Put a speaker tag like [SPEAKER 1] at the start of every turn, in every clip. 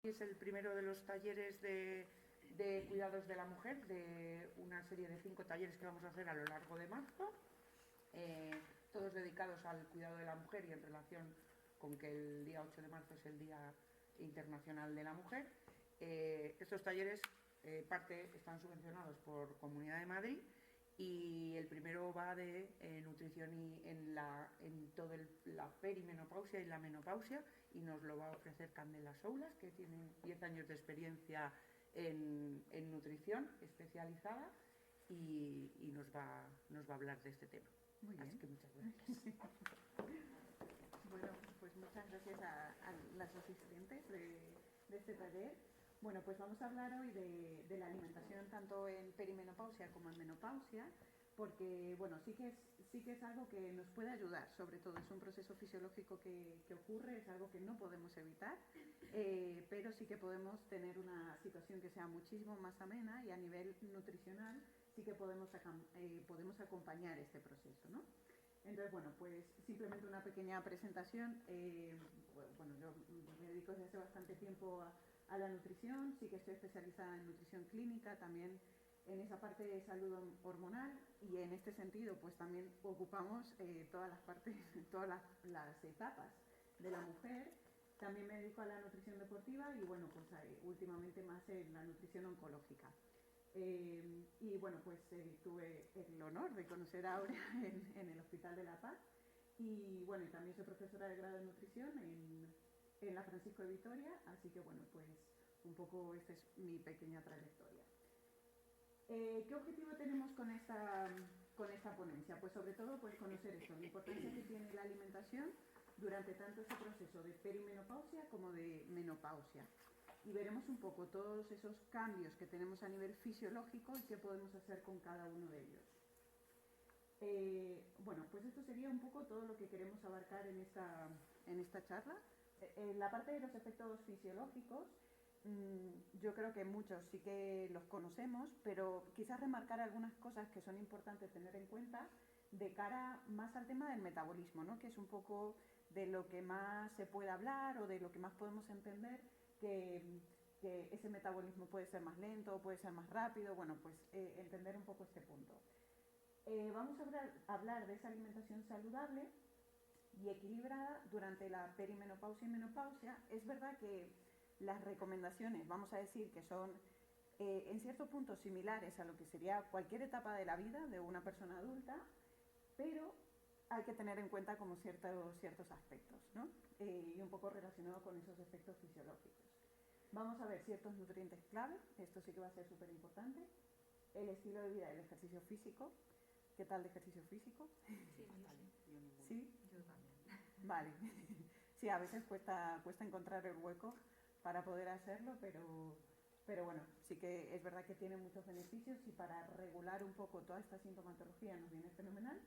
[SPEAKER 1] Es el primero de los talleres de cuidados de la mujer, de una serie de 5 talleres que vamos a hacer a lo largo de marzo, todos dedicados al cuidado de la mujer y en relación con que el día 8 de marzo es el Día Internacional de la Mujer. Estos talleres están subvencionados por Comunidad de Madrid y el primero va de nutrición y en toda la perimenopausia y la menopausia, y nos lo va a ofrecer Candela Soulas, que tiene 10 años de experiencia en nutrición especializada y nos va a hablar de este tema.
[SPEAKER 2] Muy bien.
[SPEAKER 1] Así que muchas gracias.
[SPEAKER 2] Bueno, pues muchas gracias a las asistentes de este taller. Bueno, pues vamos a hablar hoy de la alimentación tanto en perimenopausia como en menopausia, porque bueno, sí que es algo que nos puede ayudar, sobre todo es un proceso fisiológico que ocurre, es algo que no podemos evitar, pero sí que podemos tener una situación que sea muchísimo más amena, y a nivel nutricional sí que podemos acompañar este proceso, ¿no? Entonces, bueno, pues simplemente una pequeña presentación. Bueno, yo me dedico desde hace bastante tiempo a la nutrición, sí que estoy especializada en nutrición clínica, también en esa parte de salud hormonal, y en este sentido pues también ocupamos todas las partes, todas las etapas de la mujer. También me dedico a la nutrición deportiva y bueno, pues últimamente más en la nutrición oncológica. Y bueno, pues tuve el honor de conocer a Aurea en el Hospital de la Paz, y bueno, y también soy profesora de grado de nutrición en la Francisco de Vitoria, así que bueno, pues un poco esta es mi pequeña trayectoria. ¿Qué objetivo tenemos con esta ponencia? Pues sobre todo pues conocer eso, la importancia que tiene la alimentación durante tanto ese proceso de perimenopausia como de menopausia. Y veremos un poco todos esos cambios que tenemos a nivel fisiológico y qué podemos hacer con cada uno de ellos. Bueno, pues esto sería un poco todo lo que queremos abarcar en esta charla. En la parte de los efectos fisiológicos, yo creo que muchos sí que los conocemos, pero quizás remarcar algunas cosas que son importantes tener en cuenta de cara más al tema del metabolismo, ¿no? Que es un poco de lo que más se puede hablar o de lo que más podemos entender, que ese metabolismo puede ser más lento, puede ser más rápido. Bueno, pues entender un poco este punto. Vamos a hablar de esa alimentación saludable y equilibrada durante la perimenopausia y menopausia. Es verdad que las recomendaciones, vamos a decir que son en cierto punto similares a lo que sería cualquier etapa de la vida de una persona adulta, pero hay que tener en cuenta como ciertos aspectos, ¿no? Y un poco relacionado con esos efectos fisiológicos. Vamos a ver ciertos nutrientes clave, esto sí que va a ser súper importante, el estilo de vida y el ejercicio físico. ¿Qué tal de ejercicio físico?
[SPEAKER 3] Sí, yo
[SPEAKER 2] ¿Sí?
[SPEAKER 3] Yo también.
[SPEAKER 2] Vale. Sí, a veces cuesta encontrar el hueco para poder hacerlo, pero bueno, sí que es verdad que tiene muchos beneficios, y para regular un poco toda esta sintomatología nos viene fenomenal.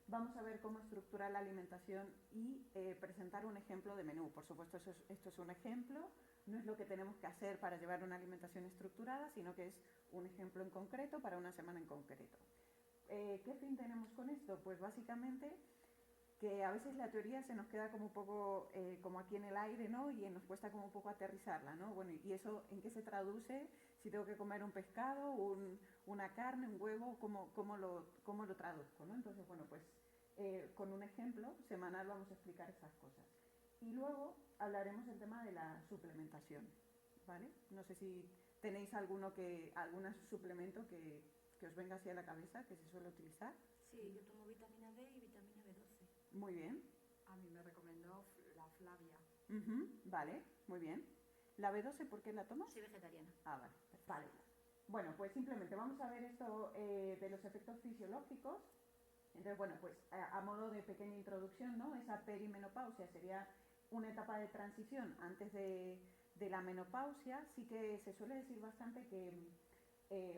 [SPEAKER 2] Vamos a ver cómo estructurar la alimentación y presentar un ejemplo de menú. Por supuesto, esto es un ejemplo, no es lo que tenemos que hacer para llevar una alimentación estructurada, sino que es un ejemplo en concreto para una semana en concreto. ¿Qué fin tenemos con esto? Pues básicamente que a veces la teoría se nos queda como un poco como aquí en el aire, ¿no? Y nos cuesta como un poco aterrizarla, ¿no? Bueno, ¿y eso en qué se traduce? Si tengo que comer un pescado, una carne, un huevo, ¿cómo lo traduzco, ¿no? Entonces, bueno, pues con un ejemplo semanal vamos a explicar esas cosas. Y luego hablaremos del tema de la suplementación, ¿vale? No sé si tenéis algún suplemento que os venga así a la cabeza, que se suele utilizar.
[SPEAKER 3] Sí, yo tomo vitamina D y vitamina B12.
[SPEAKER 2] Muy bien.
[SPEAKER 3] A mí me recomendó la Flavia.
[SPEAKER 2] Vale, muy bien. ¿La B12 por qué la tomas?
[SPEAKER 3] Soy vegetariana.
[SPEAKER 2] Vale, perfecto. Vale. Bueno, pues simplemente vamos a ver esto de los efectos fisiológicos. Entonces, bueno, pues a modo de pequeña introducción, ¿no? Esa perimenopausia sería una etapa de transición antes de la menopausia. Sí que se suele decir bastante que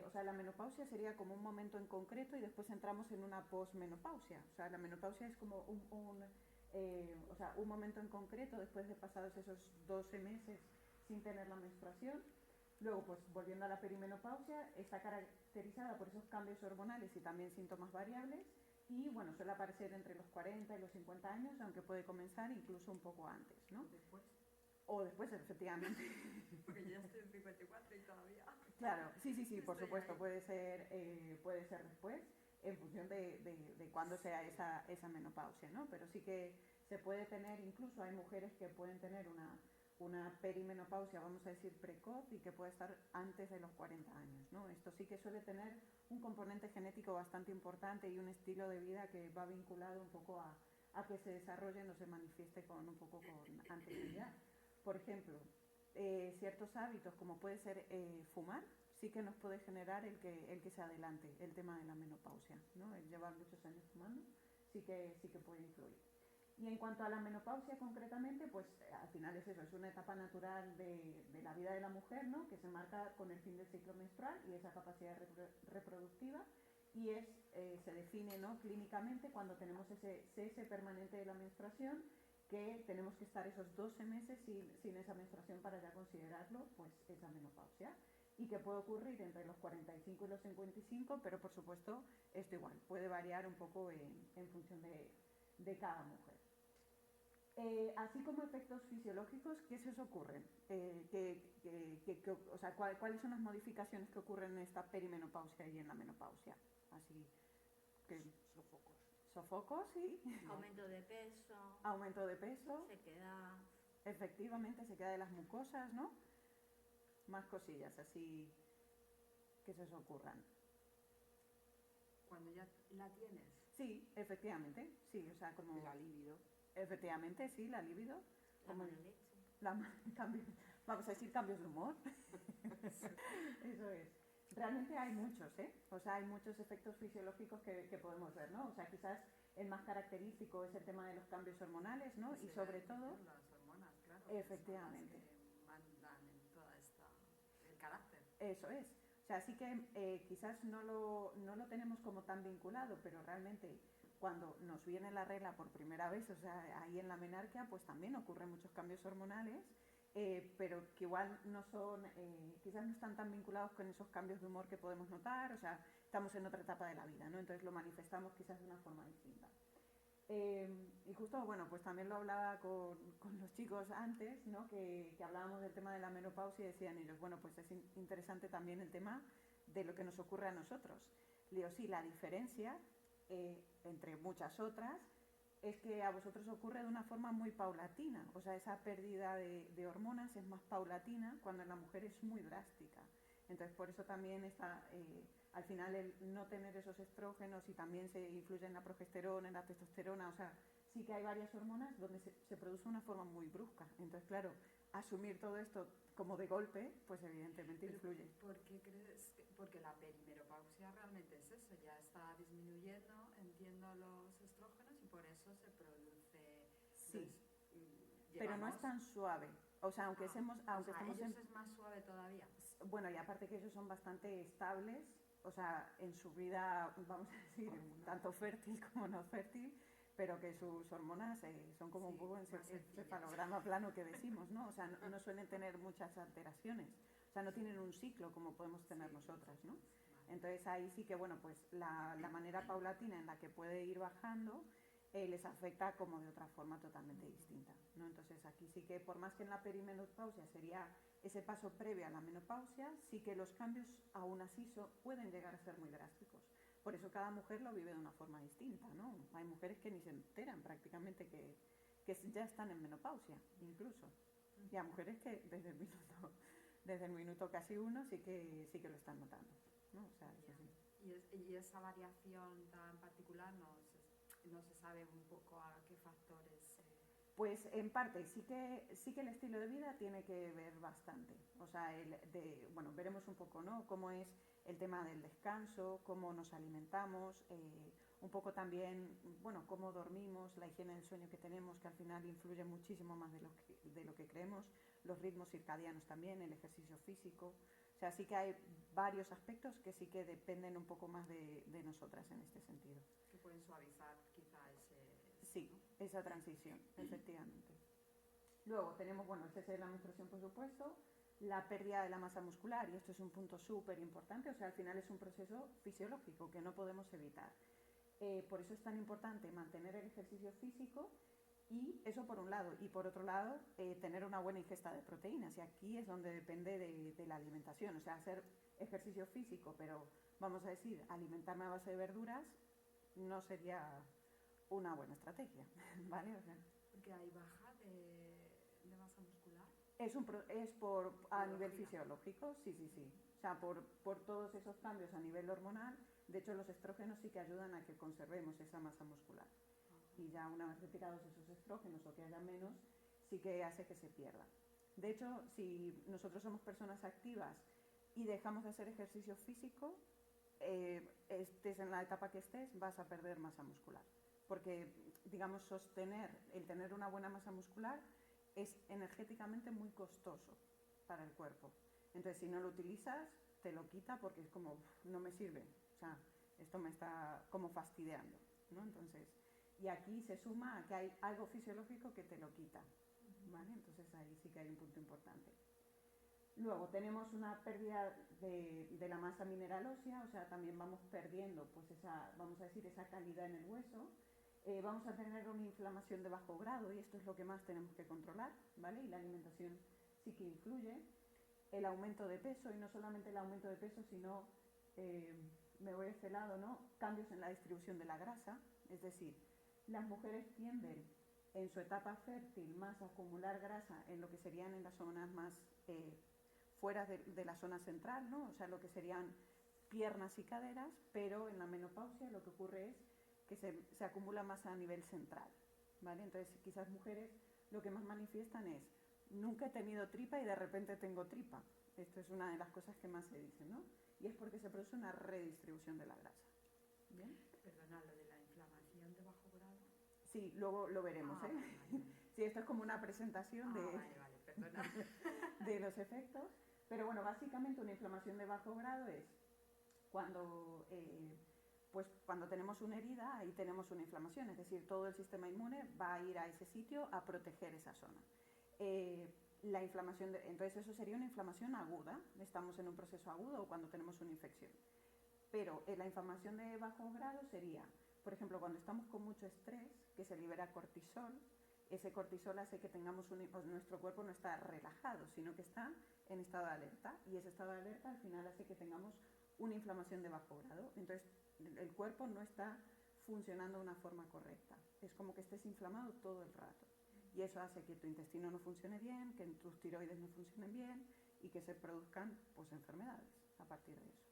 [SPEAKER 2] o sea, la menopausia sería como un momento en concreto, y después entramos en una posmenopausia. O sea, la menopausia es como un momento en concreto después de pasados esos 12 meses sin tener la menstruación. Luego, pues volviendo a la perimenopausia, está caracterizada por esos cambios hormonales y también síntomas variables, y bueno, suele aparecer entre los 40 y los 50 años, aunque puede comenzar incluso un poco antes, ¿no?
[SPEAKER 3] Después.
[SPEAKER 2] O después, efectivamente.
[SPEAKER 3] Porque yo ya estoy en 54 y todavía.
[SPEAKER 2] Claro, sí, por
[SPEAKER 3] Estoy
[SPEAKER 2] supuesto,
[SPEAKER 3] ahí.
[SPEAKER 2] puede ser después, en función de cuándo sea esa menopausia, ¿no? Pero sí que se puede tener, incluso hay mujeres que pueden tener una perimenopausia, vamos a decir precoz, y que puede estar antes de los 40 años, ¿no? Esto sí que suele tener un componente genético bastante importante y un estilo de vida que va vinculado un poco a que se desarrolle o se manifieste con un poco con anterioridad. Por ejemplo, ciertos hábitos como puede ser fumar, sí que nos puede generar el que se adelante el tema de la menopausia, ¿no? El llevar muchos años fumando sí que puede influir. Y en cuanto a la menopausia concretamente, pues al final es eso, es una etapa natural de la vida de la mujer, ¿no? Que se marca con el fin del ciclo menstrual y esa capacidad reproductiva, y se define, ¿no?, clínicamente cuando tenemos ese cese permanente de la menstruación, que tenemos que estar esos 12 meses sin esa menstruación para ya considerarlo pues esa menopausia, y que puede ocurrir entre los 45 y los 55, pero por supuesto esto igual puede variar un poco en función de cada mujer. Así como efectos fisiológicos, ¿qué se os ocurren? O sea, ¿cuáles son las modificaciones que ocurren en esta perimenopausia y en la menopausia? Así que
[SPEAKER 1] Sofocos.
[SPEAKER 2] sofocos, sí.
[SPEAKER 3] Aumento de peso,
[SPEAKER 2] Aumento de peso,
[SPEAKER 3] sequedad.
[SPEAKER 2] efectivamente, se queda de las mucosas, ¿no? Más cosillas así que se os ocurran.
[SPEAKER 3] Cuando ya la tienes.
[SPEAKER 2] Sí, efectivamente, sí, o sea, como...
[SPEAKER 1] La libido.
[SPEAKER 2] Efectivamente, sí, la libido.
[SPEAKER 3] La
[SPEAKER 2] Como
[SPEAKER 3] mala leche.
[SPEAKER 2] vamos a decir cambios de humor. Eso es. Realmente hay muchos, ¿eh? O sea, hay muchos efectos fisiológicos que podemos ver, ¿no? O sea, quizás el más característico es el tema de los cambios hormonales, ¿no? Y sobre todo...
[SPEAKER 3] Las hormonas, claro.
[SPEAKER 2] Efectivamente.
[SPEAKER 3] Son las que mandan en toda esta... el carácter.
[SPEAKER 2] Eso es. O sea, sí que quizás no lo tenemos como tan vinculado, pero realmente cuando nos viene la regla por primera vez, o sea, ahí en la menarquia, pues también ocurren muchos cambios hormonales, pero que igual no son, quizás no están tan vinculados con esos cambios de humor que podemos notar, o sea, estamos en otra etapa de la vida, ¿no? Entonces lo manifestamos quizás de una forma distinta. Y justo, bueno, pues también lo hablaba con los chicos antes, ¿no? Que hablábamos del tema de la menopausia y decían ellos, bueno, pues es interesante también el tema de lo que nos ocurre a nosotros. Le digo, sí, la diferencia, entre muchas otras, es que a vosotros ocurre de una forma muy paulatina, o sea, esa pérdida de hormonas es más paulatina cuando en la mujer es muy drástica. Entonces, por eso también está... al final el no tener esos estrógenos y también se influye en la progesterona, en la testosterona, o sea, sí que hay varias hormonas donde se produce de una forma muy brusca. Entonces, claro, asumir todo esto como de golpe, pues evidentemente influye.
[SPEAKER 3] ¿Por qué crees que? Porque la perimenopausia realmente es eso, ya está disminuyendo, entiendo, los estrógenos y por eso se produce...
[SPEAKER 2] Sí, pero no es tan suave. O sea, aunque estemos
[SPEAKER 3] ellos es más suave todavía.
[SPEAKER 2] Bueno, y aparte que ellos son bastante estables, o sea, en su vida, vamos a decir, tanto fértil como no fértil, pero que sus hormonas son como un poco en cefalograma plano que decimos, ¿no? O sea, no suelen tener muchas alteraciones, o sea, no tienen un ciclo como podemos tener nosotras, ¿no? Entonces ahí sí que, bueno, pues la manera paulatina en la que puede ir bajando les afecta como de otra forma totalmente distinta, ¿no? Entonces aquí sí que, por más que en la perimenopausia sería ese paso previo a la menopausia, sí que los cambios aún así pueden llegar a ser muy drásticos. Por eso cada mujer lo vive de una forma distinta, ¿no? Hay mujeres que ni se enteran prácticamente que ya están en menopausia, incluso. Y hay mujeres que desde el minuto casi uno sí que lo están notando, ¿no? O sea, eso sí.
[SPEAKER 3] Y esa variación tan particular no se sabe un poco a qué factores...
[SPEAKER 2] Pues en parte sí que el estilo de vida tiene que ver bastante. O sea, bueno, veremos un poco, ¿no? Cómo es el tema del descanso, cómo nos alimentamos, un poco también, bueno, cómo dormimos, la higiene del sueño que tenemos, que al final influye muchísimo más de lo que creemos, los ritmos circadianos también, el ejercicio físico. O sea, sí que hay varios aspectos que sí que dependen un poco más de nosotras en este sentido.
[SPEAKER 3] Que pueden suavizar quizá ese...
[SPEAKER 2] Sí, ¿no? Esa transición, efectivamente. Luego tenemos, bueno, el cese de la menstruación, por supuesto, la pérdida de la masa muscular, y esto es un punto súper importante, o sea, al final es un proceso fisiológico que no podemos evitar. Por eso es tan importante mantener el ejercicio físico Y eso por un lado. Y por otro lado, tener una buena ingesta de proteínas. Y aquí es donde depende de la alimentación. O sea, hacer ejercicio físico, pero vamos a decir, alimentarme a base de verduras no sería una buena estrategia, ¿vale? O sea,
[SPEAKER 3] Porque hay baja de masa muscular.
[SPEAKER 2] es a nivel
[SPEAKER 3] Biológica.
[SPEAKER 2] fisiológico, sí, sí, sí. O sea, por todos esos cambios a nivel hormonal, de hecho los estrógenos sí que ayudan a que conservemos esa masa muscular. Y ya una vez retirados esos estrógenos o que haya menos, sí que hace que se pierda. De hecho, si nosotros somos personas activas y dejamos de hacer ejercicio físico, estés en la etapa que estés, vas a perder masa muscular. Porque, digamos, el tener una buena masa muscular es energéticamente muy costoso para el cuerpo. Entonces, si no lo utilizas, te lo quita porque es como, no me sirve. O sea, esto me está como fastidiando, ¿no? Entonces, y aquí se suma a que hay algo fisiológico que te lo quita, ¿vale? Entonces ahí sí que hay un punto importante. Luego tenemos una pérdida de la masa mineral ósea, o sea, también vamos perdiendo pues vamos a decir, esa calidad en el hueso. Vamos a tener una inflamación de bajo grado y esto es lo que más tenemos que controlar, ¿vale? Y la alimentación sí que influye. El aumento de peso, y no solamente el aumento de peso, sino, me voy a este lado, ¿no? Cambios en la distribución de la grasa, es decir, las mujeres tienden en su etapa fértil más a acumular grasa en lo que serían en las zonas más fuera de la zona central, ¿no? O sea, lo que serían piernas y caderas, pero en la menopausia lo que ocurre es que se acumula más a nivel central, ¿vale? Entonces, quizás mujeres lo que más manifiestan es, nunca he tenido tripa y de repente tengo tripa. Esto es una de las cosas que más se dicen, ¿no? Y es porque se produce una redistribución de la grasa. ¿Bien?
[SPEAKER 3] Perdona, lo de la inflamación de bajo grado.
[SPEAKER 2] Sí, luego lo veremos, ¿eh?
[SPEAKER 3] Vale, vale.
[SPEAKER 2] Sí, esto es como una presentación
[SPEAKER 3] Vale, perdona.
[SPEAKER 2] de los efectos. Pero bueno, básicamente una inflamación de bajo grado es cuando, pues cuando tenemos una herida, ahí tenemos una inflamación, es decir, todo el sistema inmune va a ir a ese sitio a proteger esa zona. La inflamación, entonces eso sería una inflamación aguda, estamos en un proceso agudo o cuando tenemos una infección. Pero la inflamación de bajo grado sería, por ejemplo, cuando estamos con mucho estrés, que se libera cortisol, ese cortisol hace que nuestro cuerpo no está relajado, sino que está en estado de alerta, y ese estado de alerta al final hace que tengamos una inflamación de bajo grado. Entonces el cuerpo no está funcionando de una forma correcta, es como que estés inflamado todo el rato, y eso hace que tu intestino no funcione bien, que tus tiroides no funcionen bien y que se produzcan pues enfermedades a partir de eso.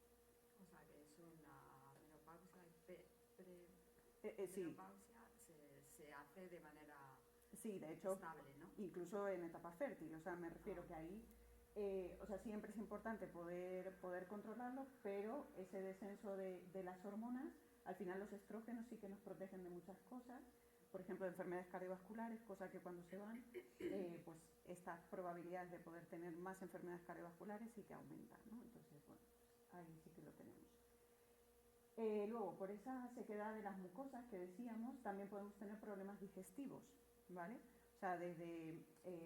[SPEAKER 3] O sea que eso en la menopausia y
[SPEAKER 2] Sí,
[SPEAKER 3] menopausia se hace de manera
[SPEAKER 2] sí, de hecho,
[SPEAKER 3] estable, ¿no?
[SPEAKER 2] incluso en etapa fértil, o sea, me refiero que ahí, o sea, siempre es importante poder controlarlo, pero ese descenso de las hormonas, al final los estrógenos sí que nos protegen de muchas cosas, por ejemplo, de enfermedades cardiovasculares, cosa que cuando se van, pues estas probabilidades de poder tener más enfermedades cardiovasculares sí que aumentan, ¿no? Entonces, bueno, pues ahí sí que lo tenemos. Luego, por esa sequedad de las mucosas que decíamos, también podemos tener problemas digestivos, ¿vale? O sea, desde,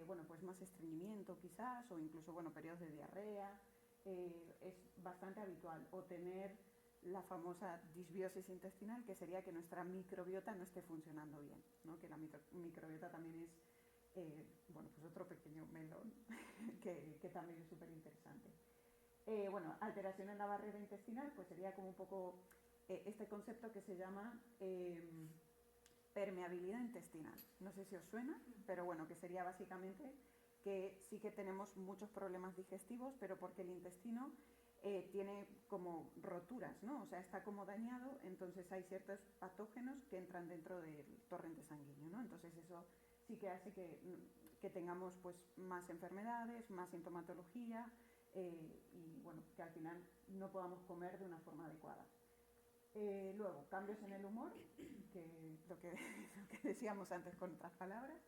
[SPEAKER 2] bueno, pues más estreñimiento quizás, o incluso, bueno, periodos de diarrea, es bastante habitual. O tener la famosa disbiosis intestinal, que sería que nuestra microbiota no esté funcionando bien, ¿no? Que la microbiota también es, bueno, pues otro pequeño melón que también es súper interesante. Bueno, alteración en la barrera intestinal, pues sería como un poco este concepto que se llama permeabilidad intestinal. No sé si os suena, pero bueno, que sería básicamente que sí que tenemos muchos problemas digestivos, pero porque el intestino tiene como roturas, ¿no? O sea, está como dañado, entonces hay ciertos patógenos que entran dentro del torrente sanguíneo, ¿no? Entonces eso sí que hace que tengamos pues más enfermedades, más sintomatología, y bueno, que al final no podamos comer de una forma adecuada. Luego, cambios en el humor, que lo que decíamos antes con otras palabras.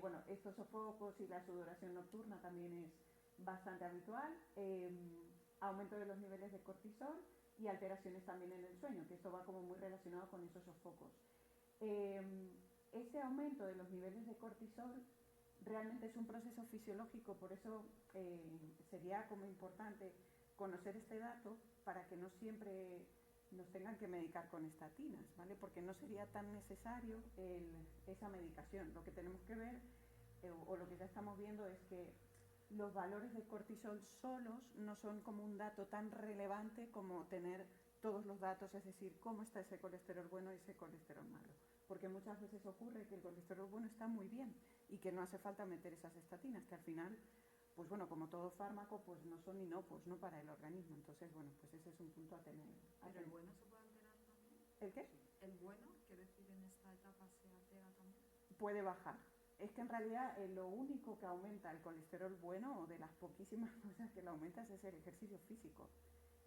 [SPEAKER 2] Bueno, estos sofocos y la sudoración nocturna también es bastante habitual. Aumento de los niveles de cortisol y alteraciones también en el sueño, que esto va como muy relacionado con esos sofocos. Ese aumento de los niveles de cortisol realmente es un proceso fisiológico, por eso sería como importante conocer este dato para que no siempre nos tengan que medicar con estatinas, ¿vale? Porque no sería tan necesario esa medicación. Lo que tenemos que ver, o lo que ya estamos viendo, es que los valores de cortisol solos no son como un dato tan relevante como tener todos los datos, es decir, cómo está ese colesterol bueno y ese colesterol malo. Porque muchas veces ocurre que el colesterol bueno está muy bien y que no hace falta meter esas estatinas, que al final, pues bueno, como todo fármaco, pues no son inocuos, ¿no?, para el organismo. Entonces, bueno, pues ese es un punto a tener.
[SPEAKER 3] ¿Pero el bueno se puede alterar también?
[SPEAKER 2] ¿El qué?
[SPEAKER 3] ¿El bueno, quiero decir, en esta etapa se altera también?
[SPEAKER 2] Puede bajar. Es que en realidad lo único que aumenta el colesterol bueno, o de las poquísimas cosas que lo aumenta, es el ejercicio físico.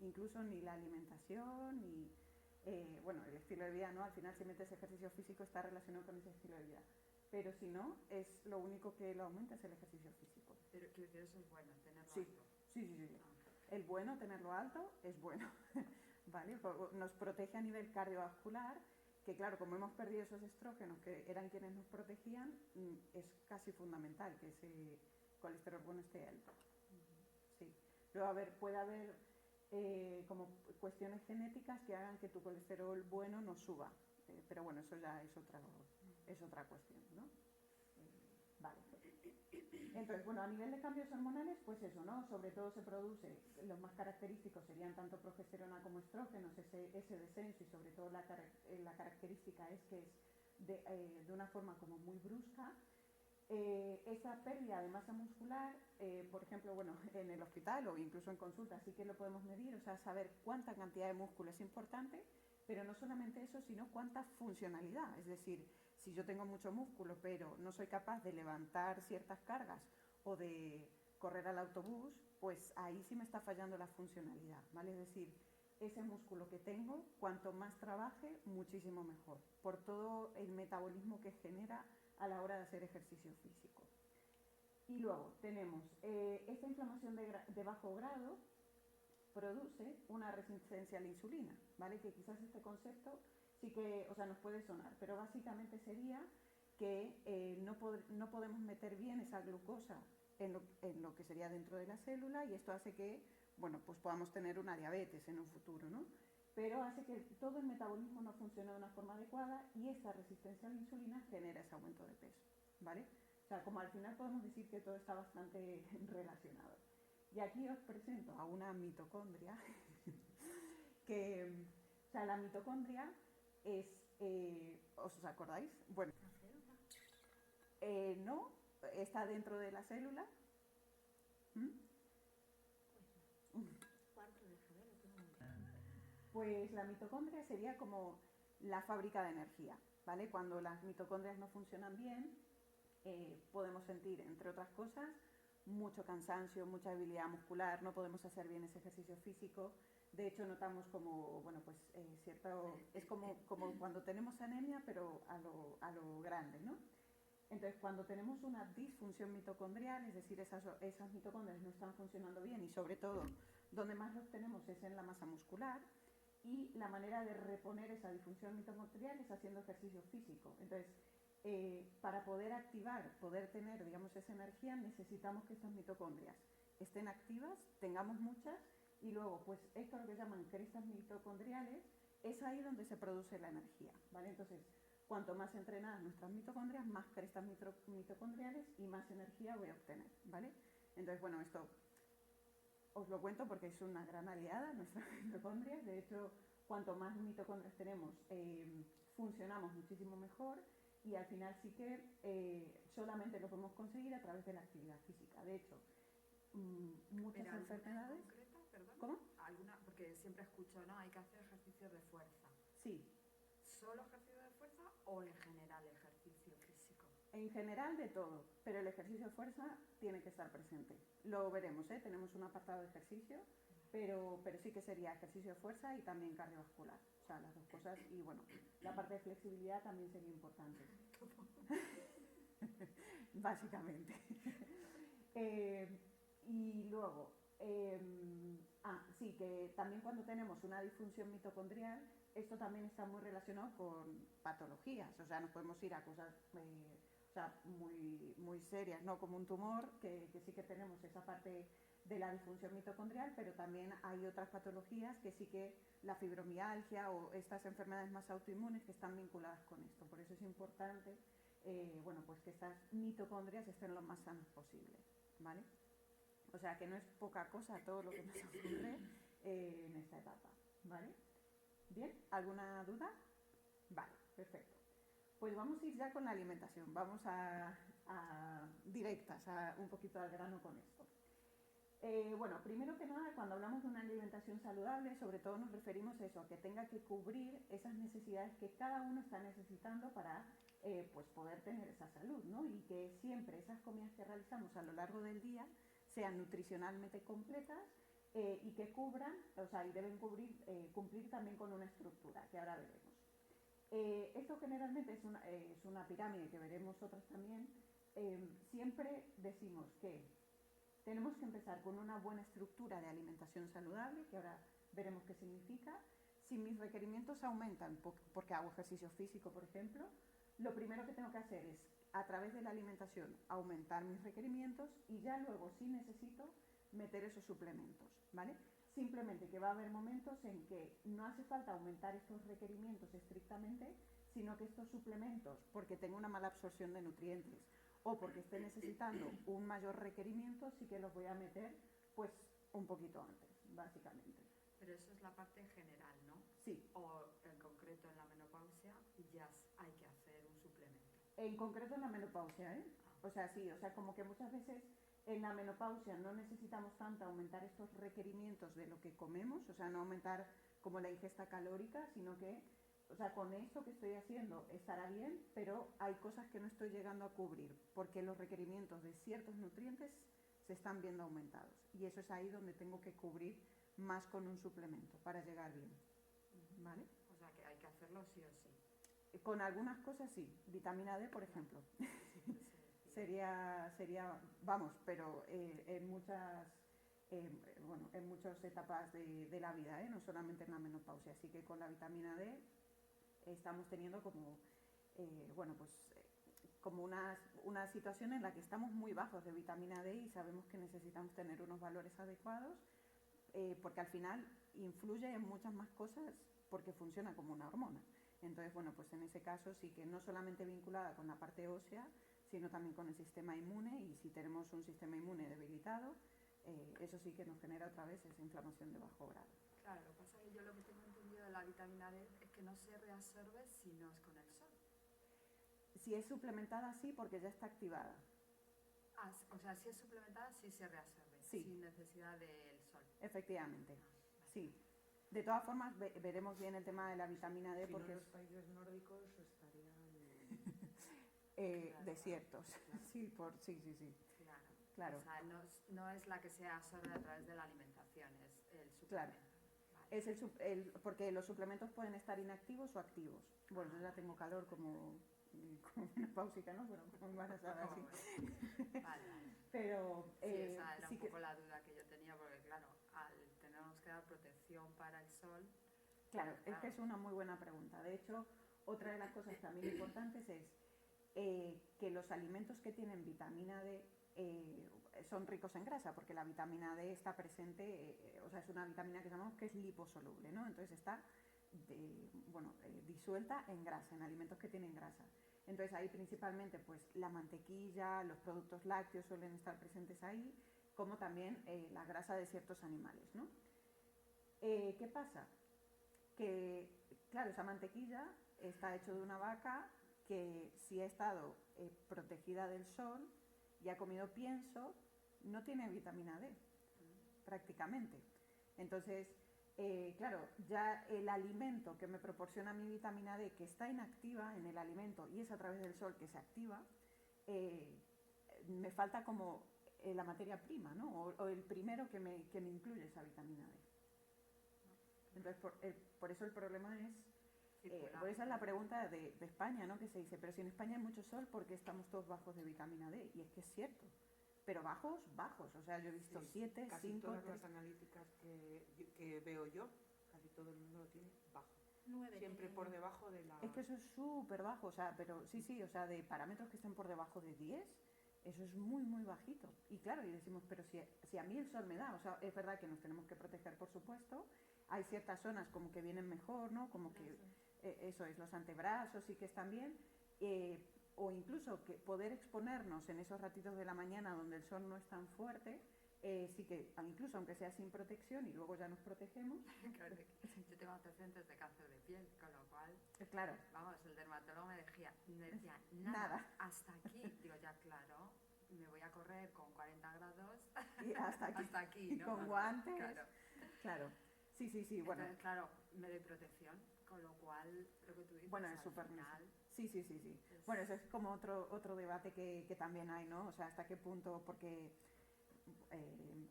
[SPEAKER 2] Incluso ni la alimentación, ni bueno, el estilo de vida, ¿no? Al final, si metes ejercicio físico, está relacionado con ese estilo de vida. Pero si no, es lo único que lo aumenta es el ejercicio físico.
[SPEAKER 3] Pero quiero decir, eso es bueno, tenerlo
[SPEAKER 2] Sí,
[SPEAKER 3] alto.
[SPEAKER 2] sí. El bueno, tenerlo alto, es bueno. ¿Vale? Nos protege a nivel cardiovascular, que claro, como hemos perdido esos estrógenos que eran quienes nos protegían, es casi fundamental que ese colesterol bueno esté alto. Sí. Luego, puede haber como cuestiones genéticas que hagan que tu colesterol bueno no suba, pero bueno, eso ya es otra cuestión, ¿no? Vale. Entonces, bueno, a nivel de cambios hormonales, pues eso, ¿no? Sobre todo se produce, los más característicos serían tanto progesterona como estrógenos, ese descenso, y sobre todo la característica es que es de una forma como muy brusca. Esa pérdida de masa muscular, por ejemplo, bueno, en el hospital o incluso en consulta sí que lo podemos medir, o sea, saber cuánta cantidad de músculo es importante, pero no solamente eso, sino cuánta funcionalidad. Es decir, si yo tengo mucho músculo, pero no soy capaz de levantar ciertas cargas o de correr al autobús, pues ahí sí me está fallando la funcionalidad, ¿vale? Es decir, ese músculo que tengo, cuanto más trabaje, muchísimo mejor, por todo el metabolismo que genera a la hora de hacer ejercicio físico. Y luego tenemos esta inflamación de bajo grado produce una resistencia a la insulina, ¿vale? Que quizás este concepto sí que, o sea, nos puede sonar, pero básicamente sería que no podemos meter bien esa glucosa en lo que sería dentro de la célula, y esto hace que, bueno, pues podamos tener una diabetes en un futuro, ¿no? Pero hace que todo el metabolismo no funcione de una forma adecuada, y esa resistencia a la insulina genera ese aumento de peso, ¿vale? O sea, como al final podemos decir que todo está bastante relacionado. Y aquí os presento a una mitocondria que, o sea, la mitocondria es, ¿os acordáis? Bueno, no, está dentro de la célula. Pues la mitocondria sería como la fábrica de energía, ¿vale? Cuando las mitocondrias no funcionan bien, podemos sentir, entre otras cosas, mucho cansancio, mucha debilidad muscular, no podemos hacer bien ese ejercicio físico. De hecho, notamos como, bueno, pues es como cuando tenemos anemia, pero a lo grande, ¿no? Entonces, cuando tenemos una disfunción mitocondrial, es decir, esas mitocondrias no están funcionando bien, y sobre todo, donde más los tenemos es en la masa muscular, y la manera de reponer esa disfunción mitocondrial es haciendo ejercicio físico. Entonces, para poder activar, poder tener, digamos, esa energía, necesitamos que esas mitocondrias estén activas, tengamos muchas, y luego, pues esto lo que llaman crestas mitocondriales, es ahí donde se produce la energía, ¿vale? Entonces, cuanto más entrenadas nuestras mitocondrias, más crestas mitocondriales y más energía voy a obtener, ¿vale? Entonces, bueno, esto os lo cuento porque es una gran aliada, nuestras mitocondrias. De hecho, cuanto más mitocondrias tenemos, funcionamos muchísimo mejor, y al final sí que solamente lo podemos conseguir a través de la actividad física. De hecho, muchas enfermedades...
[SPEAKER 3] Concreta, perdón?
[SPEAKER 2] ¿Cómo?
[SPEAKER 3] ¿Alguna? Porque siempre escucho, ¿no? Hay que hacer ejercicios de fuerza.
[SPEAKER 2] Sí.
[SPEAKER 3] ¿Solo ejercicio de fuerza o en general ejercicio físico?
[SPEAKER 2] En general de todo, pero el ejercicio de fuerza tiene que estar presente. Lo veremos, ¿eh? Tenemos un apartado de ejercicio, pero sí que sería ejercicio de fuerza y también cardiovascular. O sea, las dos cosas. Y bueno, la parte de flexibilidad también sería importante. Básicamente. Y luego, sí, que también cuando tenemos una disfunción mitocondrial, esto también está muy relacionado con patologías. O sea, nos podemos ir a cosas muy serias, ¿no? Como un tumor, que sí que tenemos esa parte de la disfunción mitocondrial, pero también hay otras patologías que sí que la fibromialgia o estas enfermedades más autoinmunes que están vinculadas con esto. Por eso es importante bueno, pues que estas mitocondrias estén lo más sanas posible, ¿vale? O sea que no es poca cosa todo lo que nos ocurre en esta etapa, ¿vale? ¿Bien? ¿Alguna duda? Vale, perfecto. Pues vamos a ir ya con la alimentación, vamos a directas, un poquito al grano con esto. Bueno, primero que nada, cuando hablamos de una alimentación saludable, sobre todo nos referimos a eso, a que tenga que cubrir esas necesidades que cada uno está necesitando para pues poder tener esa salud, ¿no? Y que siempre esas comidas que realizamos a lo largo del día sean nutricionalmente completas y que cubran, o sea, y deben cumplir también con una estructura, que ahora veremos. Esto generalmente es una pirámide que veremos otras también. Siempre decimos que tenemos que empezar con una buena estructura de alimentación saludable, que ahora veremos qué significa. Si mis requerimientos aumentan porque hago ejercicio físico, por ejemplo, lo primero que tengo que hacer es, a través de la alimentación, aumentar mis requerimientos y ya luego, si necesito, meter esos suplementos, ¿vale? Simplemente que va a haber momentos en que no hace falta aumentar estos requerimientos estrictamente, sino que estos suplementos, porque tengo una mala absorción de nutrientes o porque esté necesitando un mayor requerimiento, sí que los voy a meter pues un poquito antes, básicamente.
[SPEAKER 3] Pero eso es la parte general, ¿no?
[SPEAKER 2] Sí.
[SPEAKER 3] O en concreto en la menopausia ya hay que hacer un suplemento.
[SPEAKER 2] En concreto en la menopausia, ¿eh? O sea, sí, o sea, como que muchas veces en la menopausia no necesitamos tanto aumentar estos requerimientos de lo que comemos, o sea, no aumentar como la ingesta calórica, sino que, o sea, con esto que estoy haciendo estará bien, pero hay cosas que no estoy llegando a cubrir, porque los requerimientos de ciertos nutrientes se están viendo aumentados. Y eso es ahí donde tengo que cubrir más con un suplemento para llegar bien, ¿vale?
[SPEAKER 3] O sea, que hay que hacerlo sí o sí.
[SPEAKER 2] Con algunas cosas sí, vitamina D, por ejemplo. sería, vamos, pero en muchas etapas de la vida, no solamente en la menopausia. Así que con la vitamina D estamos teniendo como, como una situación en la que estamos muy bajos de vitamina D y sabemos que necesitamos tener unos valores adecuados porque al final influye en muchas más cosas porque funciona como una hormona. Entonces, bueno, pues en ese caso sí que no solamente vinculada con la parte ósea, sino también con el sistema inmune, y si tenemos un sistema inmune debilitado, eso sí que nos genera otra vez esa inflamación de bajo grado.
[SPEAKER 3] Claro, lo que pasa es que yo lo que tengo entendido de la vitamina D es que no se reabsorbe si no es con el sol.
[SPEAKER 2] Si es suplementada, sí, porque ya está activada.
[SPEAKER 3] Ah, o sea, si es suplementada, sí se reabsorbe,
[SPEAKER 2] sí.
[SPEAKER 3] Sin necesidad del sol.
[SPEAKER 2] Efectivamente, vale. Sí. De todas formas, veremos bien el tema de la vitamina D,
[SPEAKER 1] si
[SPEAKER 2] porque
[SPEAKER 1] no, los países nórdicos estarían
[SPEAKER 2] claro. Desiertos.
[SPEAKER 3] Claro.
[SPEAKER 2] Sí, sí. Claro.
[SPEAKER 3] O sea, no es la que se absorbe a través de la alimentación, es el suplemento.
[SPEAKER 2] Claro. Vale. Es porque los suplementos pueden estar inactivos o activos. Bueno, yo ya tengo calor como una pausica, ¿no? Bueno, como embarazada, así.
[SPEAKER 3] Vale.
[SPEAKER 2] Pero
[SPEAKER 3] sí, esa era
[SPEAKER 2] sí
[SPEAKER 3] un poco la duda que yo tenía, porque claro, al tenernos que dar protección para el sol...
[SPEAKER 2] Claro, es que es una muy buena pregunta. De hecho, otra de las cosas también importantes es que los alimentos que tienen vitamina D son ricos en grasa, porque la vitamina D está presente, o sea, es una vitamina que llamamos que es liposoluble, ¿no? Entonces está disuelta en grasa, en alimentos que tienen grasa. Entonces ahí principalmente pues la mantequilla, los productos lácteos suelen estar presentes ahí, como también la grasa de ciertos animales, ¿no? ¿Qué pasa? Que, claro, esa mantequilla está hecha de una vaca que si ha estado protegida del sol y ha comido pienso, no tiene vitamina D, prácticamente. Entonces, claro, ya el alimento que me proporciona mi vitamina D, que está inactiva en el alimento y es a través del sol que se activa, me falta como la materia prima, ¿no? O el primero que me incluye esa vitamina D. Entonces, por eso el problema es... por esa es la pregunta de España, ¿no? Que se dice, pero si en España hay mucho sol, ¿por qué estamos todos bajos de vitamina D? Y es que es cierto, pero bajos, o sea, yo he visto 7, 5...
[SPEAKER 1] Casi todas las analíticas que veo yo, casi todo el mundo lo tiene bajo.
[SPEAKER 3] 9
[SPEAKER 1] siempre por debajo de la...
[SPEAKER 2] Es que eso es súper bajo, o sea, pero sí, o sea, de parámetros que estén por debajo de 10, Eso es muy, muy bajito. Y claro, y decimos, pero si a mí el sol me da, o sea, es verdad que nos tenemos que proteger, por supuesto. Hay ciertas zonas como que vienen mejor, ¿no? Como que eso es, los antebrazos sí que están bien. O incluso que poder exponernos en esos ratitos de la mañana donde el sol no es tan fuerte, sí que, incluso aunque sea sin protección y luego ya nos protegemos.
[SPEAKER 3] Claro, yo tengo antecedentes de cáncer de piel, con lo cual,
[SPEAKER 2] Claro,
[SPEAKER 3] vamos, el dermatólogo me decía
[SPEAKER 2] nada.
[SPEAKER 3] hasta aquí. Digo, ya claro, me voy a correr con 40 grados
[SPEAKER 2] Y hasta aquí,
[SPEAKER 3] hasta aquí,
[SPEAKER 2] y
[SPEAKER 3] ¿no?
[SPEAKER 2] con guantes.
[SPEAKER 3] Claro.
[SPEAKER 2] Claro. Sí, sí, sí, bueno.
[SPEAKER 3] Entonces, claro, me doy protección, con lo cual, lo que tú dices,
[SPEAKER 2] Bueno, es
[SPEAKER 3] al
[SPEAKER 2] súper
[SPEAKER 3] final,
[SPEAKER 2] sí, sí, sí, sí. Bueno, eso es como otro debate que también hay, ¿no? O sea, hasta qué punto, porque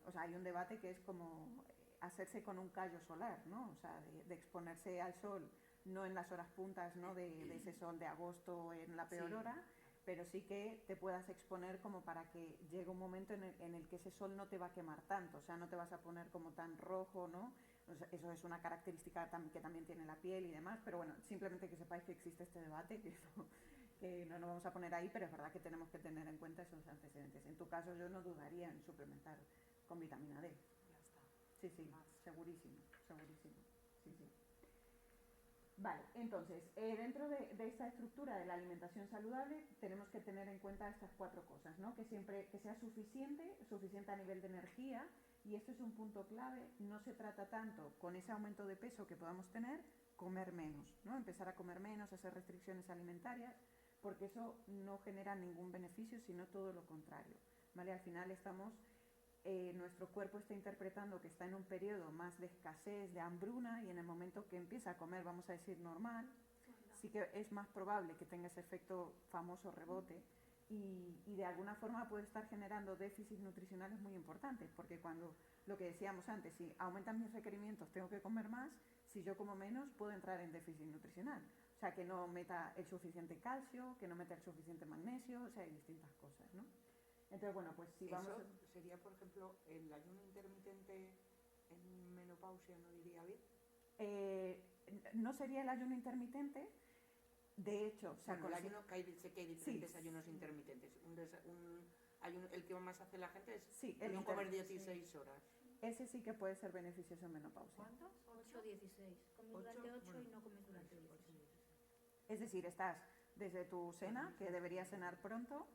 [SPEAKER 2] o sea, hay un debate que es como hacerse con un callo solar, ¿no? O sea, de exponerse al sol, no en las horas puntas, ¿no? De ese sol de agosto en la peor
[SPEAKER 3] Sí.
[SPEAKER 2] hora, pero sí que te puedas exponer como para que llegue un momento en el que ese sol no te va a quemar tanto, o sea, no te vas a poner como tan rojo, ¿no? O sea, eso es una característica que también tiene la piel y demás, pero bueno, simplemente que sepáis que existe este debate, que no nos vamos a poner ahí, pero es verdad que tenemos que tener en cuenta esos antecedentes. En tu caso yo no dudaría en suplementar con vitamina D.
[SPEAKER 3] ya está.
[SPEAKER 2] Sí, sí,
[SPEAKER 3] Más.
[SPEAKER 2] segurísimo, segurísimo. Sí, sí. Vale, entonces, dentro de esta estructura de la alimentación saludable tenemos que tener en cuenta estas 4 cosas, ¿no? Que siempre que sea suficiente a nivel de energía, y esto es un punto clave. No se trata tanto con ese aumento de peso que podamos tener, comer menos, ¿no? Empezar a comer menos, hacer restricciones alimentarias, porque eso no genera ningún beneficio, sino todo lo contrario, ¿vale? Al final nuestro cuerpo está interpretando que está en un periodo más de escasez, de hambruna, y en el momento que empieza a comer, vamos a decir, normal, sí que es más probable que tenga ese efecto famoso rebote, y de alguna forma puede estar generando déficits nutricionales muy importantes, porque cuando, lo que decíamos antes, si aumentan mis requerimientos tengo que comer más, si yo como menos puedo entrar en déficit nutricional, o sea, que no meta el suficiente calcio, que no meta el suficiente magnesio, o sea, hay distintas cosas, ¿no? Entonces, bueno, pues si vamos...
[SPEAKER 1] Eso sería, por ejemplo, el ayuno intermitente en menopausia, ¿no iría bien?
[SPEAKER 2] No sería el ayuno intermitente, de hecho,
[SPEAKER 1] O sea, con el ayuno, sé que hay diferentes ayunos intermitentes. Ayuno, el que más hace la gente es
[SPEAKER 2] sí,
[SPEAKER 1] no comer 16 horas.
[SPEAKER 2] Ese sí que puede ser beneficioso en menopausia.
[SPEAKER 3] ¿Cuántos?
[SPEAKER 4] 8-16. Comes durante 8 y no comes durante 16.
[SPEAKER 2] Es decir, estás desde tu cena, que deberías cenar pronto,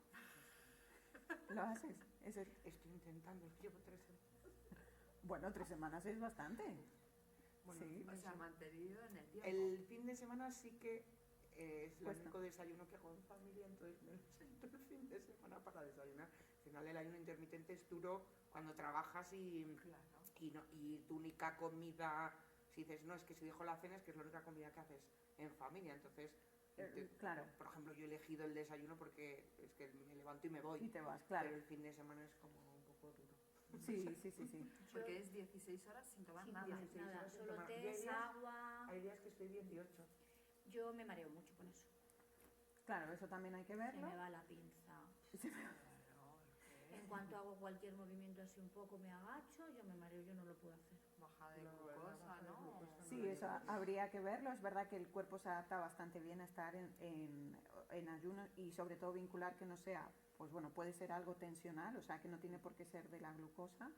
[SPEAKER 2] ¿lo haces?
[SPEAKER 1] Estoy intentando, llevo 3 semanas.
[SPEAKER 2] Bueno, 3 semanas es bastante.
[SPEAKER 1] Bueno,
[SPEAKER 2] Sí.
[SPEAKER 3] O sea, mantenido en el tiempo.
[SPEAKER 1] el fin de semana sí que es el
[SPEAKER 2] Cuesta.
[SPEAKER 1] único desayuno que hago en familia, entonces me lo siento el fin de semana para desayunar. Al final el ayuno intermitente es duro cuando trabajas
[SPEAKER 3] Claro.
[SPEAKER 1] y tu única comida, si dices, no, es que si dejo la cena es que es la única comida que haces en familia, entonces...
[SPEAKER 2] Claro.
[SPEAKER 1] Por ejemplo, yo he elegido el desayuno porque es que me levanto y me voy.
[SPEAKER 2] Y te vas, claro.
[SPEAKER 1] Pero el fin de semana es como un poco duro.
[SPEAKER 2] Sí, sí, sí, sí.
[SPEAKER 3] Porque es 16 horas sin tomar
[SPEAKER 4] Sin
[SPEAKER 3] nada.
[SPEAKER 4] comer
[SPEAKER 1] 16
[SPEAKER 4] nada,
[SPEAKER 1] horas sin
[SPEAKER 4] solo
[SPEAKER 1] tomar.
[SPEAKER 4] té,
[SPEAKER 1] Y hay días-
[SPEAKER 4] agua.
[SPEAKER 1] Hay días que estoy 18.
[SPEAKER 4] Yo me mareo mucho con eso.
[SPEAKER 2] Claro, eso también hay que
[SPEAKER 4] Se
[SPEAKER 2] verlo.
[SPEAKER 4] me va la pinza. En cuanto hago cualquier movimiento así un poco, me agacho, yo me mareo, yo no lo puedo hacer.
[SPEAKER 3] Baja de
[SPEAKER 1] No,
[SPEAKER 3] glucosa,
[SPEAKER 1] baja de
[SPEAKER 3] ¿no?
[SPEAKER 1] glucosa,
[SPEAKER 2] Sí, eso habría que verlo. Es verdad que el cuerpo se adapta bastante bien a estar en ayuno, y sobre todo vincular que no sea, pues bueno, puede ser algo tensional, o sea, que no tiene por qué ser de la glucosa,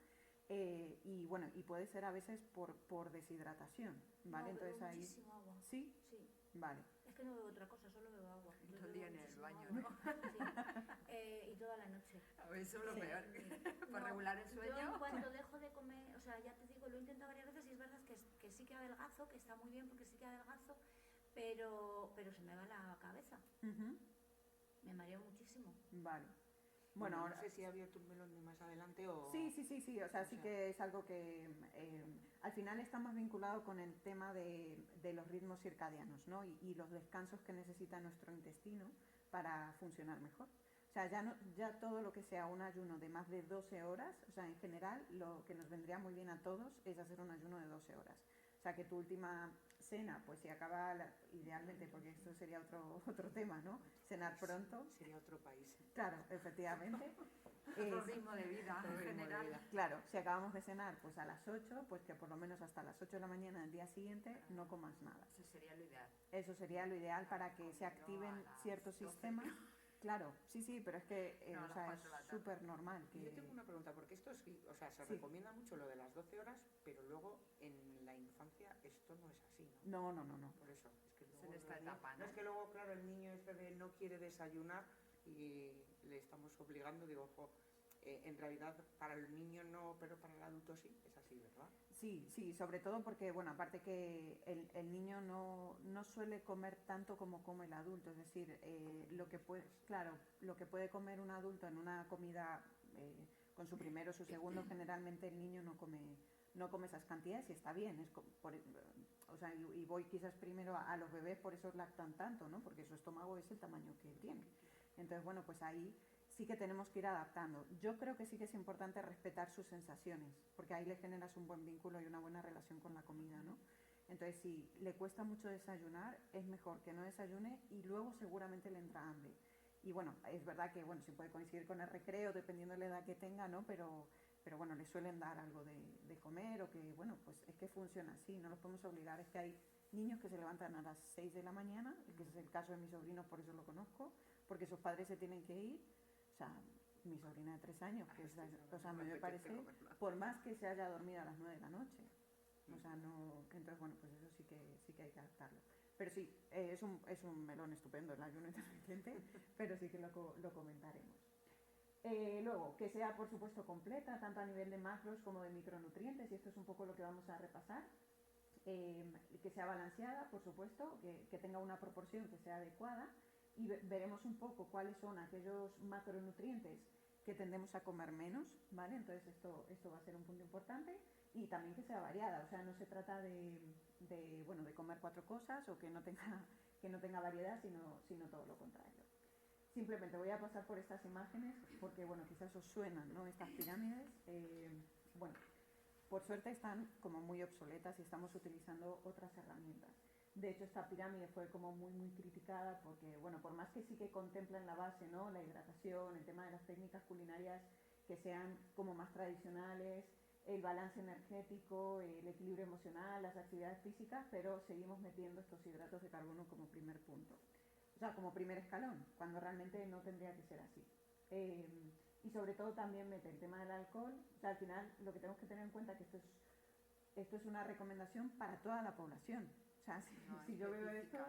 [SPEAKER 2] y bueno, y puede ser a veces por deshidratación, ¿vale?
[SPEAKER 4] No,
[SPEAKER 2] Entonces
[SPEAKER 4] bebo
[SPEAKER 2] ahí...
[SPEAKER 4] muchísimo agua.
[SPEAKER 2] ¿Sí?
[SPEAKER 4] Sí.
[SPEAKER 2] Vale.
[SPEAKER 4] Es que no bebo otra cosa, solo bebo agua.
[SPEAKER 3] Y todo
[SPEAKER 4] Entonces
[SPEAKER 3] el día
[SPEAKER 4] bebo
[SPEAKER 3] en el
[SPEAKER 4] muchísimo
[SPEAKER 3] baño,
[SPEAKER 4] agua.
[SPEAKER 3] ¿no?
[SPEAKER 4] Sí. Y toda la noche.
[SPEAKER 3] A ver, eso es lo
[SPEAKER 4] Sí,
[SPEAKER 3] peor.
[SPEAKER 4] sí.
[SPEAKER 3] Para
[SPEAKER 4] No,
[SPEAKER 3] regular el
[SPEAKER 4] Yo en
[SPEAKER 3] sueño.
[SPEAKER 4] cuanto dejo de comer, o sea, ya te digo, lo he intentado varias veces y es verdad que sí que adelgazo, que está muy bien porque sí que adelgazo, pero se me va la cabeza.
[SPEAKER 2] Ujú.
[SPEAKER 4] Me mareo muchísimo.
[SPEAKER 2] Vale.
[SPEAKER 1] Bueno,
[SPEAKER 2] Bueno,
[SPEAKER 1] no
[SPEAKER 2] ahora...
[SPEAKER 1] sé si he abierto un melón de más adelante o...
[SPEAKER 2] Sí, sí, sí, sí, o sea, sí que es algo que al final está más vinculado con el tema de los ritmos circadianos, ¿no? Y los descansos que necesita nuestro intestino para funcionar mejor. O sea, ya todo lo que sea un ayuno de más de 12 horas, o sea, en general lo que nos vendría muy bien a todos es hacer un ayuno de 12 horas. O sea, que tu última cena, pues si acaba idealmente, porque esto sería otro tema, ¿no? Cenar pronto.
[SPEAKER 1] Sería otro país.
[SPEAKER 2] Claro, efectivamente.
[SPEAKER 3] Otro ritmo de vida
[SPEAKER 1] Otro
[SPEAKER 3] en
[SPEAKER 1] ritmo de
[SPEAKER 3] general.
[SPEAKER 1] vida.
[SPEAKER 2] Claro, si acabamos de cenar pues a las 8, pues que por lo menos hasta las 8 de la mañana del día siguiente no comas nada.
[SPEAKER 3] Eso sería lo ideal.
[SPEAKER 2] Eso sería lo ideal para que se
[SPEAKER 3] Comiendo
[SPEAKER 2] activen
[SPEAKER 3] a las
[SPEAKER 2] ciertos
[SPEAKER 3] 12.
[SPEAKER 2] sistemas. Claro, sí, pero es que
[SPEAKER 3] No, a
[SPEAKER 2] o
[SPEAKER 3] las
[SPEAKER 2] sea,
[SPEAKER 3] 4 de la
[SPEAKER 2] es
[SPEAKER 3] tarde.
[SPEAKER 2] súper normal.
[SPEAKER 1] Y yo tengo una pregunta, porque esto sí, o sea, se
[SPEAKER 2] Sí.
[SPEAKER 1] recomienda mucho lo de las 12 horas, pero luego en la infancia esto no es así, ¿no?
[SPEAKER 2] No.
[SPEAKER 1] Por eso, es que
[SPEAKER 3] Es
[SPEAKER 1] luego
[SPEAKER 3] en esta
[SPEAKER 1] los niños-
[SPEAKER 3] etapa,
[SPEAKER 1] no
[SPEAKER 3] ¿no?
[SPEAKER 1] es que luego, claro, el niño este de no quiere desayunar y le estamos obligando, digo, ojo, en realidad para el niño no, pero para el adulto sí, es así, ¿verdad?
[SPEAKER 2] Sí, sobre todo porque, bueno, aparte que el niño no suele comer tanto como come el adulto, es decir, lo que puede comer un adulto en una comida con su primero o su segundo, generalmente el niño no come esas cantidades y está bien, o sea, y voy quizás primero a los bebés, por eso lactan tanto, ¿no? Porque su estómago es el tamaño que tiene. Entonces, bueno, pues ahí sí que tenemos que ir adaptando. Yo creo que sí que es importante respetar sus sensaciones, porque ahí le generas un buen vínculo y una buena relación con la comida, ¿no? Entonces, si le cuesta mucho desayunar, es mejor que no desayune y luego seguramente le entra hambre. Y bueno, es verdad que bueno, se puede coincidir con el recreo, dependiendo de la edad que tenga, ¿no? Pero bueno, le suelen dar algo de comer o que, bueno, pues es que funciona así, no los podemos obligar. Es que hay niños que se levantan a las 6 de la mañana, que es el caso de mi sobrino, por eso lo conozco, porque sus padres se tienen que ir. O sea, mi sobrina de 3 años, que es, o sea, a mí me parece, por más que se haya dormido a las 9 de la noche. O sea, no, entonces bueno, pues eso sí que hay que adaptarlo. Pero sí, es un melón estupendo el ayuno intermitente, pero sí que lo comentaremos. Luego, que sea por supuesto completa, tanto a nivel de macros como de micronutrientes, y esto es un poco lo que vamos a repasar. Que sea balanceada, por supuesto, que tenga una proporción que sea adecuada, y veremos un poco cuáles son aquellos macronutrientes que tendemos a comer menos, ¿vale? Entonces esto va a ser un punto importante, y también que sea variada, o sea, no se trata de comer 4 cosas o que no tenga variedad, sino todo lo contrario. Simplemente voy a pasar por estas imágenes porque, bueno, quizás os suenan, ¿no? Estas pirámides, bueno, por suerte están como muy obsoletas y estamos utilizando otras herramientas. De hecho, esta pirámide fue como muy criticada porque, bueno, por más que sí que contempla en la base, ¿no? La hidratación, el tema de las técnicas culinarias que sean como más tradicionales, el balance energético, el equilibrio emocional, las actividades físicas, pero seguimos metiendo estos hidratos de carbono como primer punto. O sea, como primer escalón, cuando realmente no tendría que ser así. Y sobre todo también mete el tema del alcohol. O sea, al final lo que tenemos que tener en cuenta es que esto es una recomendación para toda la población. O sea, si yo veo esto,
[SPEAKER 3] ¿no?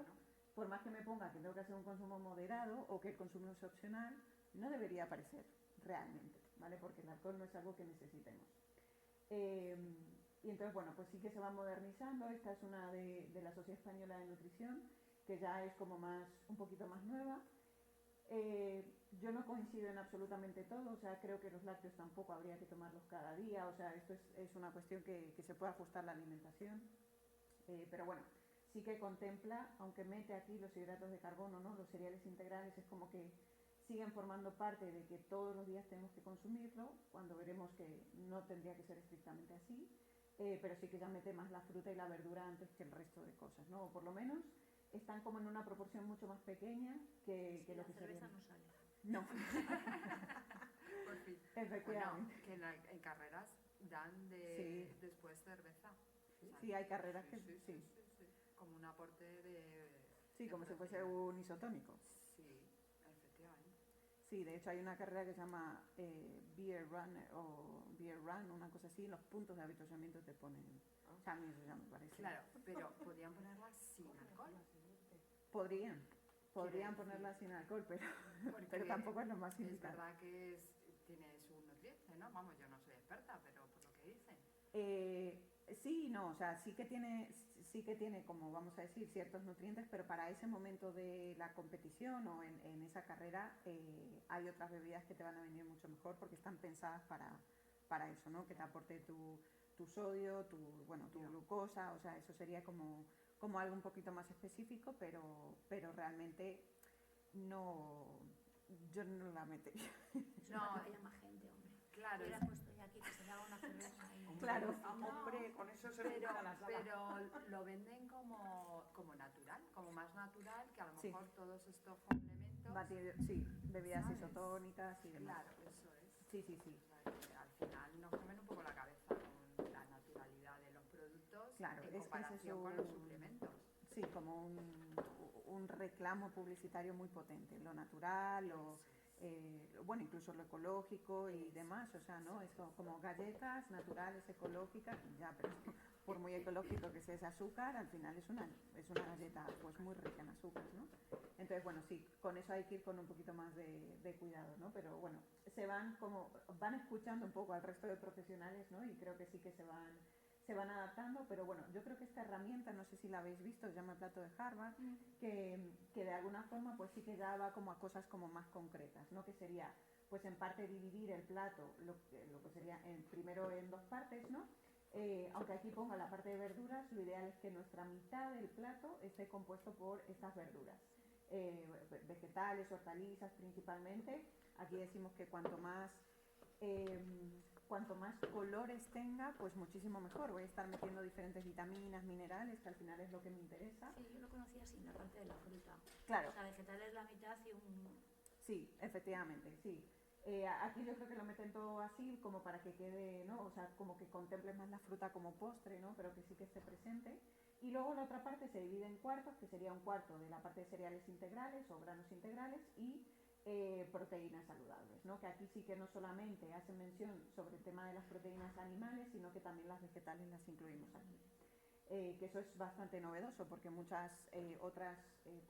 [SPEAKER 2] por más que me ponga que tengo que hacer un consumo moderado o que el consumo es opcional, no debería aparecer realmente, ¿vale? Porque el alcohol no es algo que necesitemos. Y entonces, bueno, pues sí que se va modernizando. Esta es una de la Sociedad Española de Nutrición, que ya es como un poquito más nueva. Yo no coincido en absolutamente todo, o sea, creo que los lácteos tampoco habría que tomarlos cada día, o sea, esto es una cuestión que se puede ajustar la alimentación, pero bueno, sí que contempla, aunque mete aquí los hidratos de carbono, ¿no? Los cereales integrales, es como que siguen formando parte de que todos los días tenemos que consumirlo, cuando veremos que no tendría que ser estrictamente así, pero sí que ya mete más la fruta y la verdura antes que el resto de cosas, ¿no? O por lo menos están como en una proporción mucho más pequeña que lo que sería.
[SPEAKER 4] La cerveza no sale.
[SPEAKER 2] No.
[SPEAKER 3] Por fin.
[SPEAKER 2] Efectivamente.
[SPEAKER 3] Bueno, que en carreras dan después cerveza. O sea,
[SPEAKER 2] Sí, hay carreras que
[SPEAKER 3] sí. Como un aporte de...
[SPEAKER 2] Sí,
[SPEAKER 3] de
[SPEAKER 2] como si fuese
[SPEAKER 3] proteína.
[SPEAKER 2] un isotónico.
[SPEAKER 3] Sí, efectivamente.
[SPEAKER 2] Sí, de hecho hay una carrera que se llama Beer Run, una cosa así, los puntos de avituallamiento te ponen. O sea, a mí eso ya me parece.
[SPEAKER 3] Claro, pero podrían ponerla sin alcohol.
[SPEAKER 2] Podrían ponerla sin alcohol, pero tampoco es lo más indicado.
[SPEAKER 3] Es verdad que tiene su nutriente, ¿no? Vamos, yo no soy experta, pero por lo que dicen.
[SPEAKER 2] Sí, no, o sea, sí que tiene, como vamos a decir, ciertos nutrientes, pero para ese momento de la competición o en esa carrera hay otras bebidas que te van a venir mucho mejor porque están pensadas para eso, ¿no? Que te aporte tu sodio, tu glucosa, o sea, eso sería como algo un poquito más específico, pero realmente yo no la metería.
[SPEAKER 4] Eso para que haya más gente, hombre.
[SPEAKER 3] Claro.
[SPEAKER 4] Hubiera puesto ya aquí que se le haga una cerveza y...
[SPEAKER 2] Claro.
[SPEAKER 1] Hombre, con eso se le quita la sala.
[SPEAKER 3] Pero lo venden como natural, como más natural, que a lo
[SPEAKER 2] Sí.
[SPEAKER 3] mejor todos estos complementos...
[SPEAKER 2] Sí, bebidas
[SPEAKER 3] ¿sabes?
[SPEAKER 2] isotónicas y demás.
[SPEAKER 3] Claro, eso es.
[SPEAKER 2] Sí.
[SPEAKER 3] O sea, que al final nos comen un poco la cabeza con la naturalidad de los productos
[SPEAKER 2] Claro,
[SPEAKER 3] en
[SPEAKER 2] es
[SPEAKER 3] comparación
[SPEAKER 2] eso,
[SPEAKER 3] con los suplementos.
[SPEAKER 2] Sí, como un reclamo publicitario muy potente, lo natural, bueno, incluso lo ecológico y demás, o sea, ¿no? Esto como galletas naturales, ecológicas, ya, pero es que por muy ecológico que sea ese azúcar, al final es una galleta pues muy rica en azúcar, ¿no? Entonces, bueno, sí, con eso hay que ir con un poquito más de cuidado, ¿no? Pero bueno, van escuchando un poco al resto de profesionales, ¿no? Y creo que sí que se van adaptando, pero bueno, yo creo que esta herramienta, no sé si la habéis visto, se llama el plato de Harvard, que de alguna forma pues sí que ya va como a cosas como más concretas, ¿no? Que sería pues en parte dividir el plato, lo que sería primero en dos partes, ¿no? Aunque aquí ponga la parte de verduras, lo ideal es que nuestra mitad del plato esté compuesto por estas verduras, vegetales, hortalizas principalmente. Aquí decimos que cuanto más colores tenga, pues muchísimo mejor. Voy a estar metiendo diferentes vitaminas, minerales, que al final es lo que me interesa.
[SPEAKER 4] Sí, yo lo conocía así, la parte de la fruta.
[SPEAKER 2] Claro.
[SPEAKER 4] O sea, vegetal es la mitad y un...
[SPEAKER 2] Sí, efectivamente, sí. Aquí yo creo que lo meten todo así como para que quede, ¿no? O sea, como que contemple más la fruta como postre, ¿no? Pero que sí que esté presente. Y luego la otra parte se divide en cuartos, que sería un cuarto de la parte de cereales integrales o granos integrales y proteínas saludables, ¿no? Que aquí sí que no solamente hacen mención sobre el tema de las proteínas animales, sino que también las vegetales las incluimos aquí. Que eso es bastante novedoso porque muchas otras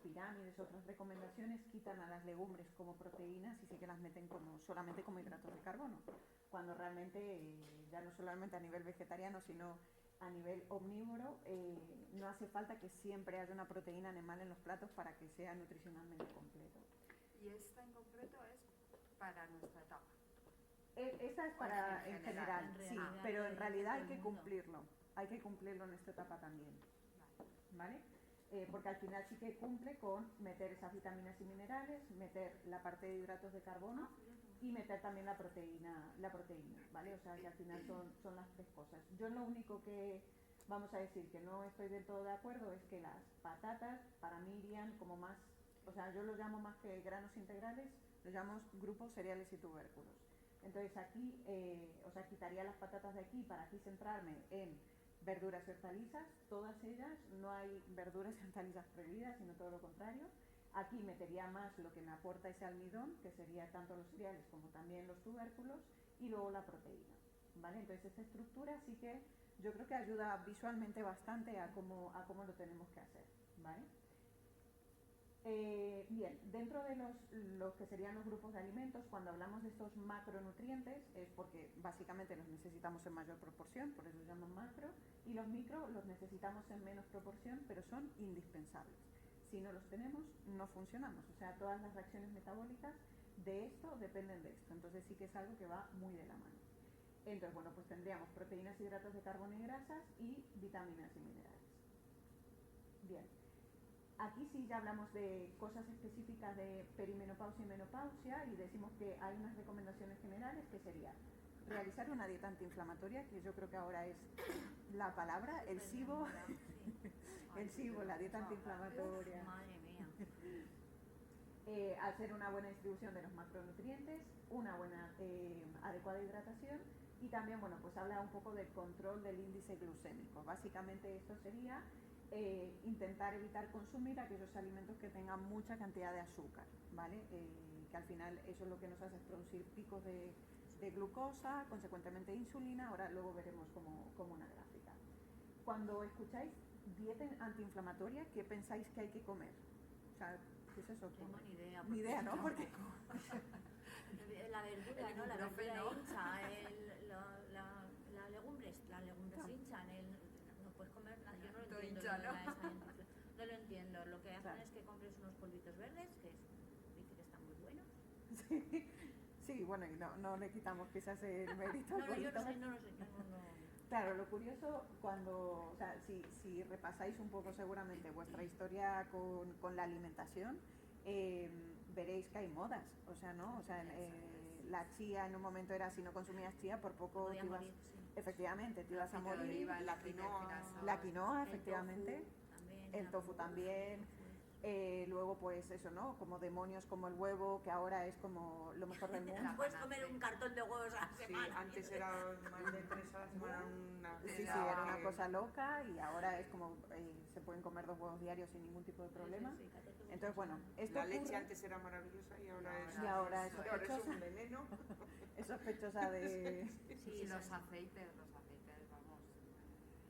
[SPEAKER 2] pirámides, otras recomendaciones quitan a las legumbres como proteínas y sí que las meten solamente como hidratos de carbono, cuando realmente ya no solamente a nivel vegetariano, sino a nivel omnívoro, no hace falta que siempre haya una proteína animal en los platos para que sea nutricionalmente completo.
[SPEAKER 3] Y esta en concreto es para nuestra etapa.
[SPEAKER 2] Esta es para en general, sí, pero en realidad hay que cumplirlo en esta etapa también, ¿vale? Porque al final sí que cumple con meter esas vitaminas y minerales, meter la parte de hidratos de carbono y meter también la proteína, ¿vale? O sea que al final son las tres cosas. Yo lo único que vamos a decir que no estoy del todo de acuerdo es que las patatas para mí irían como más, o sea, yo los llamo más que granos integrales, los llamo grupos cereales y tubérculos. Entonces aquí, o sea, quitaría las patatas de aquí para aquí centrarme en verduras y hortalizas, todas ellas, no hay verduras y hortalizas prohibidas, sino todo lo contrario. Aquí metería más lo que me aporta ese almidón, que sería tanto los cereales como también los tubérculos, y luego la proteína, ¿vale? Entonces esta estructura sí que yo creo que ayuda visualmente bastante a cómo lo tenemos que hacer, ¿vale? Bien, dentro de los que serían los grupos de alimentos, cuando hablamos de estos macronutrientes es porque básicamente los necesitamos en mayor proporción, por eso se llaman macro, y los micro los necesitamos en menos proporción, pero son indispensables. Si no los tenemos, no funcionamos, o sea, todas las reacciones metabólicas de esto dependen de esto, entonces sí que es algo que va muy de la mano. Entonces, bueno, pues tendríamos proteínas, hidratos de carbono y grasas y vitaminas y minerales. Bien. Aquí sí ya hablamos de cosas específicas de perimenopausia y menopausia y decimos que hay unas recomendaciones generales que sería realizar una dieta antiinflamatoria, que yo creo que ahora es la palabra, el SIBO, el SIBO, la dieta antiinflamatoria.
[SPEAKER 4] Madre mía.
[SPEAKER 2] Hacer una buena distribución de los macronutrientes, una buena adecuada hidratación y también, bueno, pues habla un poco del control del índice glucémico. Básicamente esto sería intentar evitar consumir aquellos alimentos que tengan mucha cantidad de azúcar, ¿vale? Que al final eso es lo que nos hace producir picos de glucosa, consecuentemente insulina, ahora luego veremos como una gráfica. Cuando escucháis dieta antiinflamatoria, ¿qué pensáis que hay que comer? O sea, ¿qué es eso?
[SPEAKER 4] No tengo ni idea.
[SPEAKER 2] Ni idea, ¿no? Porque
[SPEAKER 4] la verdura, ¿no? La verdura hincha, las legumbres hinchan, no puedes comer nada, yo no lo entiendo. No lo entiendo, lo que hacen es que compres unos polvitos verdes, que dice que están muy buenos.
[SPEAKER 2] Sí, bueno, y no le quitamos quizás el mérito.
[SPEAKER 4] No, yo no sé.
[SPEAKER 2] Claro, lo curioso o sea, si repasáis un poco seguramente vuestra historia con la alimentación, veréis que hay modas, o sea, ¿no? O sea, la chía en un momento era si no consumías chía por poco te ibas,
[SPEAKER 4] morir, sí.
[SPEAKER 2] Efectivamente, te ibas a morir, la quinoa, efectivamente, el tofu también, Luego, pues eso, ¿no? Como demonios como el huevo, que ahora es como lo mejor del mundo.
[SPEAKER 4] Puedes comer un cartón de huevos a la
[SPEAKER 1] Sí,
[SPEAKER 4] semana.
[SPEAKER 1] antes era más de 3 a la semana una
[SPEAKER 2] Sí, era una cosa loca y ahora es como se pueden comer 2 huevos diarios sin ningún tipo de problema.
[SPEAKER 4] Sí, 14 huevos
[SPEAKER 2] Entonces, bueno, esto
[SPEAKER 1] La leche
[SPEAKER 2] ocurre,
[SPEAKER 1] antes era maravillosa y ahora es,
[SPEAKER 2] y ahora es
[SPEAKER 1] ahora es
[SPEAKER 2] sospechosa,
[SPEAKER 1] un veneno.
[SPEAKER 2] es sospechosa de...
[SPEAKER 3] Sí,
[SPEAKER 4] Sí,
[SPEAKER 3] los
[SPEAKER 4] sí.
[SPEAKER 3] aceites, vamos, el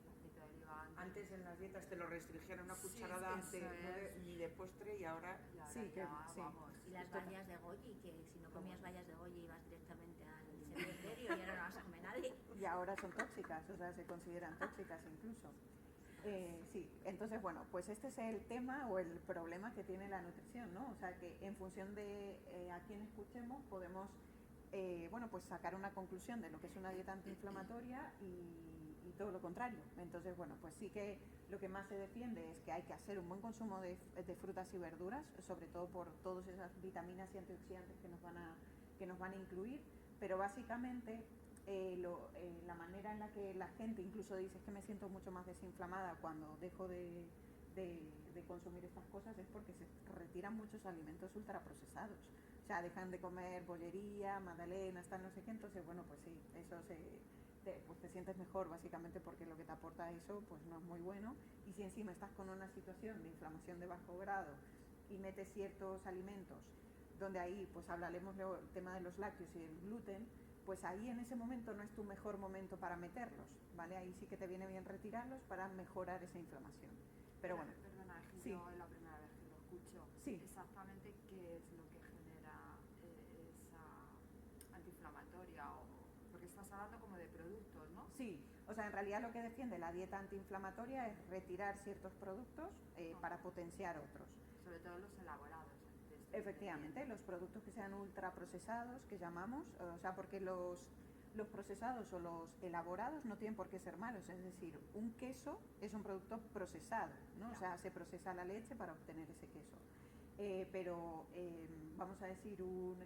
[SPEAKER 3] aceite de oliva
[SPEAKER 1] Antes en las dietas te lo restringían una
[SPEAKER 3] Sí,
[SPEAKER 1] cucharada
[SPEAKER 3] eso es.
[SPEAKER 1] ni de postre y ahora
[SPEAKER 3] y ahora
[SPEAKER 2] Sí,
[SPEAKER 3] ya,
[SPEAKER 2] sí.
[SPEAKER 3] vamos.
[SPEAKER 4] Y las bayas de goji, que si no comías bayas de goji ibas directamente al cementerio y ahora no las come nadie.
[SPEAKER 2] Y ahora son tóxicas, o sea, se consideran tóxicas incluso. Sí, entonces, bueno, pues este es el tema o el problema que tiene la nutrición, ¿no? O sea, que en función de a quién escuchemos podemos, bueno, pues sacar una conclusión de lo que es una dieta antiinflamatoria y todo lo contrario. Entonces, bueno, pues sí que lo que más se defiende es que hay que hacer un buen consumo de frutas y verduras, sobre todo por todas esas vitaminas y antioxidantes que nos van a incluir, pero básicamente la manera en la que la gente incluso dice que me siento mucho más desinflamada cuando dejo de consumir estas cosas es porque se retiran muchos alimentos ultraprocesados. O sea, dejan de comer bollería, magdalenas, tal, no sé qué. Entonces, bueno, pues sí, eso pues te sientes mejor básicamente porque lo que te aporta eso pues no es muy bueno. Y si encima estás con una situación de inflamación de bajo grado y metes ciertos alimentos donde ahí pues hablaremos luego el tema de los lácteos y el gluten, pues ahí en ese momento no es tu mejor momento para meterlos, ¿vale? Ahí sí que te viene bien retirarlos para mejorar esa inflamación. Pero bueno,
[SPEAKER 3] Perdona, es que
[SPEAKER 2] sí.
[SPEAKER 3] yo es la primera vez que lo escucho.
[SPEAKER 2] Sí.
[SPEAKER 3] Exactamente qué es lo que genera esa antiinflamatoria porque estás hablando como de productos, ¿no?
[SPEAKER 2] Sí, o sea, en realidad lo que defiende la dieta antiinflamatoria es retirar ciertos productos para potenciar otros.
[SPEAKER 3] Sobre todo los elaborados.
[SPEAKER 2] Efectivamente, los productos que sean ultraprocesados, que llamamos, o sea, porque los procesados o los elaborados no tienen por qué ser malos, es decir, un queso es un producto procesado, ¿no? O sea, se procesa la leche para obtener ese queso. Pero vamos a decir un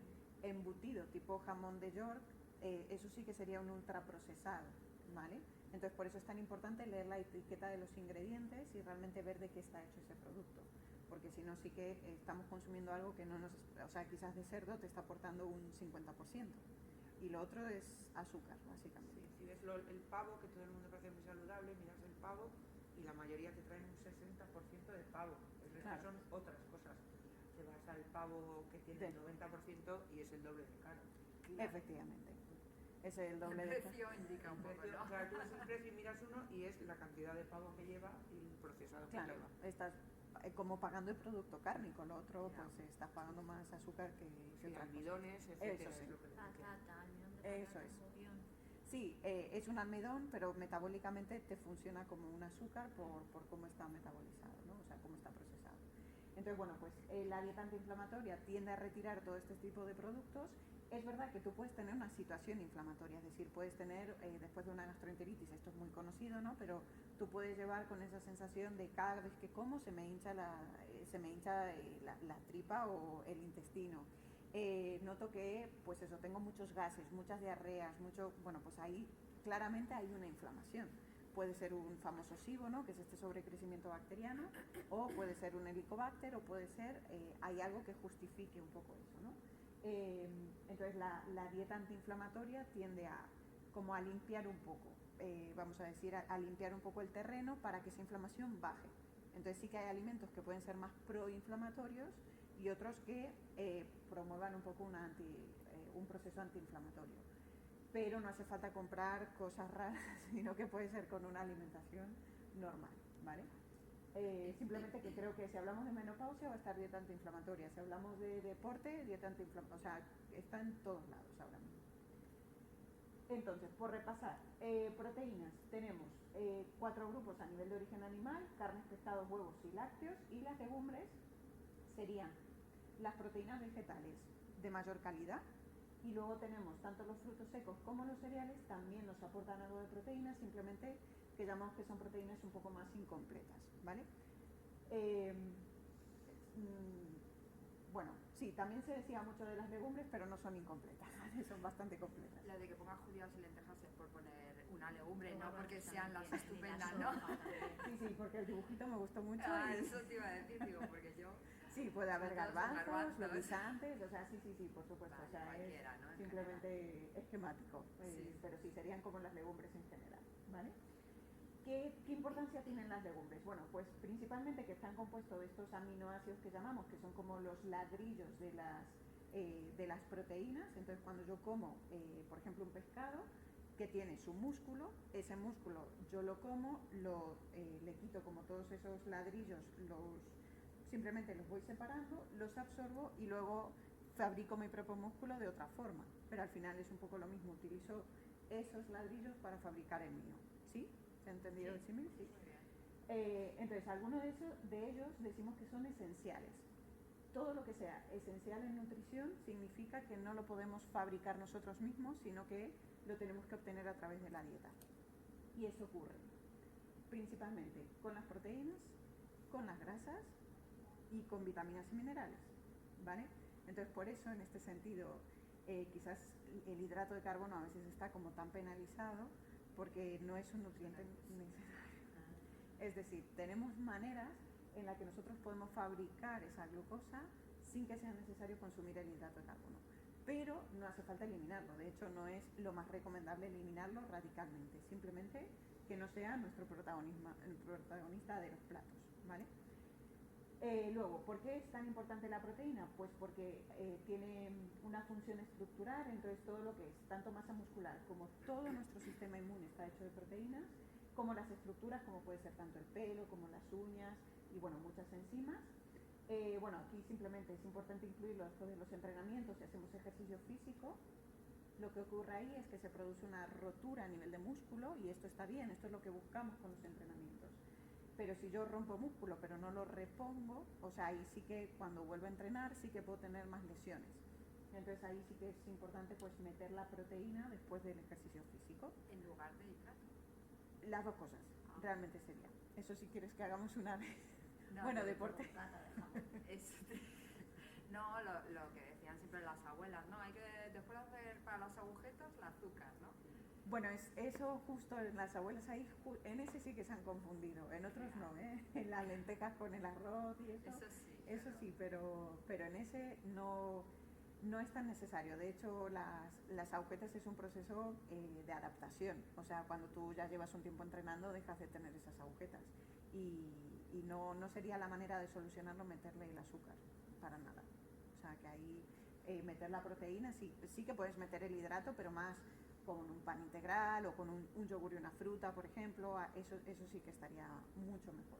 [SPEAKER 2] embutido tipo jamón de York, eso sí que sería un ultraprocesado, ¿vale? Entonces por eso es tan importante leer la etiqueta de los ingredientes y realmente ver de qué está hecho ese producto, porque si no sí que estamos consumiendo algo que no nos, o sea, quizás de cerdo te está aportando un 50% y lo otro es azúcar, básicamente.
[SPEAKER 1] Sí, si ves el pavo, que todo el mundo parece muy saludable, miras el pavo y la mayoría te traen un 60% de pavo, el resto
[SPEAKER 2] Claro.
[SPEAKER 1] son otras cosas. Te vas al pavo que tiene el 90% y es el doble de caro.
[SPEAKER 2] Efectivamente, es el doble
[SPEAKER 3] El
[SPEAKER 2] de
[SPEAKER 3] precio indica un poco, ¿no?
[SPEAKER 1] O sea, tú ves el precio y miras uno y es la cantidad de pavo que lleva y el procesado que
[SPEAKER 2] Claro,
[SPEAKER 1] lleva.
[SPEAKER 2] estás como pagando el producto cárnico, lo otro
[SPEAKER 3] Ya.
[SPEAKER 2] pues estás pagando más azúcar que
[SPEAKER 1] Sí,
[SPEAKER 2] otra cosa.
[SPEAKER 1] almidones, etcétera,
[SPEAKER 2] Eso sí.
[SPEAKER 1] es lo que
[SPEAKER 4] Patata, almidón de
[SPEAKER 2] Eso
[SPEAKER 4] patata,
[SPEAKER 2] es.
[SPEAKER 4] mogollón.
[SPEAKER 2] Sí, es un almidón, pero metabólicamente te funciona como un azúcar por cómo está metabolizado, ¿no? O sea, cómo está procesado. Entonces, bueno, pues la dieta antiinflamatoria tiende a retirar todo este tipo de productos. Es verdad que tú puedes tener una situación inflamatoria, es decir, puedes tener después de una gastroenteritis, esto es muy conocido, ¿no? Pero tú puedes llevar con esa sensación de cada vez que como se me hincha la tripa o el intestino. Noto que, pues eso, tengo muchos gases, muchas diarreas, bueno, pues ahí claramente hay una inflamación. Puede ser un famoso SIBO, ¿no? Que es este sobrecrecimiento bacteriano, o puede ser un helicobacter, o puede ser, hay algo que justifique un poco eso, ¿no? Entonces la dieta antiinflamatoria tiende como a limpiar un poco, vamos a decir, a limpiar un poco el terreno para que esa inflamación baje. Entonces sí que hay alimentos que pueden ser más proinflamatorios y otros que promuevan un poco un proceso antiinflamatorio. Pero no hace falta comprar cosas raras, sino que puede ser con una alimentación normal, ¿vale? Simplemente que creo que si hablamos de menopausia va a estar dieta antiinflamatoria, si hablamos de deporte, dieta antiinflamatoria, o sea, está en todos lados ahora mismo. Entonces, por repasar, proteínas, tenemos 4 grupos a nivel de origen animal: carnes, pescados, huevos y lácteos, y las legumbres serían las proteínas vegetales de mayor calidad, y luego tenemos tanto los frutos secos como los cereales, también nos aportan algo de proteínas, simplemente que llamamos que son proteínas un poco más incompletas, ¿vale? bueno, sí, también se decía mucho de las legumbres, pero no son incompletas, ¿vale? Son bastante completas.
[SPEAKER 3] La de que ponga judías y lentejas es por poner una legumbre,
[SPEAKER 4] Bueno,
[SPEAKER 3] no porque
[SPEAKER 4] también,
[SPEAKER 3] sean las
[SPEAKER 4] y la
[SPEAKER 3] estupendas,
[SPEAKER 4] sopa
[SPEAKER 3] ¿no?
[SPEAKER 4] también.
[SPEAKER 2] Sí, porque el dibujito me gustó mucho.
[SPEAKER 3] Ah,
[SPEAKER 2] y...
[SPEAKER 3] eso te iba a decir, digo, porque yo...
[SPEAKER 2] Sí, puede haber
[SPEAKER 3] Sobre todo son
[SPEAKER 2] garbanzos,
[SPEAKER 3] garbanzos.
[SPEAKER 2] guisantes, o sea, sí, por supuesto.
[SPEAKER 3] Vale,
[SPEAKER 2] o sea, es
[SPEAKER 3] cualquiera, ¿no? En
[SPEAKER 2] simplemente esquemático,
[SPEAKER 3] Sí.
[SPEAKER 2] pero sí, serían como las legumbres en general, ¿vale? ¿Qué importancia tienen las legumbres? Bueno, pues principalmente que están compuestos de estos aminoácidos que llamamos, que son como los ladrillos de las proteínas. Entonces, cuando yo como, por ejemplo, un pescado que tiene su músculo, ese músculo yo lo como, le quito como todos esos ladrillos, simplemente los voy separando, los absorbo y luego fabrico mi propio músculo de otra forma. Pero al final es un poco lo mismo, utilizo esos ladrillos para fabricar el mío. ¿Sí? ¿Se ha entendido el símil? Sí.
[SPEAKER 3] Muy bien.
[SPEAKER 2] Entonces, algunos de ellos decimos que son esenciales. Todo lo que sea esencial en nutrición significa que no lo podemos fabricar nosotros mismos, sino que lo tenemos que obtener a través de la dieta. Y eso ocurre principalmente con las proteínas, con las grasas y con vitaminas y minerales, ¿vale? Entonces, por eso, en este sentido, quizás el hidrato de carbono a veces está como tan penalizado, porque no es un nutriente necesario. Es decir, tenemos maneras en las que nosotros podemos fabricar esa glucosa sin que sea necesario consumir el hidrato de carbono. Pero no hace falta eliminarlo, de hecho no es lo más recomendable eliminarlo radicalmente, simplemente que no sea nuestro protagonista de los platos, ¿vale? Luego, ¿por qué es tan importante la proteína? Pues porque tiene una función estructural, entonces todo lo que es, tanto masa muscular como todo nuestro sistema inmune está hecho de proteínas, como las estructuras, como puede ser tanto el pelo, como las uñas y bueno, muchas enzimas. Bueno, aquí simplemente es importante incluirlo después de los entrenamientos, si hacemos ejercicio físico. Lo que ocurre ahí es que se produce una rotura a nivel de músculo y esto está bien, esto es lo que buscamos con los entrenamientos. Pero si yo rompo músculo pero no lo repongo, o sea, ahí sí que cuando vuelvo a entrenar sí que puedo tener más lesiones. Entonces ahí sí que es importante pues meter la proteína después del ejercicio físico.
[SPEAKER 3] En lugar de hidrato.
[SPEAKER 2] Las dos cosas, realmente sería. Eso si quieres que hagamos una vez.
[SPEAKER 3] No,
[SPEAKER 2] Bueno,
[SPEAKER 3] pero
[SPEAKER 2] deporte.
[SPEAKER 3] No, lo que decían siempre las abuelas, ¿no? Hay que, después de hacer para los agujetos, el azúcar, ¿no?
[SPEAKER 2] Bueno, eso justo en las abuelas ahí, en ese sí que se han confundido, en otros no, ¿eh? En las lentejas con el arroz y eso. Eso sí, pero en ese no es tan necesario. De hecho, las agujetas es un proceso de adaptación. O sea, cuando tú ya llevas un tiempo entrenando, dejas de tener esas agujetas. Y no sería la manera de solucionarlo meterle el azúcar, para nada. O sea, que ahí meter la proteína, sí que puedes meter el hidrato, pero más con un pan integral o con un yogur y una fruta, por ejemplo, eso sí que estaría mucho mejor,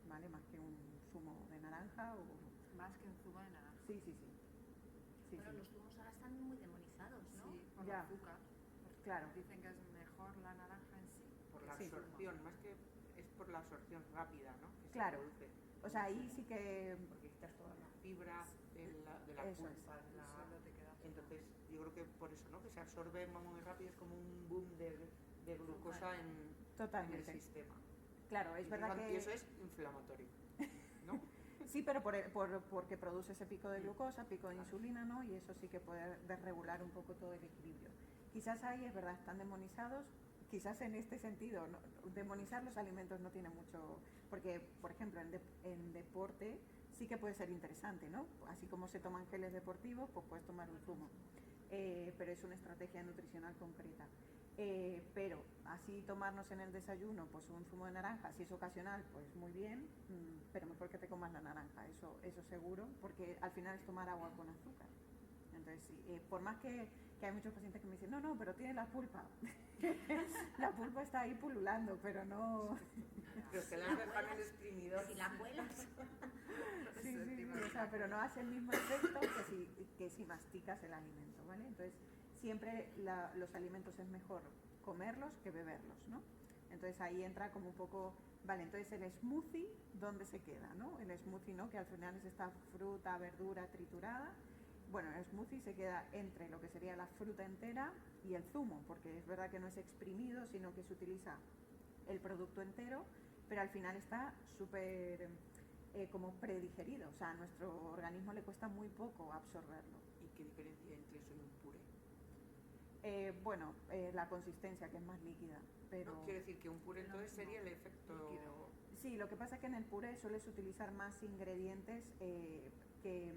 [SPEAKER 2] ¿vale? Más que un zumo de naranja o...
[SPEAKER 3] Más que un zumo de naranja.
[SPEAKER 2] Sí.
[SPEAKER 4] Bueno, los zumos ahora están muy demonizados, ¿no?
[SPEAKER 3] Sí, por el
[SPEAKER 2] Ya.
[SPEAKER 3] azúcar.
[SPEAKER 2] Claro.
[SPEAKER 3] Dicen que es mejor la naranja en sí.
[SPEAKER 1] Por la
[SPEAKER 2] Sí.
[SPEAKER 1] absorción, más que es por la absorción rápida, ¿no? Que
[SPEAKER 2] Claro.
[SPEAKER 1] se produce.
[SPEAKER 2] O sea, ahí sí que...
[SPEAKER 1] Porque quitas toda la fibra de la
[SPEAKER 2] Eso
[SPEAKER 1] pulpa.
[SPEAKER 3] Y solo te queda azúcar.
[SPEAKER 1] Entonces, yo creo que por eso, ¿no? Que se absorbe muy rápido, es como un boom de glucosa en el
[SPEAKER 2] Totalmente.
[SPEAKER 1] sistema.
[SPEAKER 2] Claro, es verdad
[SPEAKER 1] Y
[SPEAKER 2] que...
[SPEAKER 1] eso es inflamatorio, ¿no?
[SPEAKER 2] Sí, pero porque produce ese pico de glucosa, pico de insulina, ¿no? Y eso sí que puede desregular un poco todo el equilibrio. Quizás ahí, es verdad, están demonizados. Quizás en este sentido, ¿no? Demonizar los alimentos no tiene mucho... Porque, por ejemplo, en deporte sí que puede ser interesante, ¿no? Así como se toman geles deportivos, pues puedes tomar un zumo. Pero es una estrategia nutricional concreta. Pero así tomarnos en el desayuno pues un zumo de naranja, si es ocasional, pues muy bien, pero mejor que te comas la naranja, eso seguro, porque al final es tomar agua con azúcar. Entonces, por más que hay muchos pacientes que me dicen, no, pero tiene la pulpa. La pulpa está ahí pululando, pero no...
[SPEAKER 1] Pero que las dejan en el exprimidor.
[SPEAKER 4] Si la cuelas.
[SPEAKER 2] Sí, o sea, pero no hace el mismo efecto que si masticas el alimento, ¿vale? Entonces, siempre los alimentos es mejor comerlos que beberlos, ¿no? Entonces ahí entra como un poco, vale, entonces el smoothie, ¿dónde se queda, no? El smoothie, ¿no? Que al final es esta fruta, verdura triturada. Bueno, el smoothie se queda entre lo que sería la fruta entera y el zumo, porque es verdad que no es exprimido, sino que se utiliza el producto entero, pero al final está súper como predigerido, o sea, a nuestro organismo le cuesta muy poco absorberlo.
[SPEAKER 1] ¿Y qué diferencia entre eso y un puré?
[SPEAKER 2] Bueno, la consistencia, que es más líquida, pero...
[SPEAKER 1] No, quiero decir que un puré entonces sería el efecto líquido.
[SPEAKER 2] Sí, lo que pasa es que en el puré sueles utilizar más ingredientes que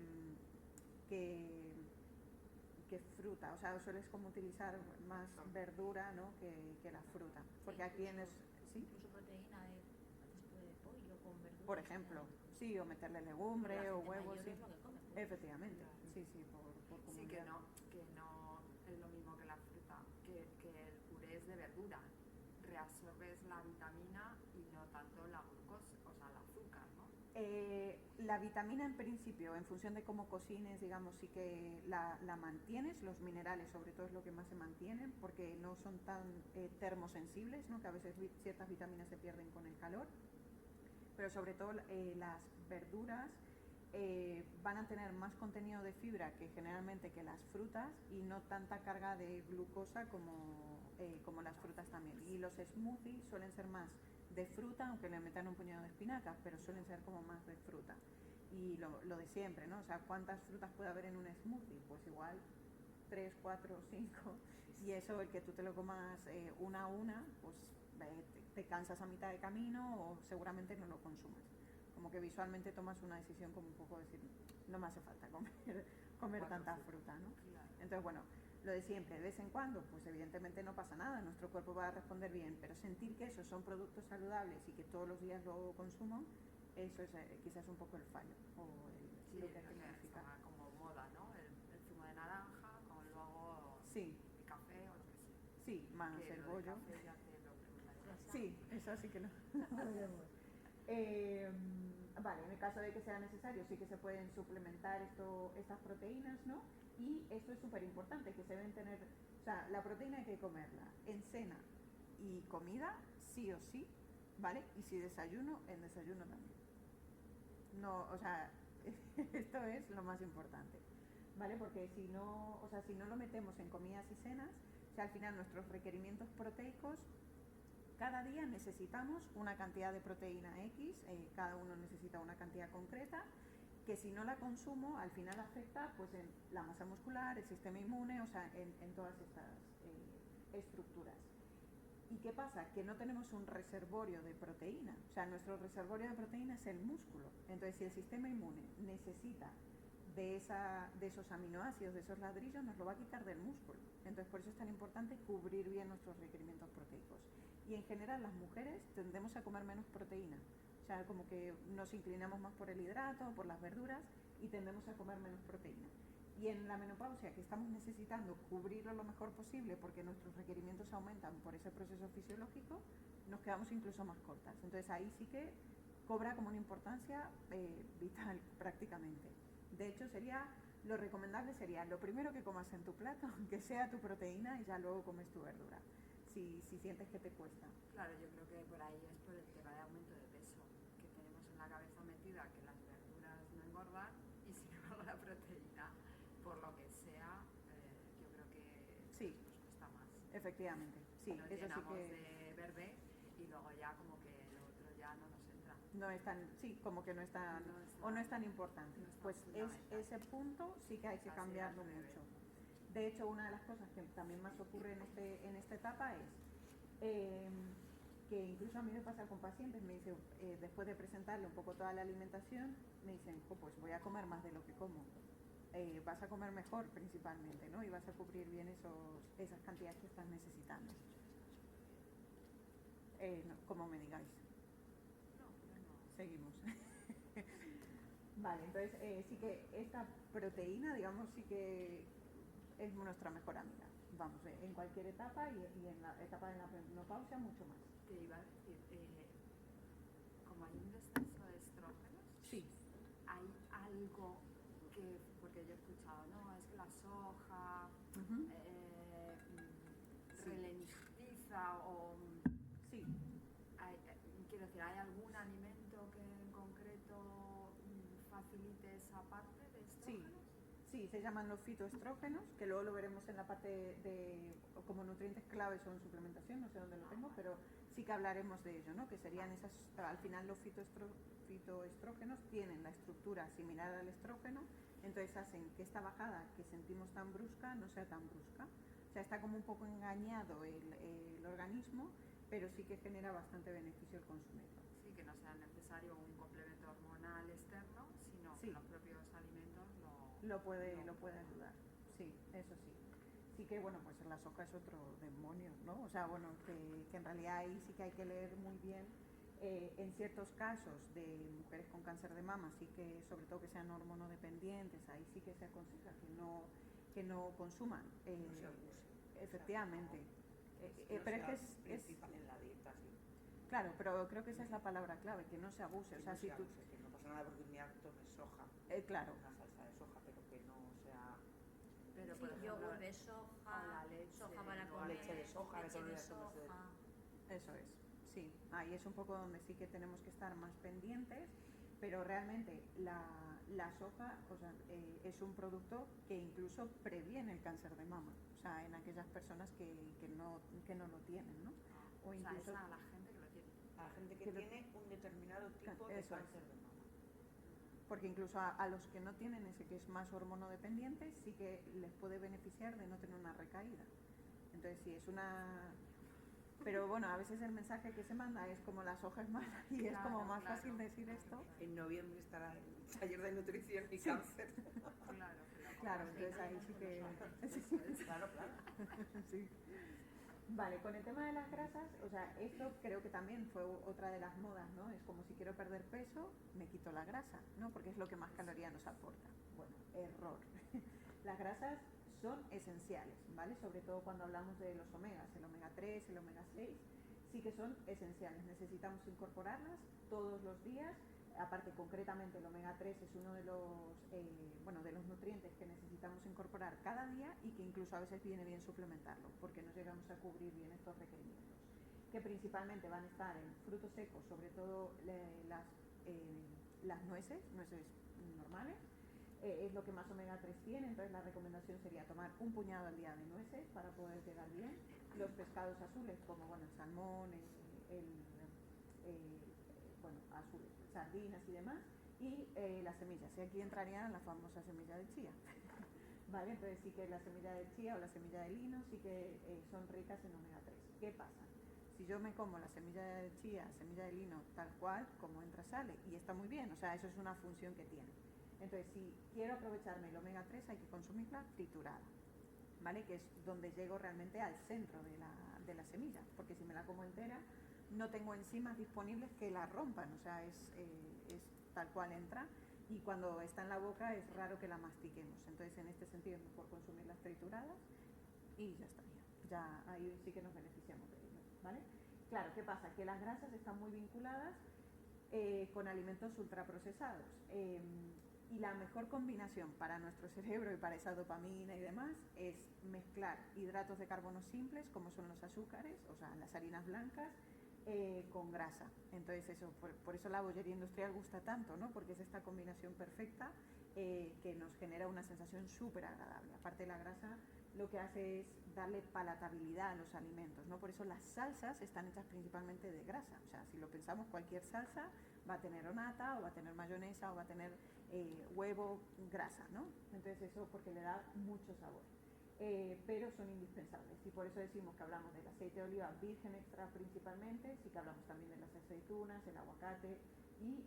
[SPEAKER 2] fruta, o sea, sueles como utilizar más verdura, ¿no? que la fruta, porque
[SPEAKER 4] sí,
[SPEAKER 2] aquí ¿sí?
[SPEAKER 4] Incluso proteína de pollo con verduras.
[SPEAKER 2] Por ejemplo, sí, o meterle legumbre o huevos, sí.
[SPEAKER 4] Es lo que come, pues.
[SPEAKER 2] Efectivamente,
[SPEAKER 3] Claro.
[SPEAKER 2] sí, por
[SPEAKER 3] Sí,
[SPEAKER 2] comunidad.
[SPEAKER 3] que no es lo mismo que la fruta, que el puré es de verdura. Reabsorbes la vitamina y no tanto la glucosa, o sea, el azúcar, ¿no?
[SPEAKER 2] La vitamina en principio, en función de cómo cocines, digamos, sí que la mantienes, los minerales sobre todo es lo que más se mantienen, porque no son tan termosensibles, ¿no? Que a veces ciertas vitaminas se pierden con el calor, pero sobre todo las verduras van a tener más contenido de fibra que generalmente que las frutas y no tanta carga de glucosa como las frutas también. Y los smoothies suelen ser más de fruta, aunque le metan un puñado de espinacas, pero suelen ser como más de fruta. Y lo de siempre, ¿no? O sea, ¿cuántas frutas puede haber en un smoothie? Pues igual 3, 4, 5, y eso, el que tú te lo comas una a una, pues te cansas a mitad de camino o seguramente no lo consumas. Como que visualmente tomas una decisión como un poco decir, no me hace falta comer tanta fruta, ¿no?
[SPEAKER 3] Claro.
[SPEAKER 2] Entonces, bueno, lo de siempre, de vez en cuando, pues evidentemente no pasa nada, nuestro cuerpo va a responder bien, pero sentir que esos son productos saludables y que todos los días lo consumo, eso es quizás un poco el fallo o
[SPEAKER 3] Sí,
[SPEAKER 2] lo que hay
[SPEAKER 3] es
[SPEAKER 2] que modificar.
[SPEAKER 3] como moda, ¿no? El zumo de naranja con luego
[SPEAKER 2] Sí,
[SPEAKER 3] el café o lo que sea.
[SPEAKER 2] sí, más
[SPEAKER 3] Que
[SPEAKER 2] el
[SPEAKER 3] lo
[SPEAKER 2] bollo.
[SPEAKER 3] del café ya te lo preguntaré.
[SPEAKER 2] Sí, eso sí que lo vale, en el caso de que sea necesario, sí que se pueden suplementar estas proteínas, ¿no? Y esto es súper importante, que se deben tener, o sea, la proteína hay que comerla en cena y comida, sí o sí, ¿vale? Y si desayuno, en desayuno también. No, o sea, esto es lo más importante, ¿vale? Porque si no, o sea, si no lo metemos en comidas y cenas, o sea, al final nuestros requerimientos proteicos, cada día necesitamos una cantidad de proteína X, cada uno necesita una cantidad concreta, que si no la consumo, al final afecta pues en la masa muscular, el sistema inmune, o sea, en todas estas estructuras. ¿Y qué pasa? Que no tenemos un reservorio de proteína, o sea, nuestro reservorio de proteína es el músculo. Entonces, si el sistema inmune necesita de esos aminoácidos, de esos ladrillos, nos lo va a quitar del músculo. Entonces, por eso es tan importante cubrir bien nuestros requerimientos proteicos. Y en general las mujeres tendemos a comer menos proteína, o sea, como que nos inclinamos más por el hidrato, por las verduras y tendemos a comer menos proteína. Y en la menopausia, que estamos necesitando cubrirlo lo mejor posible porque nuestros requerimientos aumentan por ese proceso fisiológico, nos quedamos incluso más cortas. Entonces ahí sí que cobra como una importancia vital prácticamente. De hecho, lo recomendable sería lo primero que comas en tu plato, que sea tu proteína, y ya luego comes tu verdura. Si sientes que te cuesta.
[SPEAKER 3] Claro, yo creo que por ahí es por el tema de aumento de peso, que tenemos en la cabeza metida que las verduras no engordan y sin embargo la proteína, por lo que sea, yo creo que
[SPEAKER 2] sí,
[SPEAKER 3] nos cuesta más.
[SPEAKER 2] Efectivamente, sí,
[SPEAKER 3] Nos
[SPEAKER 2] eso sí
[SPEAKER 3] llenamos
[SPEAKER 2] que
[SPEAKER 3] de verde y luego ya como que lo otro ya no nos entra.
[SPEAKER 2] no es tan, sí, como que no es tan, o no es tan importante.
[SPEAKER 3] No es tan
[SPEAKER 2] pues ese punto sí que hay que
[SPEAKER 3] Así
[SPEAKER 2] cambiarlo
[SPEAKER 3] al revés.
[SPEAKER 2] mucho. De hecho, una de las cosas que también más ocurre en esta etapa es que incluso a mí me pasa con pacientes, me dicen, después de presentarle un poco toda la alimentación, me dicen, pues voy a comer más de lo que como. Vas a comer mejor principalmente, ¿no? Y vas a cubrir bien esas cantidades que estás necesitando. No, como me digáis.
[SPEAKER 3] No.
[SPEAKER 2] Seguimos. Vale, entonces sí que esta proteína, digamos, sí que es nuestra mejor amiga. Vamos, en cualquier etapa y en la etapa de la menopausia mucho más.
[SPEAKER 3] Te iba a decir, como hay un descenso de estrógenos,
[SPEAKER 2] Sí.
[SPEAKER 3] hay algo que, porque yo he escuchado, no, es que la soja ralentiza o...
[SPEAKER 2] Sí.
[SPEAKER 3] Quiero decir, ¿hay algún alimento que en concreto facilite esa parte de estrógenos?
[SPEAKER 2] Sí, se llaman los fitoestrógenos, que luego lo veremos en la parte de como nutrientes claves o en suplementación, no sé dónde lo tengo, pero sí que hablaremos de ello, ¿no? Que serían esas, al final los fitoestrógenos tienen la estructura similar al estrógeno, entonces hacen que esta bajada que sentimos tan brusca no sea tan brusca. O sea, está como un poco engañado el organismo, pero sí que genera bastante beneficio el consumirlo.
[SPEAKER 3] Sí, que no sea necesario un complemento hormonal externo, sino
[SPEAKER 2] Sí.
[SPEAKER 3] que los propios alimentos
[SPEAKER 2] lo puede ayudar, sí, eso sí. Sí que, bueno, pues la soja es otro demonio, ¿no? O sea, bueno, que en realidad ahí sí que hay que leer muy bien. En ciertos casos de mujeres con cáncer de mama, sí que, sobre todo que sean hormonodependientes, ahí sí que se aconseja que no consuman.
[SPEAKER 5] No se abuse.
[SPEAKER 2] Efectivamente.
[SPEAKER 5] No
[SPEAKER 2] pero es
[SPEAKER 5] sea
[SPEAKER 2] que es
[SPEAKER 5] principal en la dieta, sí.
[SPEAKER 2] claro, pero creo que esa es la palabra clave, que no se abuse.
[SPEAKER 5] Que
[SPEAKER 2] O sea,
[SPEAKER 5] no
[SPEAKER 2] si
[SPEAKER 5] se
[SPEAKER 2] tú...
[SPEAKER 5] abuse, que no pasa nada porque un día tomes soja,
[SPEAKER 2] claro.
[SPEAKER 5] una salsa de soja, pero que no sea...
[SPEAKER 3] Pero,
[SPEAKER 4] Sí,
[SPEAKER 3] por ejemplo,
[SPEAKER 4] yogur de
[SPEAKER 3] o
[SPEAKER 4] soja,
[SPEAKER 3] la leche,
[SPEAKER 4] soja para
[SPEAKER 3] o
[SPEAKER 4] comer,
[SPEAKER 5] leche de soja, que
[SPEAKER 4] leche
[SPEAKER 5] todos
[SPEAKER 4] de
[SPEAKER 5] los días tomas de-
[SPEAKER 4] soja.
[SPEAKER 2] Eso es, sí. Ahí es un poco donde sí que tenemos que estar más pendientes, pero realmente la soja, o sea, es un producto que incluso previene el cáncer de mama, o sea, en aquellas personas que no lo tienen, ¿no? O
[SPEAKER 3] sea,
[SPEAKER 2] incluso...
[SPEAKER 3] es a la gente que lo tiene.
[SPEAKER 5] A la gente que
[SPEAKER 2] Que lo-
[SPEAKER 5] tiene un determinado tipo de
[SPEAKER 2] Eso es.
[SPEAKER 5] cáncer de mama.
[SPEAKER 2] Porque incluso a los que no tienen ese que es más hormonodependiente, sí que les puede beneficiar de no tener una recaída. Entonces, sí, es una... Pero bueno, a veces el mensaje que se manda es como la soja es mala y es como más fácil decir esto.
[SPEAKER 5] En noviembre estará el taller de nutrición y cáncer.
[SPEAKER 3] Claro,
[SPEAKER 2] Claro, entonces ahí sí que...
[SPEAKER 5] Claro, claro.
[SPEAKER 2] Sí. Vale, con el tema de las grasas, o sea, esto creo que también fue otra de las modas, ¿no? Es como si quiero perder peso, me quito la grasa, ¿no? Porque es lo que más calorías nos aporta. Bueno, error. Las grasas son esenciales, ¿vale? Sobre todo cuando hablamos de los omegas, el omega 3, el omega 6, sí que son esenciales. Necesitamos incorporarlas todos los días. Aparte, concretamente, el omega 3 es uno de los nutrientes que necesitamos incorporar cada día y que incluso a veces viene bien suplementarlo, porque no llegamos a cubrir bien estos requerimientos, que principalmente van a estar en frutos secos, sobre todo las nueces normales, es lo que más omega 3 tiene, entonces la recomendación sería tomar un puñado al día de nueces para poder llegar bien. Los pescados azules, como bueno, el salmón, azules, sardinas y demás, y las semillas, y aquí entrarían la famosa semilla de chía. ¿Vale? Entonces sí que la semilla de chía o la semilla de lino sí que son ricas en omega 3. ¿Qué pasa? Si yo me como la semilla de chía, semilla de lino, tal cual, como entra sale, y está muy bien, o sea, eso es una función que tiene. Entonces, si quiero aprovecharme el omega 3, hay que consumirla triturada, ¿vale? Que es donde llego realmente al centro de la semilla, porque si me la como entera, no tengo enzimas disponibles que la rompan, o sea, es tal cual entra, y cuando está en la boca es raro que la mastiquemos. Entonces, en este sentido, es mejor consumirlas trituradas y ya estaría. Ya ahí sí que nos beneficiamos de ello, ¿vale? Claro, ¿qué pasa? Que las grasas están muy vinculadas con alimentos ultraprocesados. Y la mejor combinación para nuestro cerebro y para esa dopamina y demás es mezclar hidratos de carbono simples, como son los azúcares, o sea, las harinas blancas, con grasa. Entonces eso, por eso la bollería industrial gusta tanto, ¿no? Porque es esta combinación perfecta que nos genera una sensación súper agradable. Aparte, la grasa lo que hace es darle palatabilidad a los alimentos, ¿no? Por eso las salsas están hechas principalmente de grasa. O sea, si lo pensamos, cualquier salsa va a tener o nata, o va a tener mayonesa, o va a tener huevo, grasa, ¿no? Entonces eso porque le da mucho sabor. Pero son indispensables y por eso decimos que hablamos del aceite de oliva virgen extra principalmente, sí que hablamos también de las aceitunas, el aguacate y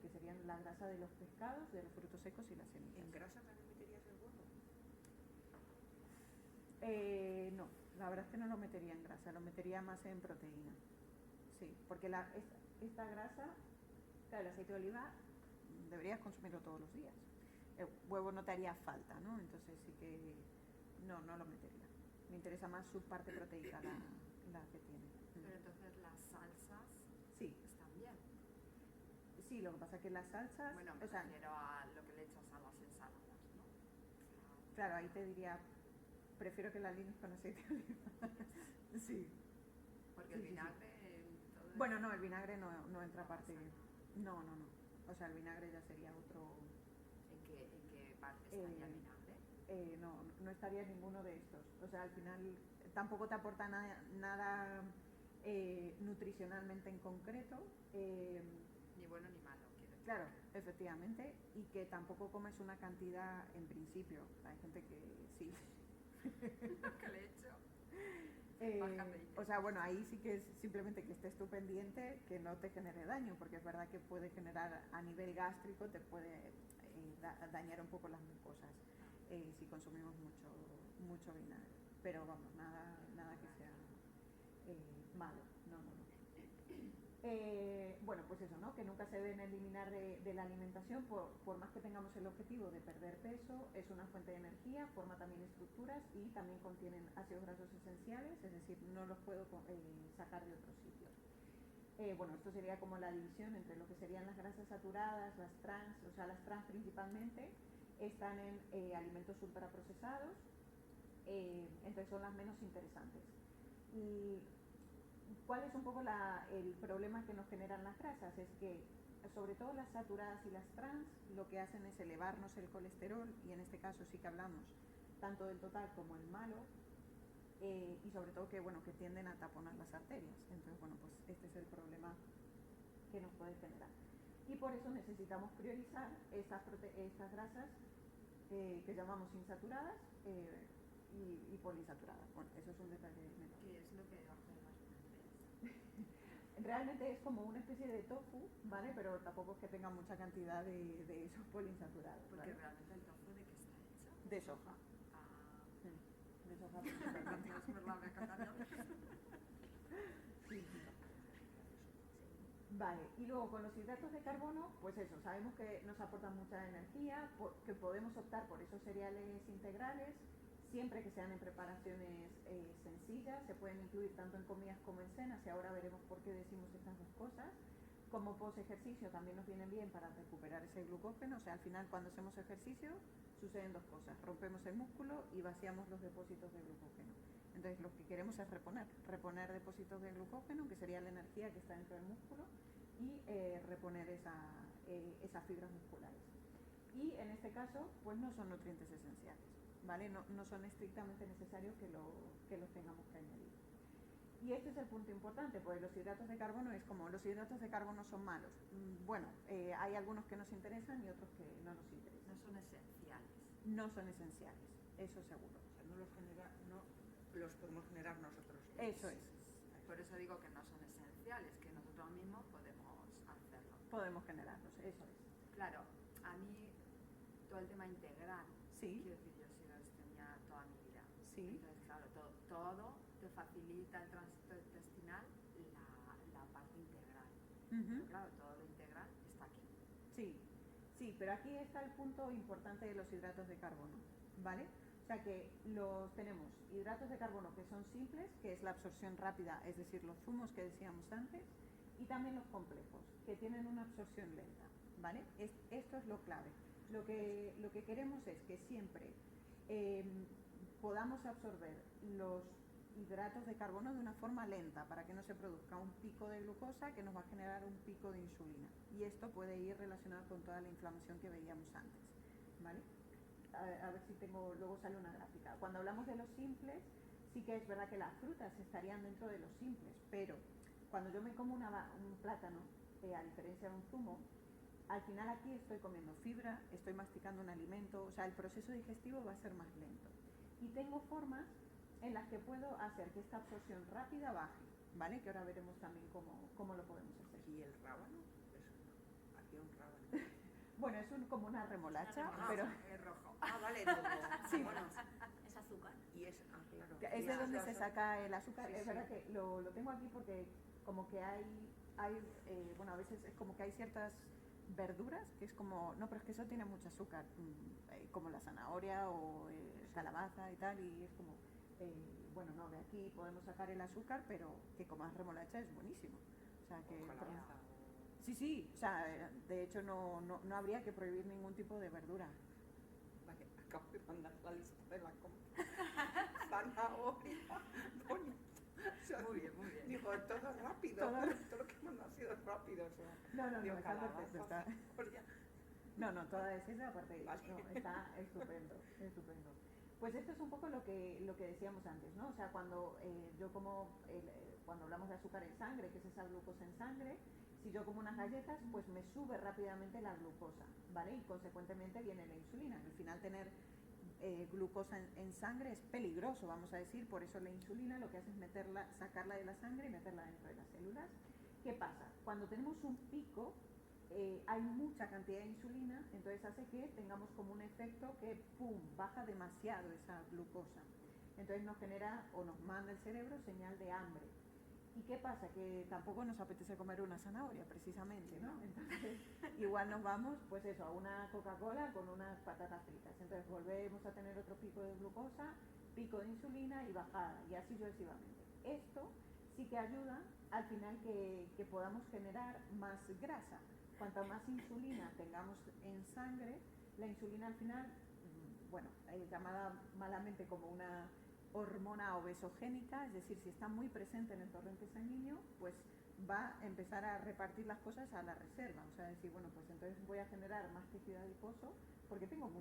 [SPEAKER 2] que serían la grasa de los pescados, de los frutos secos y las semillas.
[SPEAKER 5] ¿En grasa también meterías el huevo?
[SPEAKER 2] No, la verdad es que no lo metería en grasa, lo metería más en proteína. Sí, porque esta grasa, claro, el aceite de oliva deberías consumirlo todos los días. El huevo no te haría falta, ¿no? Entonces sí que no lo metería. Me interesa más su parte proteica, la que tiene.
[SPEAKER 3] Pero entonces las salsas
[SPEAKER 2] Sí,
[SPEAKER 3] están bien.
[SPEAKER 2] sí, lo que pasa es que las salsas,
[SPEAKER 3] Bueno, me
[SPEAKER 2] o sea,
[SPEAKER 3] refiero a lo que le echas a las ensaladas, ¿no? O sea,
[SPEAKER 2] claro, ahí te diría, prefiero que la alinees con aceite de oliva. Sí.
[SPEAKER 3] porque
[SPEAKER 2] Sí,
[SPEAKER 3] el
[SPEAKER 2] sí, sí.
[SPEAKER 3] vinagre, todo
[SPEAKER 2] Bueno,
[SPEAKER 3] eso,
[SPEAKER 2] no, el vinagre no entra aparte. No. O sea, el vinagre ya sería otro.
[SPEAKER 3] ¿en qué ¿Estaría vinagre?
[SPEAKER 2] No estaría ninguno de estos. O sea, al final tampoco te aporta nada nutricionalmente en concreto.
[SPEAKER 3] Ni bueno ni malo, quiero decir.
[SPEAKER 2] Claro, efectivamente, y que tampoco comes una cantidad en principio. Hay gente que sí.
[SPEAKER 3] ¿Qué le he hecho?
[SPEAKER 2] O sea, bueno, ahí sí que es simplemente que estés tú pendiente, que no te genere daño, porque es verdad que puede generar a nivel gástrico, te puede dañar un poco las mucosas si consumimos mucho vinagre. Pero vamos, nada que sea malo, no. Bueno, pues eso, ¿no? Que nunca se deben eliminar de la alimentación, por más que tengamos el objetivo de perder peso. Es una fuente de energía, forma también estructuras y también contienen ácidos grasos esenciales, es decir, no los puedo sacar de otros sitios. Bueno, esto sería como la división entre lo que serían las grasas saturadas, las trans, o sea, las trans principalmente están en alimentos ultraprocesados, entonces son las menos interesantes. Y ¿cuál es un poco el problema que nos generan las grasas? Es que sobre todo las saturadas y las trans lo que hacen es elevarnos el colesterol, y en este caso sí que hablamos tanto del total como el malo, y sobre todo que tienden a taponar las arterias. Entonces, bueno, pues este es el problema que nos puede generar. Y por eso necesitamos priorizar estas grasas que llamamos insaturadas y poliinsaturadas. Bueno, eso es un detalle menor.
[SPEAKER 3] ¿Qué es lo que hace las mujeres?
[SPEAKER 2] Realmente es como una especie de tofu, ¿vale? Pero tampoco es que tenga mucha cantidad de esos poliinsaturados,
[SPEAKER 3] Porque
[SPEAKER 2] ¿vale?
[SPEAKER 3] realmente el tofu, ¿de qué está hecho?
[SPEAKER 2] De soja. Sí, de soja principalmente.
[SPEAKER 3] No es verdad, me encanta.
[SPEAKER 2] Sí. Vale, y luego con los hidratos de carbono, pues eso, sabemos que nos aportan mucha energía, que podemos optar por esos cereales integrales, siempre que sean en preparaciones sencillas. Se pueden incluir tanto en comidas como en cenas, y ahora veremos por qué decimos estas dos cosas. Como post ejercicio también nos vienen bien para recuperar ese glucógeno. O sea, al final cuando hacemos ejercicio suceden dos cosas: rompemos el músculo y vaciamos los depósitos de glucógeno. Entonces lo que queremos es reponer depósitos de glucógeno, que sería la energía que está dentro del músculo, y reponer esas fibras musculares. Y en este caso, pues no son nutrientes esenciales, ¿vale? No son estrictamente necesarios que los tengamos que añadir. Y este es el punto importante, porque los hidratos de carbono es como, los hidratos de carbono son malos. Bueno, hay algunos que nos interesan y otros que no nos interesan.
[SPEAKER 3] No son esenciales.
[SPEAKER 2] No son esenciales, eso seguro.
[SPEAKER 5] O sea, no los podemos generar nosotros.
[SPEAKER 2] Eso es.
[SPEAKER 3] Por eso digo que no son esenciales, que nosotros mismos podemos hacerlo.
[SPEAKER 2] Podemos generarlos, eso es.
[SPEAKER 3] Claro, a mí todo el tema integral,
[SPEAKER 2] Sí.
[SPEAKER 3] quiero decir, yo he sido abstemia toda mi vida.
[SPEAKER 2] Sí.
[SPEAKER 3] Entonces, claro, todo te facilita el tránsito intestinal, la parte integral. Pero claro, todo lo integral está aquí.
[SPEAKER 2] Sí, pero aquí está el punto importante de los hidratos de carbono, ¿vale? O sea que tenemos hidratos de carbono que son simples, que es la absorción rápida, es decir, los zumos que decíamos antes, y también los complejos, que tienen una absorción lenta, ¿vale? Esto es lo clave. Lo que queremos es que siempre podamos absorber los hidratos de carbono de una forma lenta, para que no se produzca un pico de glucosa que nos va a generar un pico de insulina. Y esto puede ir relacionado con toda la inflamación que veíamos antes, ¿vale? A ver si luego sale una gráfica. Cuando hablamos de los simples, sí que es verdad que las frutas estarían dentro de los simples, pero cuando yo me como un plátano, a diferencia de un zumo, al final aquí estoy comiendo fibra, estoy masticando un alimento, o sea, el proceso digestivo va a ser más lento. Y tengo formas en las que puedo hacer que esta absorción rápida baje, ¿vale? Que ahora veremos también cómo lo podemos hacer.
[SPEAKER 5] ¿Y el rábano? Aquí un rábano.
[SPEAKER 2] Bueno, es como una remolacha,
[SPEAKER 4] Una remolacha.
[SPEAKER 2] pero
[SPEAKER 3] Es rojo.
[SPEAKER 5] Ah, vale, rojo.
[SPEAKER 2] Sí.
[SPEAKER 5] Bueno,
[SPEAKER 4] Es azúcar.
[SPEAKER 5] y es, claro.
[SPEAKER 2] es de donde se
[SPEAKER 5] Azúcar.
[SPEAKER 2] saca el azúcar.
[SPEAKER 5] Sí,
[SPEAKER 2] Es
[SPEAKER 5] sí.
[SPEAKER 2] verdad que lo tengo aquí porque como que hay bueno, a veces es como que hay ciertas verduras que es como, no, pero es que eso tiene mucho azúcar, como la zanahoria o calabaza y tal, y es como, bueno, no, de aquí podemos sacar el azúcar, pero que comas remolacha es buenísimo. O sea que...
[SPEAKER 5] Calabaza.
[SPEAKER 2] Sí, o sea, de hecho no habría que prohibir ningún tipo de verdura.
[SPEAKER 5] Vale, acabo de mandar la lista de la compra. Zanahoria. Bonito. O sea,
[SPEAKER 3] Muy bien, muy bien.
[SPEAKER 5] Digo, todo rápido.
[SPEAKER 2] Todo-
[SPEAKER 5] Todo lo que hemos nacido es rápido. O sea,
[SPEAKER 2] No,
[SPEAKER 5] digo,
[SPEAKER 2] está
[SPEAKER 5] calabaza,
[SPEAKER 2] perfecto, está.
[SPEAKER 5] zanahoria.
[SPEAKER 2] No, toda es esa aparte. No, está estupendo, estupendo. Pues esto es un poco lo que decíamos antes, ¿no? O sea, cuando cuando hablamos de azúcar en sangre, que es esa glucosa en sangre, si yo como unas galletas, pues me sube rápidamente la glucosa, ¿vale? Y consecuentemente viene la insulina. Al final tener glucosa en sangre es peligroso, vamos a decir, por eso la insulina lo que hace es sacarla de la sangre y meterla dentro de las células. ¿Qué pasa? Cuando tenemos un pico, hay mucha cantidad de insulina, entonces hace que tengamos como un efecto que, ¡pum!, baja demasiado esa glucosa. Entonces nos genera o nos manda el cerebro señal de hambre. ¿Y qué pasa? Que tampoco nos apetece comer una zanahoria, precisamente, ¿no? Entonces, igual nos vamos, pues eso, a una Coca-Cola con unas patatas fritas. Entonces volvemos a tener otro pico de glucosa, pico de insulina y bajada, y así sucesivamente. Esto sí que ayuda al final que podamos generar más grasa. Cuanto más insulina tengamos en sangre, la insulina al final, bueno, llamada malamente como una hormona obesogénica, es decir, si está muy presente en el torrente sanguíneo, pues va a empezar a repartir las cosas a la reserva, o sea, decir, bueno, pues entonces voy a generar más tejido adiposo porque tengo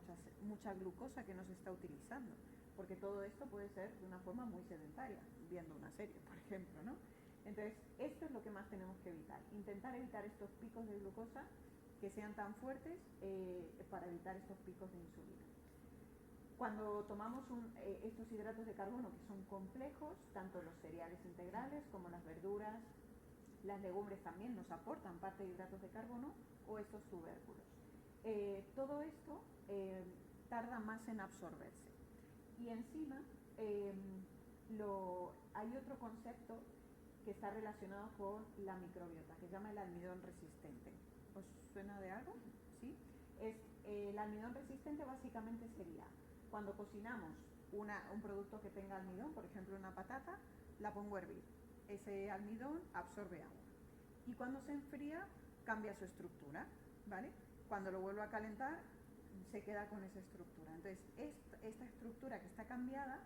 [SPEAKER 2] mucha glucosa que no se está utilizando, porque todo esto puede ser de una forma muy sedentaria, viendo una serie, por ejemplo, ¿no? Entonces, esto es lo que más tenemos que evitar, intentar evitar estos picos de glucosa que sean tan fuertes para evitar estos picos de insulina. Cuando tomamos estos hidratos de carbono que son complejos, tanto los cereales integrales como las verduras, las legumbres también nos aportan parte de hidratos de carbono, o estos tubérculos. Todo esto tarda más en absorberse. Y encima hay otro concepto que está relacionado con la microbiota, que se llama el almidón resistente. ¿Os suena de algo? ¿Sí? El almidón resistente básicamente sería cuando cocinamos un producto que tenga almidón, por ejemplo una patata, la pongo a hervir. Ese almidón absorbe agua. Y cuando se enfría, cambia su estructura, ¿vale? Cuando lo vuelvo a calentar, se queda con esa estructura. Entonces, esta estructura que está cambiada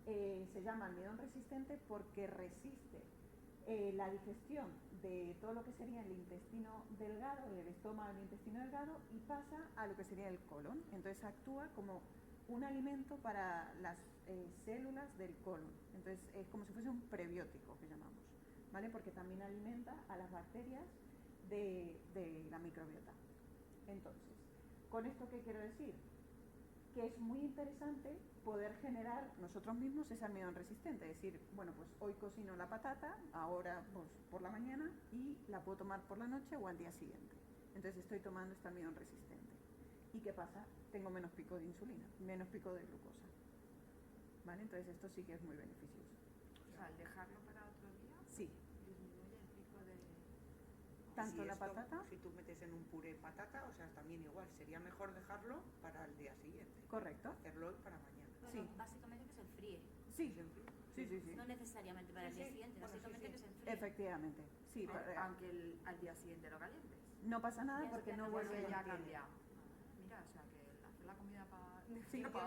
[SPEAKER 2] se llama almidón resistente porque resiste la digestión de todo lo que sería el intestino delgado, el estómago del intestino delgado, y pasa a lo que sería el colon. Entonces actúa como un alimento para las células del colon. Entonces es como si fuese un prebiótico que llamamos, ¿vale? Porque también alimenta a las bacterias de la microbiota. Entonces, ¿con esto qué quiero decir? Que es muy interesante poder generar nosotros mismos ese almidón resistente, es decir, bueno, pues hoy cocino la patata, ahora pues por la mañana, y la puedo tomar por la noche o al día siguiente. Entonces estoy tomando este almidón resistente. ¿Y qué pasa? Tengo menos pico de insulina, menos pico de glucosa, ¿vale? Entonces esto sí que es muy beneficioso.
[SPEAKER 3] O sea, al dejarlo para otro día,
[SPEAKER 2] sí,
[SPEAKER 3] disminuye el pico de...
[SPEAKER 2] Tanto
[SPEAKER 5] si
[SPEAKER 2] la
[SPEAKER 5] esto,
[SPEAKER 2] patata...
[SPEAKER 5] Si tú metes en un puré patata, o sea, también igual, sería mejor dejarlo para el día siguiente.
[SPEAKER 2] Correcto.
[SPEAKER 5] Hacerlo hoy para mañana.
[SPEAKER 4] Bueno,
[SPEAKER 2] Sí.
[SPEAKER 4] básicamente que se enfríe.
[SPEAKER 2] Sí, sí.
[SPEAKER 4] No necesariamente para el día siguiente,
[SPEAKER 5] Bueno,
[SPEAKER 4] básicamente
[SPEAKER 5] sí.
[SPEAKER 4] que se enfríe.
[SPEAKER 2] Efectivamente, sí.
[SPEAKER 3] Aunque al día siguiente lo calientes.
[SPEAKER 2] No pasa nada
[SPEAKER 4] Ya
[SPEAKER 2] porque
[SPEAKER 4] está,
[SPEAKER 2] no
[SPEAKER 4] bueno,
[SPEAKER 2] vuelve...
[SPEAKER 3] Ya ha cambiado. Mira, o sea, que hacer la comida para
[SPEAKER 2] Sí,
[SPEAKER 3] otro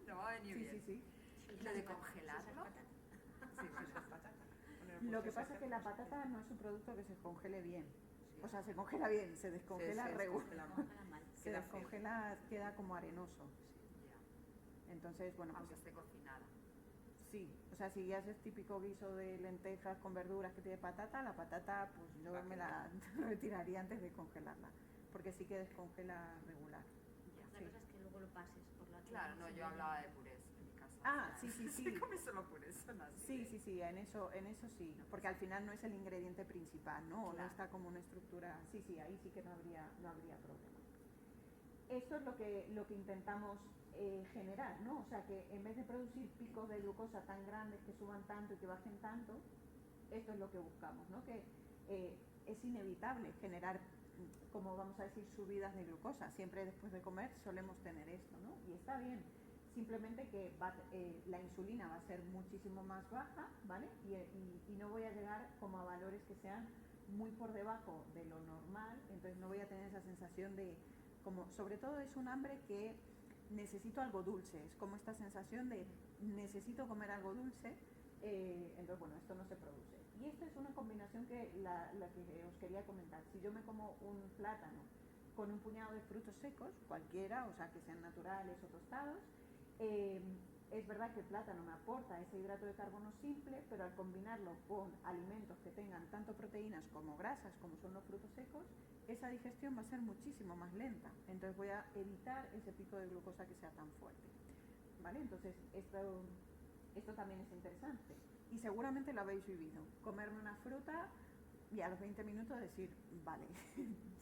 [SPEAKER 3] no va a venir bien.
[SPEAKER 2] Sí.
[SPEAKER 3] Lo de congelarlo.
[SPEAKER 5] Sí, pues es patata.
[SPEAKER 2] Lo que pasa es que la patata no es un producto que se congele bien. O sea, se congela bien, se descongela regular.
[SPEAKER 4] Congela mal.
[SPEAKER 2] Se descongela, queda como arenoso.
[SPEAKER 3] Ya.
[SPEAKER 2] Entonces, bueno,
[SPEAKER 3] Aunque
[SPEAKER 2] pues
[SPEAKER 3] esté cocinada.
[SPEAKER 2] sí. O sea, si haces típico guiso de lentejas con verduras que tiene patata, la patata pues yo me la retiraría antes de congelarla. Porque sí que descongela regular.
[SPEAKER 3] Ya.
[SPEAKER 4] La cosa es que luego lo pases por la...
[SPEAKER 3] Claro, no, yo hablaba de purés en mi casa.
[SPEAKER 2] Ah, sí.
[SPEAKER 3] Se come solo purés, son así.
[SPEAKER 2] Sí, en eso sí. Porque al final no es el ingrediente principal, ¿no?
[SPEAKER 3] Claro.
[SPEAKER 2] No está como una estructura... Sí, ahí sí que no habría problema. Esto es lo que intentamos generar, ¿no? O sea, que en vez de producir picos de glucosa tan grandes que suban tanto y que bajen tanto, esto es lo que buscamos, ¿no? Que es inevitable generar, como vamos a decir, subidas de glucosa. Siempre después de comer solemos tener esto, ¿no? Y está bien. Simplemente que la insulina va a ser muchísimo más baja, ¿vale? Y no voy a llegar como a valores que sean muy por debajo de lo normal, entonces no voy a tener esa sensación de, como, sobre todo es un hambre que necesito algo dulce, es como esta sensación de necesito comer algo dulce, entonces bueno, esto no se produce. Y esta es una combinación que la que os quería comentar. Si yo me como un plátano con un puñado de frutos secos, cualquiera, o sea, que sean naturales o tostados. Es verdad que el plátano me aporta ese hidrato de carbono simple, pero al combinarlo con alimentos que tengan tanto proteínas como grasas, como son los frutos secos, esa digestión va a ser muchísimo más lenta. Entonces voy a evitar ese pico de glucosa que sea tan fuerte. ¿Vale? Entonces esto también es interesante. Y seguramente lo habéis vivido. Comerme una fruta y a los 20 minutos decir, vale,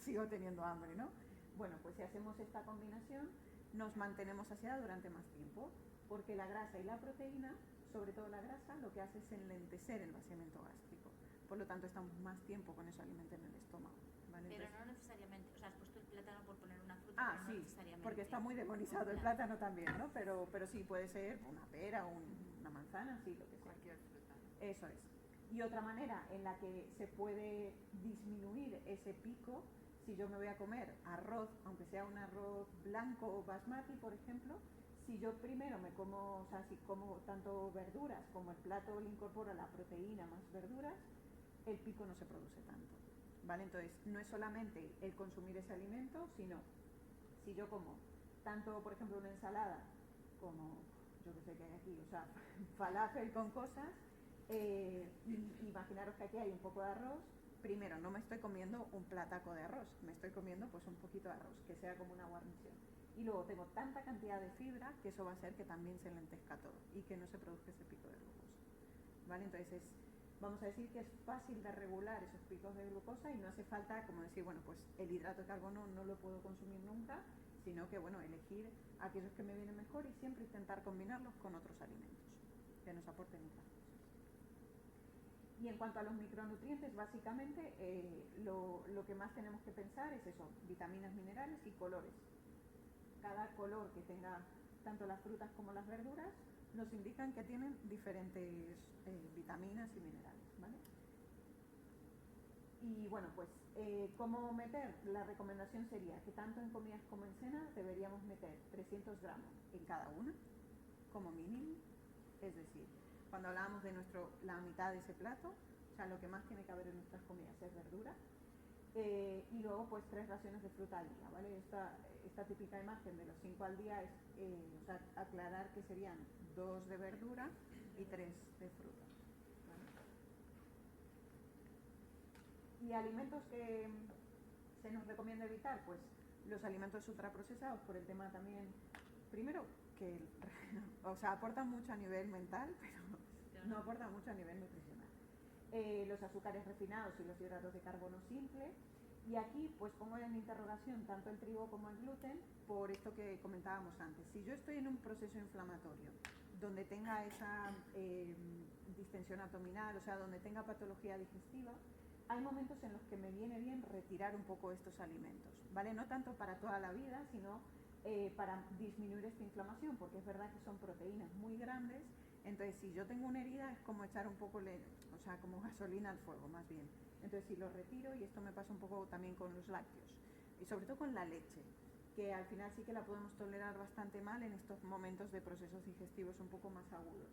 [SPEAKER 2] sigo teniendo hambre, ¿no? Bueno, pues si hacemos esta combinación, nos mantenemos saciados durante más tiempo, porque la grasa y la proteína, sobre todo la grasa, lo que hace es enlentecer el vaciamiento gástrico. Por lo tanto, estamos más tiempo con ese alimento en el estómago. ¿Vale?
[SPEAKER 4] Pero
[SPEAKER 2] entonces,
[SPEAKER 4] no necesariamente, o sea, has puesto el plátano por poner una fruta, pero no
[SPEAKER 2] sí,
[SPEAKER 4] necesariamente.
[SPEAKER 2] porque está muy demonizado el plátano también, ¿no? Pero sí, puede ser una pera, una manzana, sí, lo que sea.
[SPEAKER 3] Cualquier fruta.
[SPEAKER 2] Eso es. Y otra manera en la que se puede disminuir ese pico, si yo me voy a comer arroz, aunque sea un arroz blanco o basmati, por ejemplo, si yo primero me como, o sea, si como tanto verduras como el plato le incorpora la proteína más verduras, el pico no se produce tanto. ¿Vale? Entonces, no es solamente el consumir ese alimento, sino si yo como tanto, por ejemplo, una ensalada como, yo que sé que hay aquí, o sea, falafel con cosas, imaginaros que aquí hay un poco de arroz. Primero, no me estoy comiendo un plataco de arroz, me estoy comiendo pues un poquito de arroz, que sea como una guarnición. Y luego tengo tanta cantidad de fibra que eso va a hacer que también se lentezca todo y que no se produzca ese pico de glucosa. ¿Vale? Entonces vamos a decir que es fácil de regular esos picos de glucosa y no hace falta como decir, bueno, pues el hidrato de carbono no lo puedo consumir nunca, sino que, bueno, elegir aquellos que me vienen mejor y siempre intentar combinarlos con otros alimentos que nos aporten otras cosas. Y en cuanto a los micronutrientes, básicamente lo que más tenemos que pensar es eso, vitaminas, minerales y colores. Cada color que tenga tanto las frutas como las verduras nos indican que tienen diferentes vitaminas y minerales, ¿vale? Y bueno, pues, ¿cómo meter? La recomendación sería que tanto en comidas como en cenas deberíamos meter 300 gramos en cada una, como mínimo. Es decir, cuando hablábamos de la mitad de ese plato, o sea, lo que más tiene que haber en nuestras comidas es verdura. Y luego, pues, 3 raciones de fruta al día, ¿vale? Esta típica imagen de los 5 al día es, o sea, aclarar que serían 2 de verdura y 3 de fruta. ¿Y alimentos que se nos recomienda evitar? Pues los alimentos ultraprocesados, por el tema también, primero, que o sea, aportan mucho a nivel mental, pero no aportan mucho a nivel nutricional. Los azúcares refinados y los hidratos de carbono simple. Y aquí pues pongo en interrogación tanto el trigo como el gluten por esto que comentábamos antes. Si yo estoy en un proceso inflamatorio donde tenga esa distensión abdominal, o sea, donde tenga patología digestiva, hay momentos en los que me viene bien retirar un poco estos alimentos, ¿vale? No tanto para toda la vida, sino para disminuir esta inflamación, porque es verdad que son proteínas muy grandes. Entonces, si yo tengo una herida, es como echar un poco, o sea, como gasolina al fuego, más bien. Entonces, si lo retiro, y esto me pasa un poco también con los lácteos, y sobre todo con la leche, que al final sí que la podemos tolerar bastante mal en estos momentos de procesos digestivos un poco más agudos.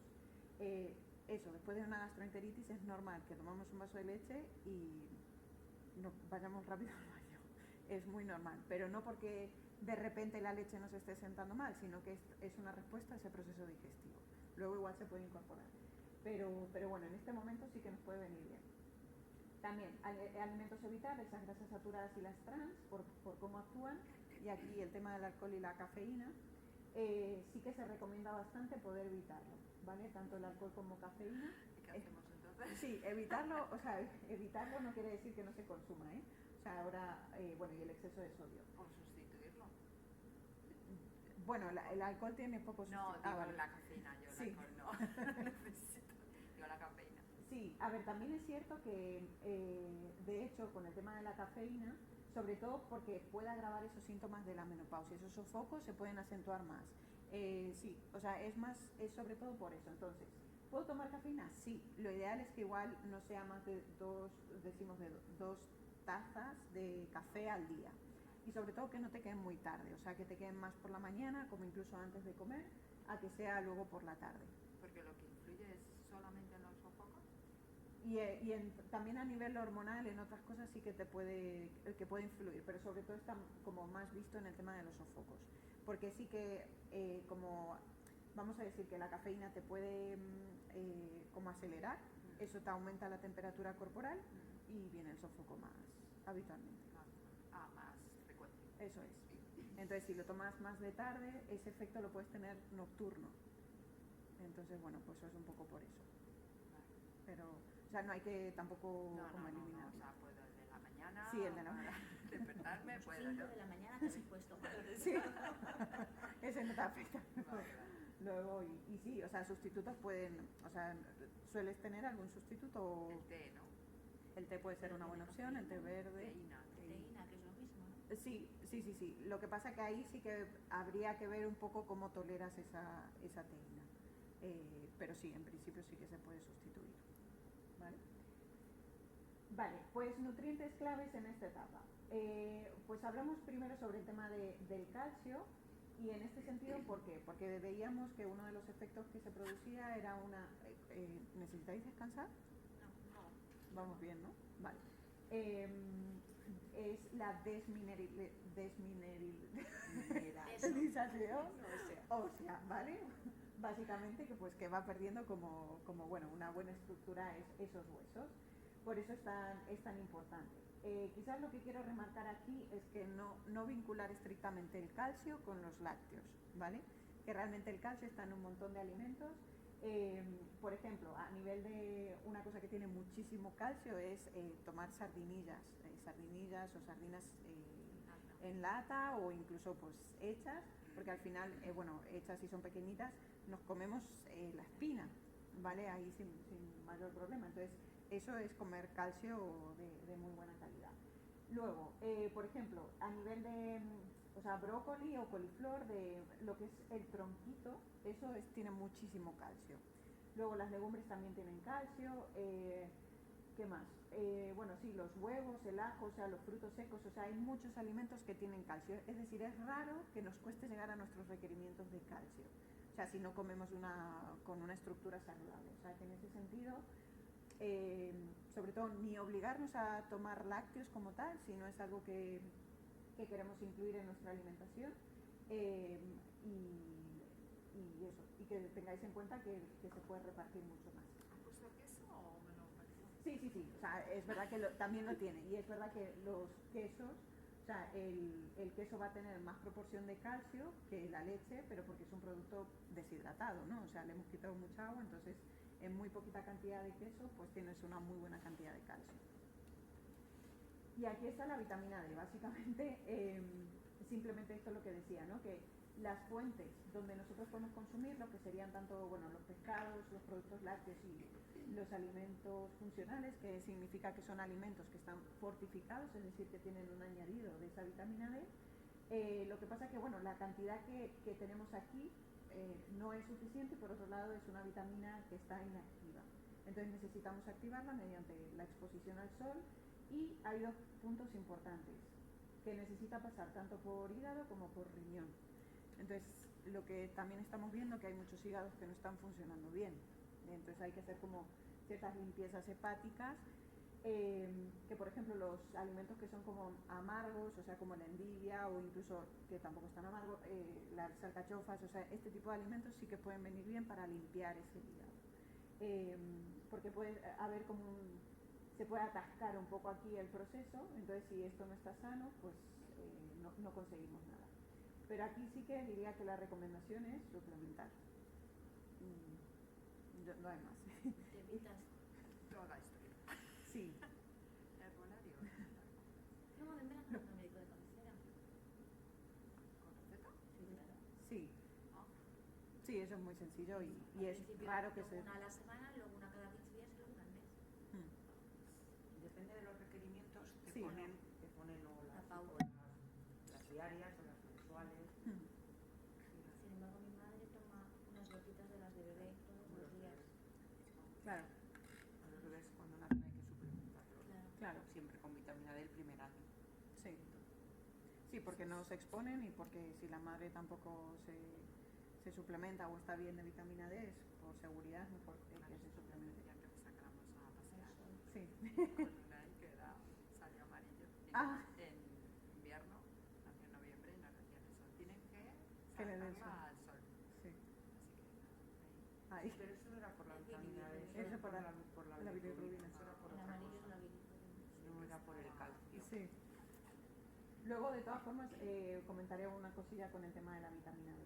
[SPEAKER 2] Eso, después de una gastroenteritis es normal que tomamos un vaso de leche y no vayamos rápido al baño. Es muy normal, pero no porque de repente la leche nos esté sentando mal, sino que es una respuesta a ese proceso digestivo. Luego igual se puede incorporar. Pero bueno, en este momento sí que nos puede venir bien. También, alimentos evitar, esas grasas saturadas y las trans, por cómo actúan. Y aquí el tema del alcohol y la cafeína, sí que se recomienda bastante poder evitarlo, ¿vale? Tanto el alcohol como cafeína.
[SPEAKER 3] ¿Qué hacemos entonces?
[SPEAKER 2] Sí, evitarlo, o sea, evitarlo no quiere decir que no se consuma, ¿eh? O sea, ahora, bueno, y el exceso de sodio.
[SPEAKER 3] O sustituirlo.
[SPEAKER 2] Bueno, el alcohol tiene pocos...
[SPEAKER 3] No, digo
[SPEAKER 2] vale.
[SPEAKER 3] La cafeína, yo
[SPEAKER 2] Sí.
[SPEAKER 3] el alcohol no. Necesito. Digo la cafeína.
[SPEAKER 2] Sí, a ver, también es cierto que, de hecho, con el tema de la cafeína, sobre todo porque puede agravar esos síntomas de la menopausia, esos sofocos se pueden acentuar más. Sí, o sea, es sobre todo por eso. Entonces, ¿puedo tomar cafeína? Sí, lo ideal es que igual no sea más de dos tazas de café al día. Y sobre todo que no te queden muy tarde, o sea, que te queden más por la mañana, como incluso antes de comer, a que sea luego por la tarde.
[SPEAKER 3] Porque lo que influye es solamente en los sofocos.
[SPEAKER 2] También a nivel hormonal, en otras cosas sí que puede influir, pero sobre todo está como más visto en el tema de los sofocos. Porque sí que, como vamos a decir que la cafeína te puede como acelerar, eso te aumenta la temperatura corporal y viene el sofoco más habitualmente.
[SPEAKER 5] Más frecuente.
[SPEAKER 2] Eso es. Entonces, si lo tomas más de tarde, ese efecto lo puedes tener nocturno. Entonces, bueno, pues eso es un poco por eso. Pero, o sea, no hay que tampoco eliminar.
[SPEAKER 3] O sea, puedo el de la mañana.
[SPEAKER 2] Sí, el de la mañana.
[SPEAKER 3] Despertarme, puedo.
[SPEAKER 4] 5 de la mañana te has puesto mal.
[SPEAKER 2] Sí, ese no te afecta. Luego, y sí, o sea, sustitutos pueden, o sea, ¿sueles tener algún sustituto?
[SPEAKER 3] El té, ¿no?
[SPEAKER 2] El té puede ser una buena opción, el té verde.
[SPEAKER 3] Teína.
[SPEAKER 4] Proteína, que es lo mismo, ¿no?
[SPEAKER 2] Sí. Lo que pasa que ahí sí que habría que ver un poco cómo toleras esa teína. Pero sí, en principio sí que se puede sustituir. Vale, pues nutrientes claves en esta etapa. Pues hablamos primero sobre el tema del calcio. Y en este sentido, ¿por qué? Porque veíamos que uno de los efectos que se producía era una... ¿necesitáis descansar?
[SPEAKER 4] No.
[SPEAKER 2] Vamos bien, ¿no? Vale. Es la desmineralización ósea, ¿vale? Básicamente que va perdiendo como bueno, una buena estructura esos huesos. Por eso es tan importante. Quizás lo que quiero remarcar aquí es que no vincular estrictamente el calcio con los lácteos, ¿vale? Que realmente el calcio está en un montón de alimentos. Por ejemplo, a nivel de una cosa que tiene muchísimo calcio es tomar sardinillas o sardinas en lata o incluso pues hechas, porque al final, hechas y son pequeñitas, nos comemos la espina, ¿vale? Ahí sin mayor problema. Entonces, eso es comer calcio de muy buena calidad. Luego, por ejemplo, a nivel de brócoli o coliflor, de lo que es el tronquito, eso tiene muchísimo calcio. Luego las legumbres también tienen calcio. ¿Qué más? Los huevos, el ajo, o sea, los frutos secos, o sea, hay muchos alimentos que tienen calcio. Es decir, es raro que nos cueste llegar a nuestros requerimientos de calcio. O sea, si no comemos con una estructura saludable. O sea, que en ese sentido... sobre todo ni obligarnos a tomar lácteos como tal, sino es algo que queremos incluir en nuestra alimentación y que tengáis en cuenta que se puede repartir mucho más.
[SPEAKER 3] ¿Han puesto queso o me lo parece?
[SPEAKER 2] Sí, o sea, es verdad que también lo tiene, y es verdad que los quesos, o sea, el queso va a tener más proporción de calcio que la leche, pero porque es un producto deshidratado, ¿no? O sea, le hemos quitado mucha agua, entonces en muy poquita cantidad de queso, pues tienes una muy buena cantidad de calcio. Y aquí está la vitamina D. Básicamente, simplemente esto es lo que decía, ¿no? Que las fuentes donde nosotros podemos consumir, lo que serían tanto, los pescados, los productos lácteos y los alimentos funcionales, que significa que son alimentos que están fortificados, es decir, que tienen un añadido de esa vitamina D. Lo que pasa es que, la cantidad que tenemos aquí no es suficiente, y por otro lado es una vitamina que está inactiva. Entonces necesitamos activarla mediante la exposición al sol, y hay dos puntos importantes que necesita pasar tanto por hígado como por riñón. Entonces, lo que también estamos viendo que hay muchos hígados que no están funcionando bien. Entonces hay que hacer como ciertas limpiezas hepáticas, que por ejemplo los alimentos que son como amargos, o sea, como la endivia, o incluso que tampoco están amargos, las alcachofas, o sea, este tipo de alimentos sí que pueden venir bien para limpiar ese hígado. Porque puede haber se puede atascar un poco aquí el proceso, entonces si esto no está sano, pues no conseguimos nada. Pero aquí sí que diría que la recomendación es suplementar. No hay más.
[SPEAKER 4] Te evitas.
[SPEAKER 3] Toda la historia.
[SPEAKER 2] Sí.
[SPEAKER 3] Herbolario.
[SPEAKER 4] No, en verano no médico de cabecera.
[SPEAKER 3] ¿Con receta?
[SPEAKER 4] Sí, claro.
[SPEAKER 2] Sí.
[SPEAKER 3] Ah.
[SPEAKER 2] Sí, eso es muy sencillo y
[SPEAKER 4] Al
[SPEAKER 2] es
[SPEAKER 4] principio
[SPEAKER 2] raro que
[SPEAKER 4] tomo
[SPEAKER 2] se...
[SPEAKER 4] una a la semana, luego una cada 15 días y luego una al mes.
[SPEAKER 5] Depende de los requerimientos, te
[SPEAKER 2] Sí.
[SPEAKER 5] ponen
[SPEAKER 4] La pauta.
[SPEAKER 5] las diarias o las mensuales.
[SPEAKER 4] Sin embargo, mi madre toma unas gotitas de las de bebé todos los días.
[SPEAKER 2] Claro,
[SPEAKER 5] A los bebés cuando nacen hay que suplementarlos.
[SPEAKER 2] claro,
[SPEAKER 5] Siempre con vitamina D el primer año.
[SPEAKER 2] sí. Sí, porque no se exponen y porque si la madre tampoco se suplementa o está bien de vitamina D, es por seguridad mejor que se suplemente.
[SPEAKER 3] Ya que sacamos a pasear. con una y salió amarillo. En invierno, nació en noviembre y nos decían eso. Tienen que
[SPEAKER 2] le den
[SPEAKER 3] sacarla al sol.
[SPEAKER 2] Sí.
[SPEAKER 3] Así que
[SPEAKER 2] Ahí.
[SPEAKER 1] Pero eso no era por la vitamina D,
[SPEAKER 2] Eso
[SPEAKER 1] era
[SPEAKER 2] por la
[SPEAKER 1] bilirrubina,
[SPEAKER 2] bilirrubina.
[SPEAKER 1] eso era por
[SPEAKER 4] El
[SPEAKER 1] otra
[SPEAKER 4] amarillo es
[SPEAKER 1] cosa.
[SPEAKER 4] la bilirrubina.
[SPEAKER 1] No era por el calcio.
[SPEAKER 2] Sí. Luego, de todas formas, comentaré una cosilla con el tema de la vitamina D.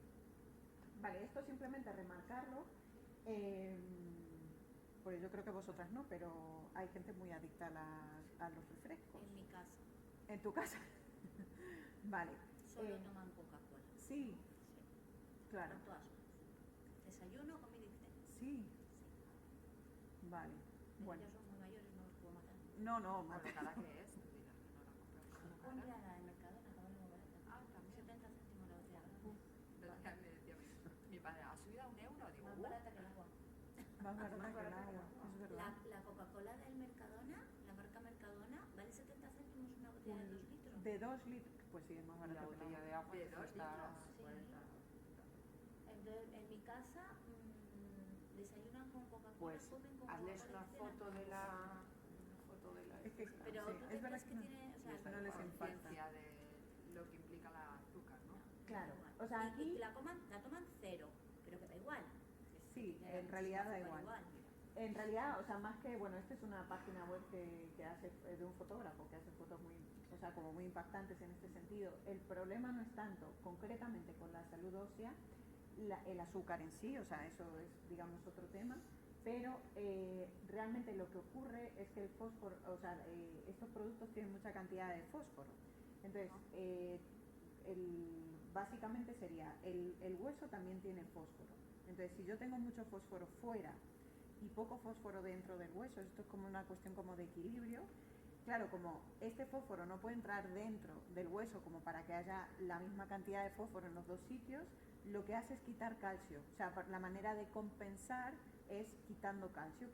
[SPEAKER 2] Vale, esto simplemente remarcarlo, porque yo creo que vosotras no, pero hay gente muy adicta a los refrescos.
[SPEAKER 4] En mi casa.
[SPEAKER 2] ¿En tu casa? Vale.
[SPEAKER 4] Solo toman Coca-Cola.
[SPEAKER 2] Sí,
[SPEAKER 4] Sí.
[SPEAKER 2] claro.
[SPEAKER 4] A todas horas. Desayuno, comida y cena.
[SPEAKER 2] Sí, vale.
[SPEAKER 4] Pero
[SPEAKER 2] Bueno.
[SPEAKER 4] ya son muy mayores, no los puedo matar.
[SPEAKER 2] No, no,
[SPEAKER 3] con lo cara que es, tú dirás que no la compras como
[SPEAKER 4] Compra
[SPEAKER 3] cara.
[SPEAKER 4] la de Mercadona, que vale muy barata.
[SPEAKER 3] Ah, también.
[SPEAKER 4] 70 céntimos la botella grande.
[SPEAKER 3] Me decía mi padre, ¿ha subido a €1? Digo,
[SPEAKER 4] Más barata que el agua.
[SPEAKER 2] Más barata que el agua, es verdad.
[SPEAKER 4] La Coca-Cola del Mercadona, la marca Mercadona, vale 70 céntimos una botella de 2 litros.
[SPEAKER 2] De 2 litros, pues sí, es más
[SPEAKER 1] Y la
[SPEAKER 2] barata que el
[SPEAKER 1] botella
[SPEAKER 2] agua.
[SPEAKER 1] de agua
[SPEAKER 3] ¿De
[SPEAKER 1] que
[SPEAKER 3] 2
[SPEAKER 1] cuesta
[SPEAKER 3] litros?
[SPEAKER 4] Sí.
[SPEAKER 1] 40.
[SPEAKER 4] Entonces, en mi casa desayunan con Coca-Cola,
[SPEAKER 1] Pues
[SPEAKER 4] comen con
[SPEAKER 1] hazles
[SPEAKER 4] Coca-Cola
[SPEAKER 1] una
[SPEAKER 4] y cenan
[SPEAKER 1] foto
[SPEAKER 4] con
[SPEAKER 1] de la...
[SPEAKER 4] Coca-Cola.
[SPEAKER 1] Una foto de la...
[SPEAKER 2] Es que,
[SPEAKER 4] Pero
[SPEAKER 2] sí,
[SPEAKER 4] ¿tú te
[SPEAKER 2] es verdad
[SPEAKER 4] crees
[SPEAKER 2] que
[SPEAKER 4] que tiene, o sea,
[SPEAKER 1] Y esto
[SPEAKER 2] no les impacta.
[SPEAKER 3] conciencia de lo que implica el azúcar, ¿no?
[SPEAKER 2] Claro,
[SPEAKER 4] igual.
[SPEAKER 2] o sea,
[SPEAKER 4] Y
[SPEAKER 2] aquí
[SPEAKER 4] la toman cero, pero que da igual.
[SPEAKER 2] sí,
[SPEAKER 4] Que
[SPEAKER 2] en realidad da
[SPEAKER 4] azúcar
[SPEAKER 2] igual. En realidad, o sea, más que, bueno, esta es una página web que hace de un fotógrafo que hace fotos muy, o sea, como muy impactantes en este sentido. El problema no es tanto concretamente con la salud ósea, el azúcar en sí, o sea, eso es, digamos, otro tema, pero realmente lo que ocurre es que el fósforo, o sea, estos productos tienen mucha cantidad de fósforo. Entonces, básicamente sería, el hueso también tiene fósforo. Entonces, si yo tengo mucho fósforo fuera y poco fósforo dentro del hueso, esto es como una cuestión como de equilibrio. Claro, como este fósforo no puede entrar dentro del hueso como para que haya la misma cantidad de fósforo en los dos sitios, lo que hace es quitar calcio. O sea, la manera de compensar es quitando calcio.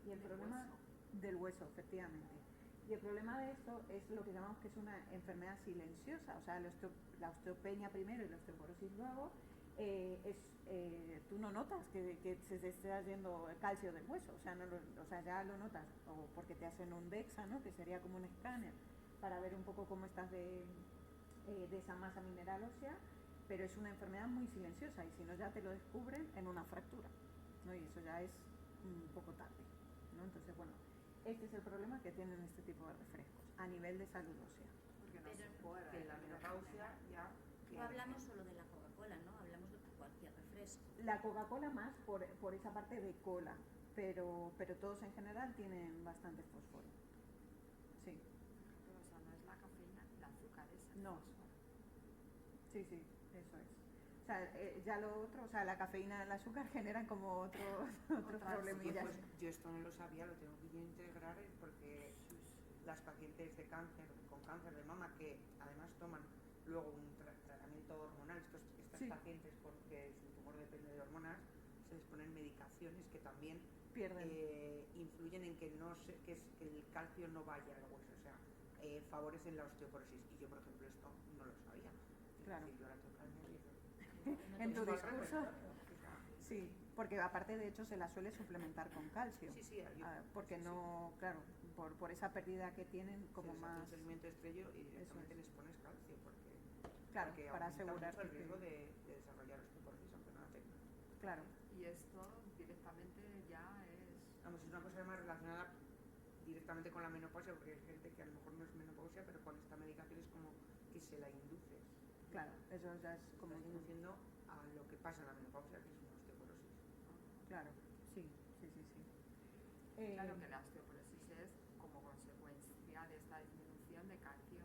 [SPEAKER 2] Y el problema del hueso, efectivamente. Y el problema de esto es lo que llamamos que es una enfermedad silenciosa, o sea, la osteopenia primero y la osteoporosis luego. Tú no notas que se te está yendo el calcio del hueso, o sea, o sea, ya lo notas, o porque te hacen un DEXA, ¿no? Que sería como un escáner para ver un poco cómo estás de esa masa mineral ósea, pero es una enfermedad muy silenciosa y si no ya te lo descubren en una fractura, ¿no? Y eso ya es un poco tarde, ¿no? Entonces, bueno, este es el problema que tienen este tipo de refrescos a nivel de salud ósea.
[SPEAKER 3] Porque no
[SPEAKER 4] Pero
[SPEAKER 3] se puede.
[SPEAKER 1] Que la menopausia ya...
[SPEAKER 4] No hablamos solo de la Coca-Cola, ¿no? Hablamos de cualquier refresco.
[SPEAKER 2] La Coca-Cola más por esa parte de cola, pero todos en general tienen bastante fósforo. Sí.
[SPEAKER 3] Pero, o sea, no es la cafeína ni el azúcar, es el
[SPEAKER 2] No.
[SPEAKER 3] fósforo.
[SPEAKER 2] Sí, eso es. O sea, ya lo otro, o sea, la cafeína y el azúcar generan como otros
[SPEAKER 3] Otras
[SPEAKER 2] problemillas.
[SPEAKER 1] Pues yo esto no lo sabía, lo tengo que integrar porque las pacientes de cáncer, con cáncer de mama, que además toman luego un tratamiento hormonal, estas
[SPEAKER 2] Sí.
[SPEAKER 1] pacientes porque su tumor depende de hormonas, se les ponen medicaciones que también
[SPEAKER 2] Pierden.
[SPEAKER 1] influyen en que que el calcio no vaya al hueso, o sea, favorecen la osteoporosis. Y yo, por ejemplo, esto no lo sabía.
[SPEAKER 2] Claro.
[SPEAKER 1] Es decir, yo ahora tengo que añadirlo.
[SPEAKER 2] En tu
[SPEAKER 1] Esto al revés,
[SPEAKER 2] discurso,
[SPEAKER 1] ¿no?
[SPEAKER 2] sí, porque aparte de hecho se la suele suplementar con calcio.
[SPEAKER 1] Sí, sí,
[SPEAKER 2] Porque
[SPEAKER 1] sí,
[SPEAKER 2] no, claro, por esa pérdida que tienen como
[SPEAKER 1] sí,
[SPEAKER 2] más.
[SPEAKER 1] un seguimiento estrello y directamente
[SPEAKER 2] es.
[SPEAKER 1] les pones calcio porque
[SPEAKER 2] Claro,
[SPEAKER 1] porque
[SPEAKER 2] para
[SPEAKER 1] aumenta
[SPEAKER 2] asegurarte
[SPEAKER 1] mucho el riesgo
[SPEAKER 2] que.
[SPEAKER 1] de desarrollar osteoporosis aunque no la tenga.
[SPEAKER 2] Claro,
[SPEAKER 3] Y esto directamente ya es...
[SPEAKER 1] Vamos, es una cosa más relacionada directamente con la menopausia porque hay gente que a lo mejor no es menopausia pero con esta medicación es como que se la induces.
[SPEAKER 2] claro, eso ya es como.
[SPEAKER 1] Estás induciendo a lo que pasa en la menopausia, que es una osteoporosis.
[SPEAKER 2] Claro, sí.
[SPEAKER 3] Claro que la osteoporosis es como consecuencia de esta disminución de calcio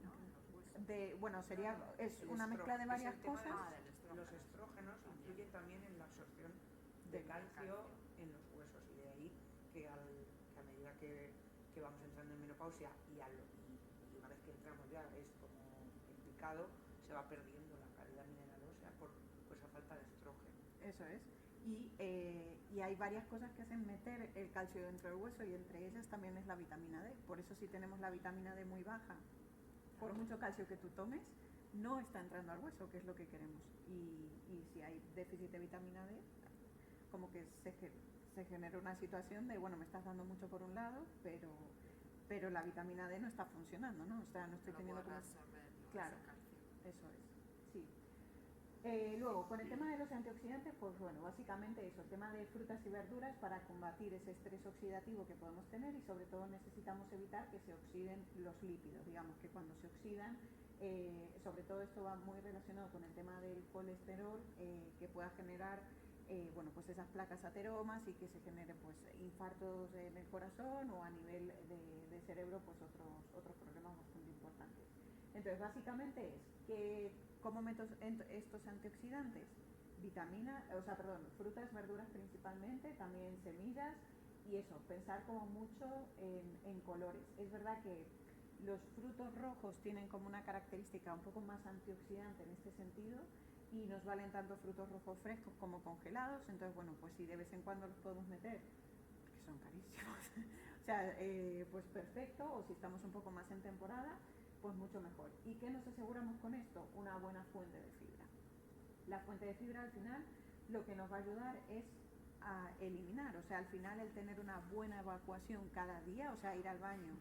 [SPEAKER 3] ¿no? en los huesos.
[SPEAKER 2] Bueno, sería, es
[SPEAKER 1] El
[SPEAKER 2] una mezcla de
[SPEAKER 1] es
[SPEAKER 2] varias
[SPEAKER 1] el tema
[SPEAKER 2] cosas.
[SPEAKER 3] Del estrógeno.
[SPEAKER 1] Los estrógenos influyen también en la absorción de calcio en los huesos y de ahí que a medida que vamos entrando en menopausia y una vez que entramos ya es como en picado, se va perdiendo la calidad mineral ósea por esa falta de estrógeno.
[SPEAKER 2] Eso es. Y hay varias cosas que hacen meter el calcio dentro del hueso y entre ellas también es la vitamina D. Por eso si tenemos la vitamina D muy baja, por mucho calcio que tú tomes, no está entrando al hueso, que es lo que queremos. Y si hay déficit de vitamina D, como que porque se genera una situación de, bueno, me estás dando mucho por un lado, pero la vitamina D no está funcionando, ¿no? O sea, no estoy teniendo como... Claro, eso es, sí. Luego, con el tema de los antioxidantes, pues bueno, básicamente eso, el tema de frutas y verduras para combatir ese estrés oxidativo que podemos tener, y sobre todo necesitamos evitar que se oxiden los lípidos, digamos que cuando se oxidan, sobre todo esto va muy relacionado con el tema del colesterol, que pueda generar bueno, pues esas placas ateromas y que se generen pues infartos en el corazón, o a nivel de cerebro pues otros problemas bastante importantes. Entonces básicamente es que ¿cómo meto estos antioxidantes? Frutas, verduras principalmente, también semillas, y eso, pensar como mucho en colores. Es verdad que los frutos rojos tienen como una característica un poco más antioxidante en este sentido, y nos valen tanto frutos rojos frescos como congelados. Entonces, bueno, pues si de vez en cuando los podemos meter, que son carísimos, o sea, pues perfecto, o si estamos un poco más en temporada, pues mucho mejor. ¿Y qué nos aseguramos con esto? Una buena fuente de fibra. La fuente de fibra al final lo que nos va a ayudar es a eliminar, o sea, al final el tener una buena evacuación cada día, o sea, ir al baño,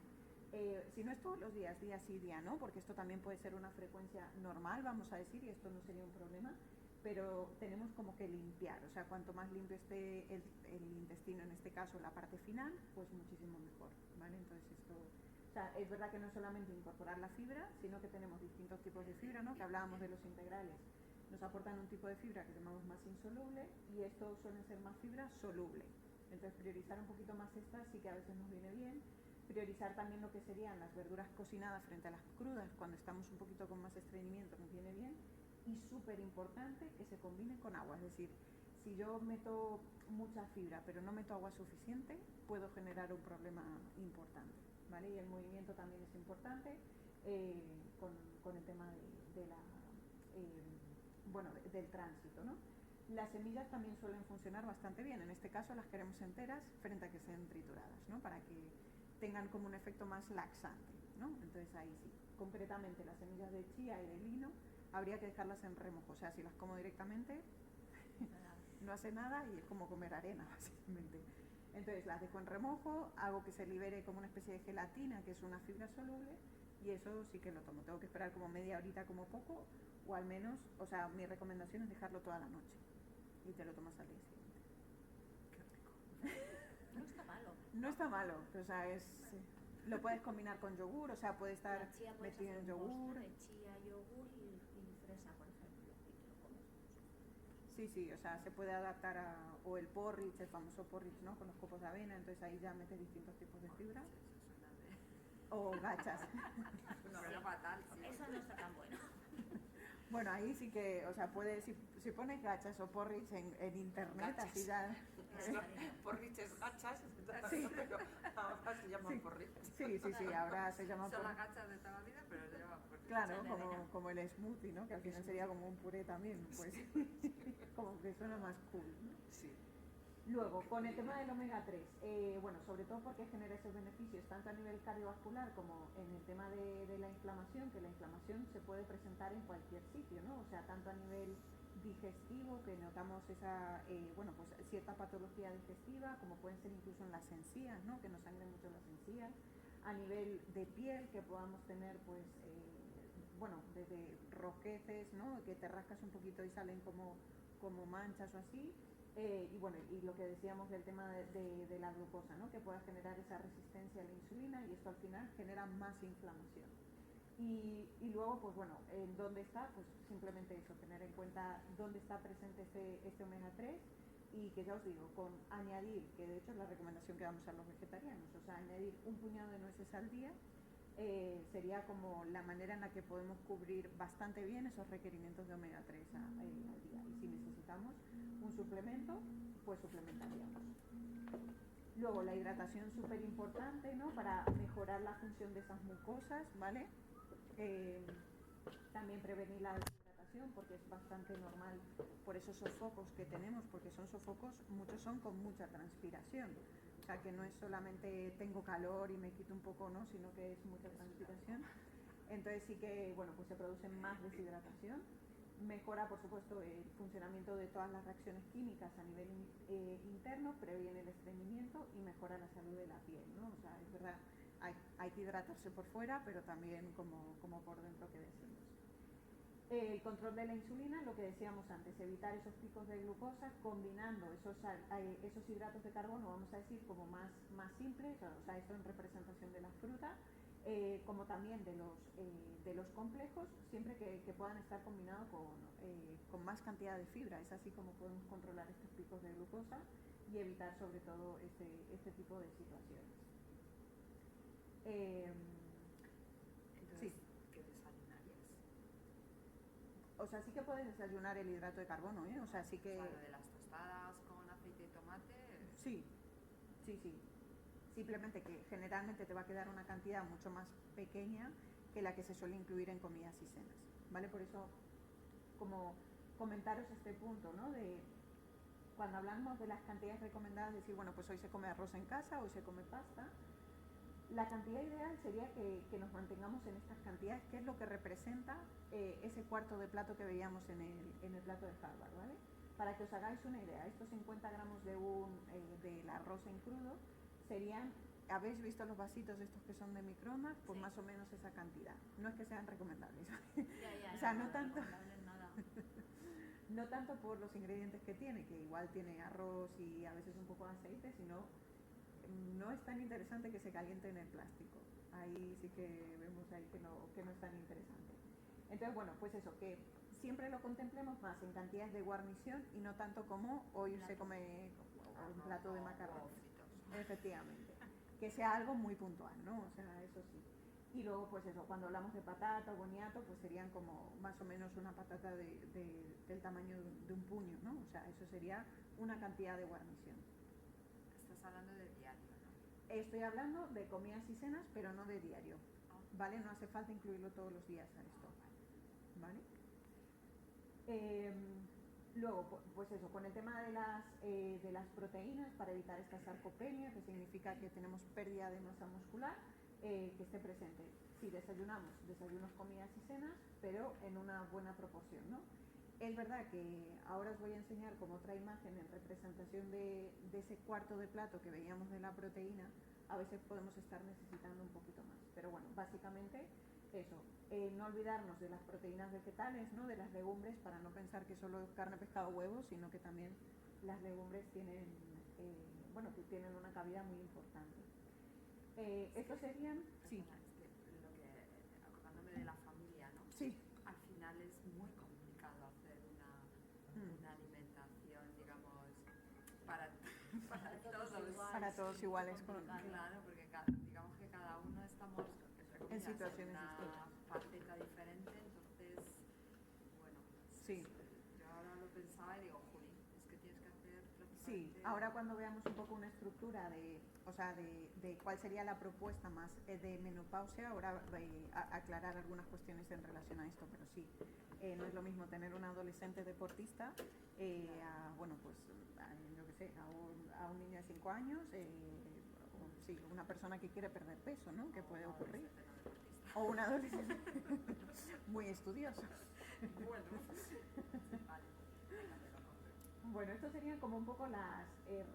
[SPEAKER 2] si no es todos los días, día sí, día no, porque esto también puede ser una frecuencia normal, vamos a decir, y esto no sería un problema, pero tenemos como que limpiar, o sea, cuanto más limpio esté el intestino, en este caso la parte final, pues muchísimo mejor, ¿vale? Entonces esto, o sea, es verdad que no es solamente incorporar la fibra, sino que tenemos distintos tipos de fibra, ¿no? Que hablábamos de los integrales, nos aportan un tipo de fibra que llamamos más insoluble, y estos suelen ser más fibra soluble. Entonces priorizar un poquito más estas sí que a veces nos viene bien. Priorizar también lo que serían las verduras cocinadas frente a las crudas, cuando estamos un poquito con más estreñimiento, nos viene bien. Y súper importante que se combine con agua, es decir, si yo meto mucha fibra pero no meto agua suficiente, puedo generar un problema importante, ¿vale? Y el movimiento también es importante, con el tema del tránsito, ¿no? Las semillas también suelen funcionar bastante bien, en este caso las queremos enteras frente a que sean trituradas, ¿no? Para que tengan como un efecto más laxante, ¿no? Entonces ahí sí, concretamente las semillas de chía y de lino habría que dejarlas en remojo, o sea, si las como directamente no hace nada, y es como comer arena básicamente. Entonces las dejo en remojo, hago que se libere como una especie de gelatina, que es una fibra soluble, y eso sí que lo tomo. Tengo que esperar como media horita como poco, o al menos, o sea, mi recomendación es dejarlo toda la noche y te lo tomas al día siguiente.
[SPEAKER 4] Qué rico. No está malo.
[SPEAKER 2] No está malo, o sea, lo puedes combinar con yogur, o sea, puede estar metido en yogur.
[SPEAKER 4] De chía, yogur y fresa, por ejemplo, y te lo comes.
[SPEAKER 2] Sí, o sea, se puede adaptar o el porridge, el famoso porridge, ¿no? Con los copos de avena, entonces ahí ya metes distintos tipos de fibra. O gachas.
[SPEAKER 3] Suena fatal, sí.
[SPEAKER 4] Eso no está tan bueno.
[SPEAKER 2] Bueno, ahí sí que, o sea, si pones gachas o porridge en internet,
[SPEAKER 5] Gachas.
[SPEAKER 2] así ya...
[SPEAKER 5] Porriches gachas,
[SPEAKER 2] Sí.
[SPEAKER 5] pero ahora se llaman
[SPEAKER 2] Sí.
[SPEAKER 5] porriches.
[SPEAKER 2] Sí, ahora se llama
[SPEAKER 3] Son las
[SPEAKER 2] porridge.
[SPEAKER 3] gachas de toda la vida, pero se llaman porridge.
[SPEAKER 2] Claro,
[SPEAKER 4] de avena.
[SPEAKER 2] como el smoothie, ¿no? Que al final sería como un puré también, pues como que suena más cool, ¿no?
[SPEAKER 5] Sí.
[SPEAKER 2] Luego, con el tema del omega 3, bueno, sobre todo porque genera esos beneficios tanto a nivel cardiovascular como en el tema de la inflamación, que la inflamación se puede presentar en cualquier sitio, ¿no? O sea, tanto a nivel digestivo, que notamos esa, bueno, pues cierta patología digestiva, como pueden ser incluso en las encías, ¿no? Que nos sangren mucho las encías, a nivel de piel, que podamos tener, pues, bueno, desde roqueces, ¿no? Que te rascas un poquito y salen como manchas o así. Y bueno, y lo que decíamos del tema de la glucosa, ¿no? Que pueda generar esa resistencia a la insulina, y esto al final genera más inflamación. Y luego, pues bueno, ¿en dónde está? Pues simplemente eso, tener en cuenta dónde está presente este omega 3, y que ya os digo, con añadir, que de hecho es la recomendación que damos a los vegetarianos, o sea, añadir un puñado de nueces al día, sería como la manera en la que podemos cubrir bastante bien esos requerimientos de omega 3 al día. Y si necesitamos un suplemento, pues suplementaríamos. Luego la hidratación súper importante, ¿no? Para mejorar la función de esas mucosas, ¿vale? También prevenir la deshidratación, porque es bastante normal por esos sofocos que tenemos, porque son sofocos, muchos son con mucha transpiración. O sea, que no es solamente tengo calor y me quito un poco, ¿no? Sino que es mucha transpiración. Entonces sí que, bueno, pues se produce más deshidratación. Mejora, por supuesto, el funcionamiento de todas las reacciones químicas a nivel interno, previene el estreñimiento y mejora la salud de la piel, ¿no? O sea, es verdad, hay que hidratarse por fuera, pero también como por dentro que decimos. El control de la insulina, lo que decíamos antes, evitar esos picos de glucosa, combinando esos hidratos de carbono, vamos a decir, como más simples, o sea, esto en representación de las frutas, como también de los complejos, siempre que puedan estar combinados con más cantidad de fibra. Es así como podemos controlar estos picos de glucosa y evitar sobre todo este tipo de situaciones.
[SPEAKER 3] Entonces,
[SPEAKER 2] sí.
[SPEAKER 3] ¿qué desayunarías?
[SPEAKER 2] O sea, sí que puedes desayunar el hidrato de carbono, ¿eh? O sea, sí que...
[SPEAKER 3] O sea, lo de las tostadas con aceite de tomate...
[SPEAKER 2] Sí. Simplemente que generalmente te va a quedar una cantidad mucho más pequeña que la que se suele incluir en comidas y cenas, ¿vale? Por eso, como comentaros este punto, ¿no? De cuando hablamos de las cantidades recomendadas, decir, bueno, pues hoy se come arroz en casa, hoy se come pasta. La cantidad ideal sería que nos mantengamos en estas cantidades, que es lo que representa ese cuarto de plato que veíamos en el plato de Harvard, ¿vale? Para que os hagáis una idea, estos 50 gramos del arroz en crudo serían, ¿habéis visto los vasitos estos que son de microondas? Pues sí. Más o menos esa cantidad. No es que sean recomendables. O sea, no tanto. No tanto por los ingredientes que tiene, que igual tiene arroz y a veces un poco de aceite, sino no es tan interesante que se caliente en el plástico. Ahí sí que vemos ahí que no es tan interesante. Entonces, bueno, pues eso, que siempre lo contemplemos más en cantidades de guarnición y no tanto como hoy se come un plato de macarrones. Efectivamente. Que sea algo muy puntual, ¿no? O sea, eso sí. Y luego, pues eso, cuando hablamos de patata o boniato, pues serían como más o menos una patata del tamaño de un puño, ¿no? O sea, eso sería una cantidad de guarnición.
[SPEAKER 3] Estás hablando de diario, ¿no?
[SPEAKER 2] Estoy hablando de comidas y cenas, pero no de diario, ¿vale? No hace falta incluirlo todos los días a esto, ¿vale? Luego, pues eso, con el tema de las proteínas, para evitar esta sarcopenia, que significa que tenemos pérdida de masa muscular, que esté presente. Sí, desayunos, comidas y cenas, pero en una buena proporción, ¿no? Es verdad que ahora os voy a enseñar como otra imagen en representación de ese cuarto de plato que veíamos de la proteína, a veces podemos estar necesitando un poquito más. Pero bueno, básicamente eso, no olvidarnos de las proteínas vegetales, ¿no? De las legumbres, para no pensar que solo carne, pescado, huevos, sino que también las legumbres tienen, que tienen una cabida muy importante. Estos serían... Sí.
[SPEAKER 3] Acordándome de la familia, ¿no?
[SPEAKER 2] Sí.
[SPEAKER 3] Al final es muy complicado hacer una alimentación, digamos, para todos.
[SPEAKER 2] Para todos iguales.
[SPEAKER 3] Claro, porque digamos que cada uno estamos
[SPEAKER 2] en situaciones
[SPEAKER 3] una
[SPEAKER 2] distintas.
[SPEAKER 3] faceta diferente, entonces, bueno,
[SPEAKER 2] sí.
[SPEAKER 3] Yo ahora lo pensaba y digo, jolín, es que tienes que hacer prácticamente...
[SPEAKER 2] Sí, ahora cuando veamos un poco una estructura de cuál sería la propuesta más de menopausia, ahora aclarar algunas cuestiones en relación a esto, pero sí, no es lo mismo tener un adolescente deportista a un niño de 5 años, sí, una persona que quiere perder peso, ¿no? Que puede ocurrir. O un adolescente muy estudioso.
[SPEAKER 3] Bueno, vale.
[SPEAKER 2] Bueno, estas serían como un poco las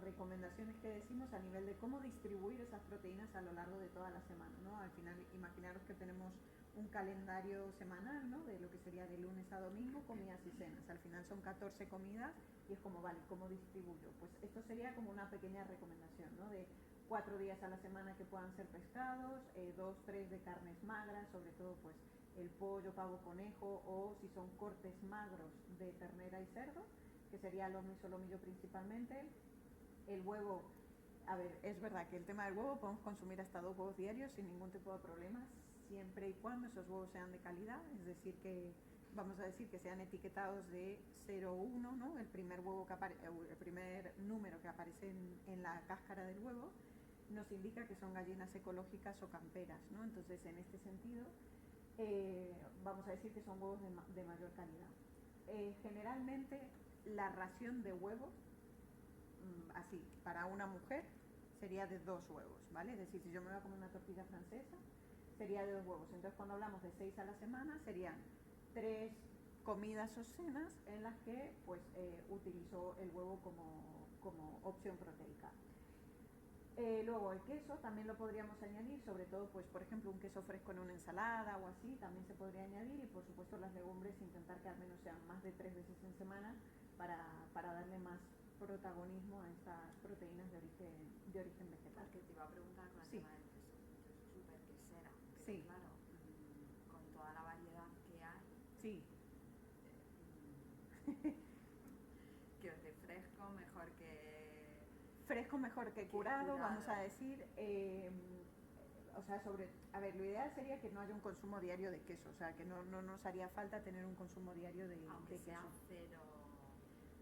[SPEAKER 2] recomendaciones que decimos a nivel de cómo distribuir esas proteínas a lo largo de toda la semana, ¿no? Al final, imaginaros que tenemos un calendario semanal, ¿no? De lo que sería de lunes a domingo, comidas y cenas. Al final son 14 comidas y es como, vale, ¿cómo distribuyo? Pues esto sería como una pequeña recomendación, ¿no? De 4 días a la semana que puedan ser pescados, 2, 3 de carnes magras, sobre todo pues el pollo, pavo, conejo, o si son cortes magros de ternera y cerdo, que sería lomo y solomillo principalmente. El huevo, a ver, es verdad que el tema del huevo podemos consumir hasta 2 huevos diarios sin ningún tipo de problemas, siempre y cuando esos huevos sean de calidad, es decir que vamos a decir que sean etiquetados de 0,1, ¿no? El primer huevo el primer número que aparece en la cáscara del huevo nos indica que son gallinas ecológicas o camperas, ¿no? Entonces, en este sentido, vamos a decir que son huevos de mayor calidad. Generalmente, la ración de huevos, así, para una mujer, sería de 2 huevos, ¿vale? Es decir, si yo me voy a comer una tortilla francesa, sería de 2 huevos. Entonces, cuando hablamos de 6 a la semana, serían 3 comidas o cenas en las que, pues, utilizo el huevo como opción proteica. Luego el queso también lo podríamos añadir, sobre todo, pues por ejemplo, un queso fresco en una ensalada o así, también se podría añadir, y por supuesto las legumbres intentar que al menos sean más de 3 veces en semana para darle más protagonismo a estas proteínas de origen vegetal.
[SPEAKER 3] Porque te iba a preguntar con el
[SPEAKER 2] Sí.
[SPEAKER 3] tema del queso. Yo soy súper quesera, pero
[SPEAKER 2] Sí.
[SPEAKER 3] claro, con toda la variedad que hay,
[SPEAKER 2] Sí,
[SPEAKER 3] que os de fresco mejor que...
[SPEAKER 2] fresco mejor que curado,
[SPEAKER 3] curado.
[SPEAKER 2] vamos a decir. O sea, a ver, lo ideal sería que no haya un consumo diario de queso, o sea, que no nos haría falta tener un consumo diario de
[SPEAKER 3] Aunque sea
[SPEAKER 2] queso.
[SPEAKER 3] cero...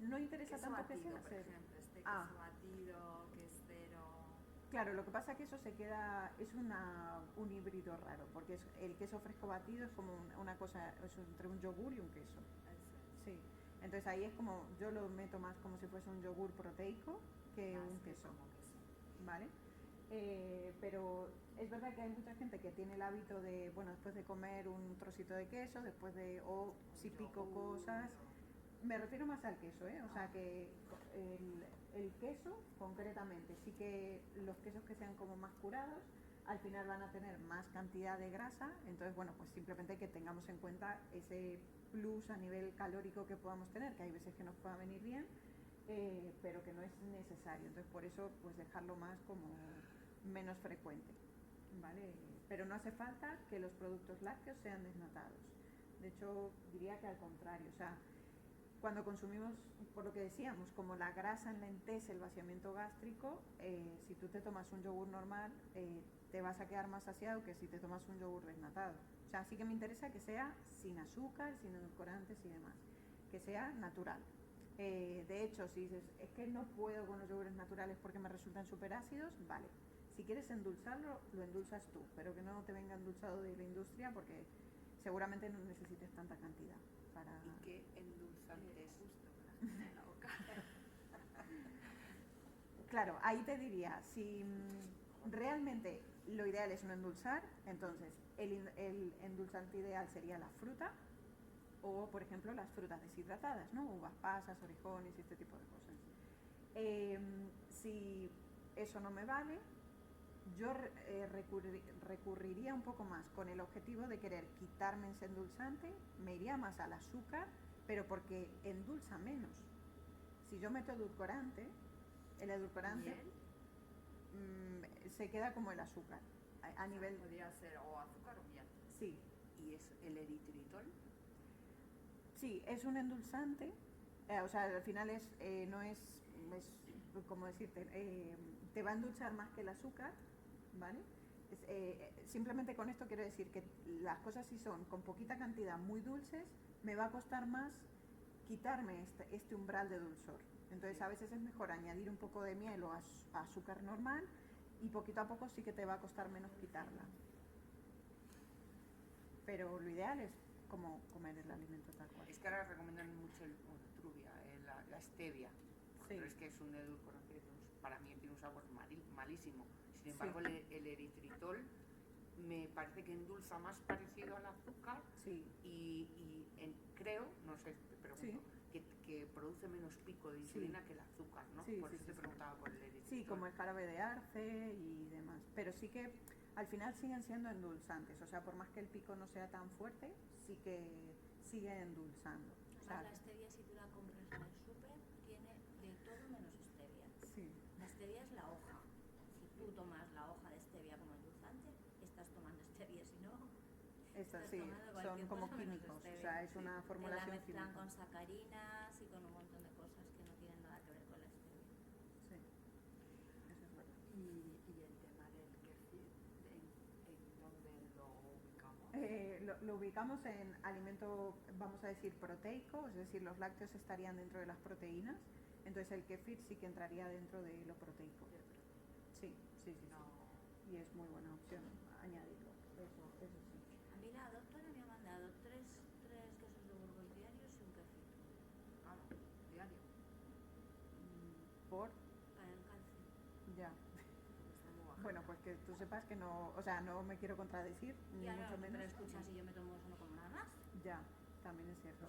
[SPEAKER 2] No interesa
[SPEAKER 3] queso
[SPEAKER 2] tanto que
[SPEAKER 3] batido,
[SPEAKER 2] sea
[SPEAKER 3] por
[SPEAKER 2] cero.
[SPEAKER 3] ejemplo, este queso
[SPEAKER 2] Ah.
[SPEAKER 3] batido, que es cero...
[SPEAKER 2] Claro, lo que pasa es que eso es un híbrido raro, porque el queso fresco batido es como una cosa, es entre un yogur y un queso.
[SPEAKER 3] Eso
[SPEAKER 2] Sí. Entonces ahí es como, yo lo meto más como si fuese un yogur proteico que
[SPEAKER 3] más
[SPEAKER 2] un
[SPEAKER 3] que
[SPEAKER 2] queso,
[SPEAKER 3] como queso.
[SPEAKER 2] ¿vale? Pero es verdad que hay mucha gente que tiene el hábito de, bueno, después de comer un trocito de queso, o si pico
[SPEAKER 3] Yogur,
[SPEAKER 2] cosas, me refiero más al queso, ¿eh? O sea que el queso, concretamente, sí que los quesos que sean como más curados, al final van a tener más cantidad de grasa, entonces, bueno, pues simplemente que tengamos en cuenta ese plus a nivel calórico que podamos tener, que hay veces que nos pueda venir bien, pero que no es necesario, entonces por eso, pues dejarlo más como menos frecuente, ¿vale? Pero no hace falta que los productos lácteos sean desnatados. De hecho, diría que al contrario, o sea, cuando consumimos, por lo que decíamos, como la grasa enlentece el vaciamiento gástrico, si tú te tomas un yogur normal, te vas a quedar más saciado que si te tomas un yogur desnatado. O sea, sí que me interesa que sea sin azúcar, sin edulcorantes y demás, que sea natural. De hecho, si dices, es que no puedo con los yogures naturales porque me resultan súper ácidos, vale. Si quieres endulzarlo, lo endulzas tú, pero que no te venga endulzado de la industria porque seguramente no necesites tanta cantidad para...
[SPEAKER 5] ¿Y qué endulzantes?
[SPEAKER 3] Justo con la gente en la boca.
[SPEAKER 2] Claro, ahí te diría, si realmente lo ideal es no endulzar, entonces el endulzante ideal sería la fruta o, por ejemplo, las frutas deshidratadas, ¿no? Uvas pasas, orejones y este tipo de cosas. Si eso no me vale, yo recurriría un poco más con el objetivo de querer quitarme ese endulzante, me iría más al azúcar, pero porque endulza menos. Si yo meto edulcorante, el edulcorante se queda como el azúcar a nivel...
[SPEAKER 3] Podría ser o azúcar o miel.
[SPEAKER 2] Sí,
[SPEAKER 5] ¿Y es el eritritol?
[SPEAKER 2] sí, es un endulzante, o sea, al final no es como decirte, te va a endulzar más que el azúcar, ¿vale? Simplemente con esto quiero decir que las cosas si son con poquita cantidad muy dulces, me va a costar más quitarme este umbral de dulzor. Entonces a veces es mejor añadir un poco de miel o azúcar normal y poquito a poco sí que te va a costar menos quitarla. Pero lo ideal es como comer el alimento tal cual.
[SPEAKER 5] Es que ahora recomiendan mucho Truvia, la stevia,
[SPEAKER 2] Sí.
[SPEAKER 5] pero es que es un edulcorante que para mí tiene un sabor malísimo. Sin embargo, el eritritol me parece que endulza más parecido al azúcar
[SPEAKER 2] Sí.
[SPEAKER 5] y creo, no sé, te pregunto, que produce menos pico de insulina que el azúcar, ¿no?
[SPEAKER 2] Sí,
[SPEAKER 5] por
[SPEAKER 2] sí,
[SPEAKER 5] eso
[SPEAKER 2] sí,
[SPEAKER 5] te
[SPEAKER 2] sí.
[SPEAKER 5] preguntaba por el eritritol.
[SPEAKER 2] Sí, como el jarabe de arce y demás. Pero sí que al final siguen siendo endulzantes. O sea, por más que el pico no sea tan fuerte, sí que sigue endulzando. O sea,
[SPEAKER 4] Además, la stevia, si tú la compras en el súper, tiene de todo menos stevia.
[SPEAKER 2] sí.
[SPEAKER 4] La stevia es la hoja. Si tú tomas la hoja de stevia como endulzante, estás tomando stevia. Si no,
[SPEAKER 2] Estas
[SPEAKER 4] estás
[SPEAKER 2] sí,
[SPEAKER 4] tomando
[SPEAKER 2] son
[SPEAKER 4] cualquier
[SPEAKER 2] como
[SPEAKER 4] cosa menos
[SPEAKER 2] químicos. O
[SPEAKER 4] stevia.
[SPEAKER 2] sea, es una
[SPEAKER 4] La
[SPEAKER 2] formulación
[SPEAKER 4] mezclan
[SPEAKER 2] química.
[SPEAKER 4] con sacarinas y con un montón de cosas que no tienen nada que ver con la stevia.
[SPEAKER 2] Sí, eso es verdad.
[SPEAKER 3] Y el tema del kefir, ¿en dónde lo ubicamos?
[SPEAKER 2] Lo ubicamos en alimento, vamos a decir, proteico, es decir, los lácteos estarían dentro de las proteínas, entonces el kefir sí que entraría dentro de lo proteico.
[SPEAKER 3] De proteína.
[SPEAKER 2] Sí, sí, sí,
[SPEAKER 3] No.
[SPEAKER 2] sí. Y es muy buena opción añadirlo, eso sí.
[SPEAKER 4] A mí la doctora me ha mandado tres quesos de Burgos diarios y un kefir
[SPEAKER 3] Ah, diario.
[SPEAKER 2] Por,
[SPEAKER 4] para el calcio.
[SPEAKER 2] ya.
[SPEAKER 3] Está muy baja.
[SPEAKER 2] Bueno, pues que tú sepas que no, o sea, no me quiero contradecir, ni
[SPEAKER 4] Ya,
[SPEAKER 2] mucho
[SPEAKER 4] no,
[SPEAKER 2] menos.
[SPEAKER 4] pero escucha, si yo me tomo eso no como nada más.
[SPEAKER 2] Ya, también es cierto.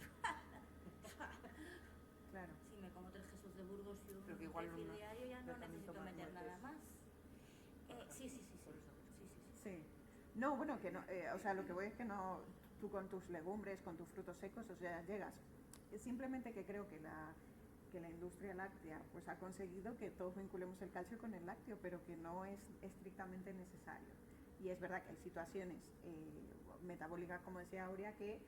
[SPEAKER 2] Claro.
[SPEAKER 4] Si me como 3 Jesús de Burgos y un
[SPEAKER 5] Pero que igual
[SPEAKER 4] kefir
[SPEAKER 5] no-
[SPEAKER 4] diario, ya no
[SPEAKER 5] pero también
[SPEAKER 4] necesito
[SPEAKER 5] toman
[SPEAKER 4] meter nada
[SPEAKER 5] nueces.
[SPEAKER 4] más. Sí, sí, sí, sí.
[SPEAKER 5] Por eso.
[SPEAKER 4] Sí, sí, sí.
[SPEAKER 2] Sí. No, bueno, que no, o sea, lo que voy es que no, tú con tus legumbres, con tus frutos secos, o sea, llegas. Es simplemente que creo que la industria láctea pues ha conseguido que todos vinculemos el calcio con el lácteo, pero que no es estrictamente necesario. Y es verdad que hay situaciones metabólicas, como decía Aurea, que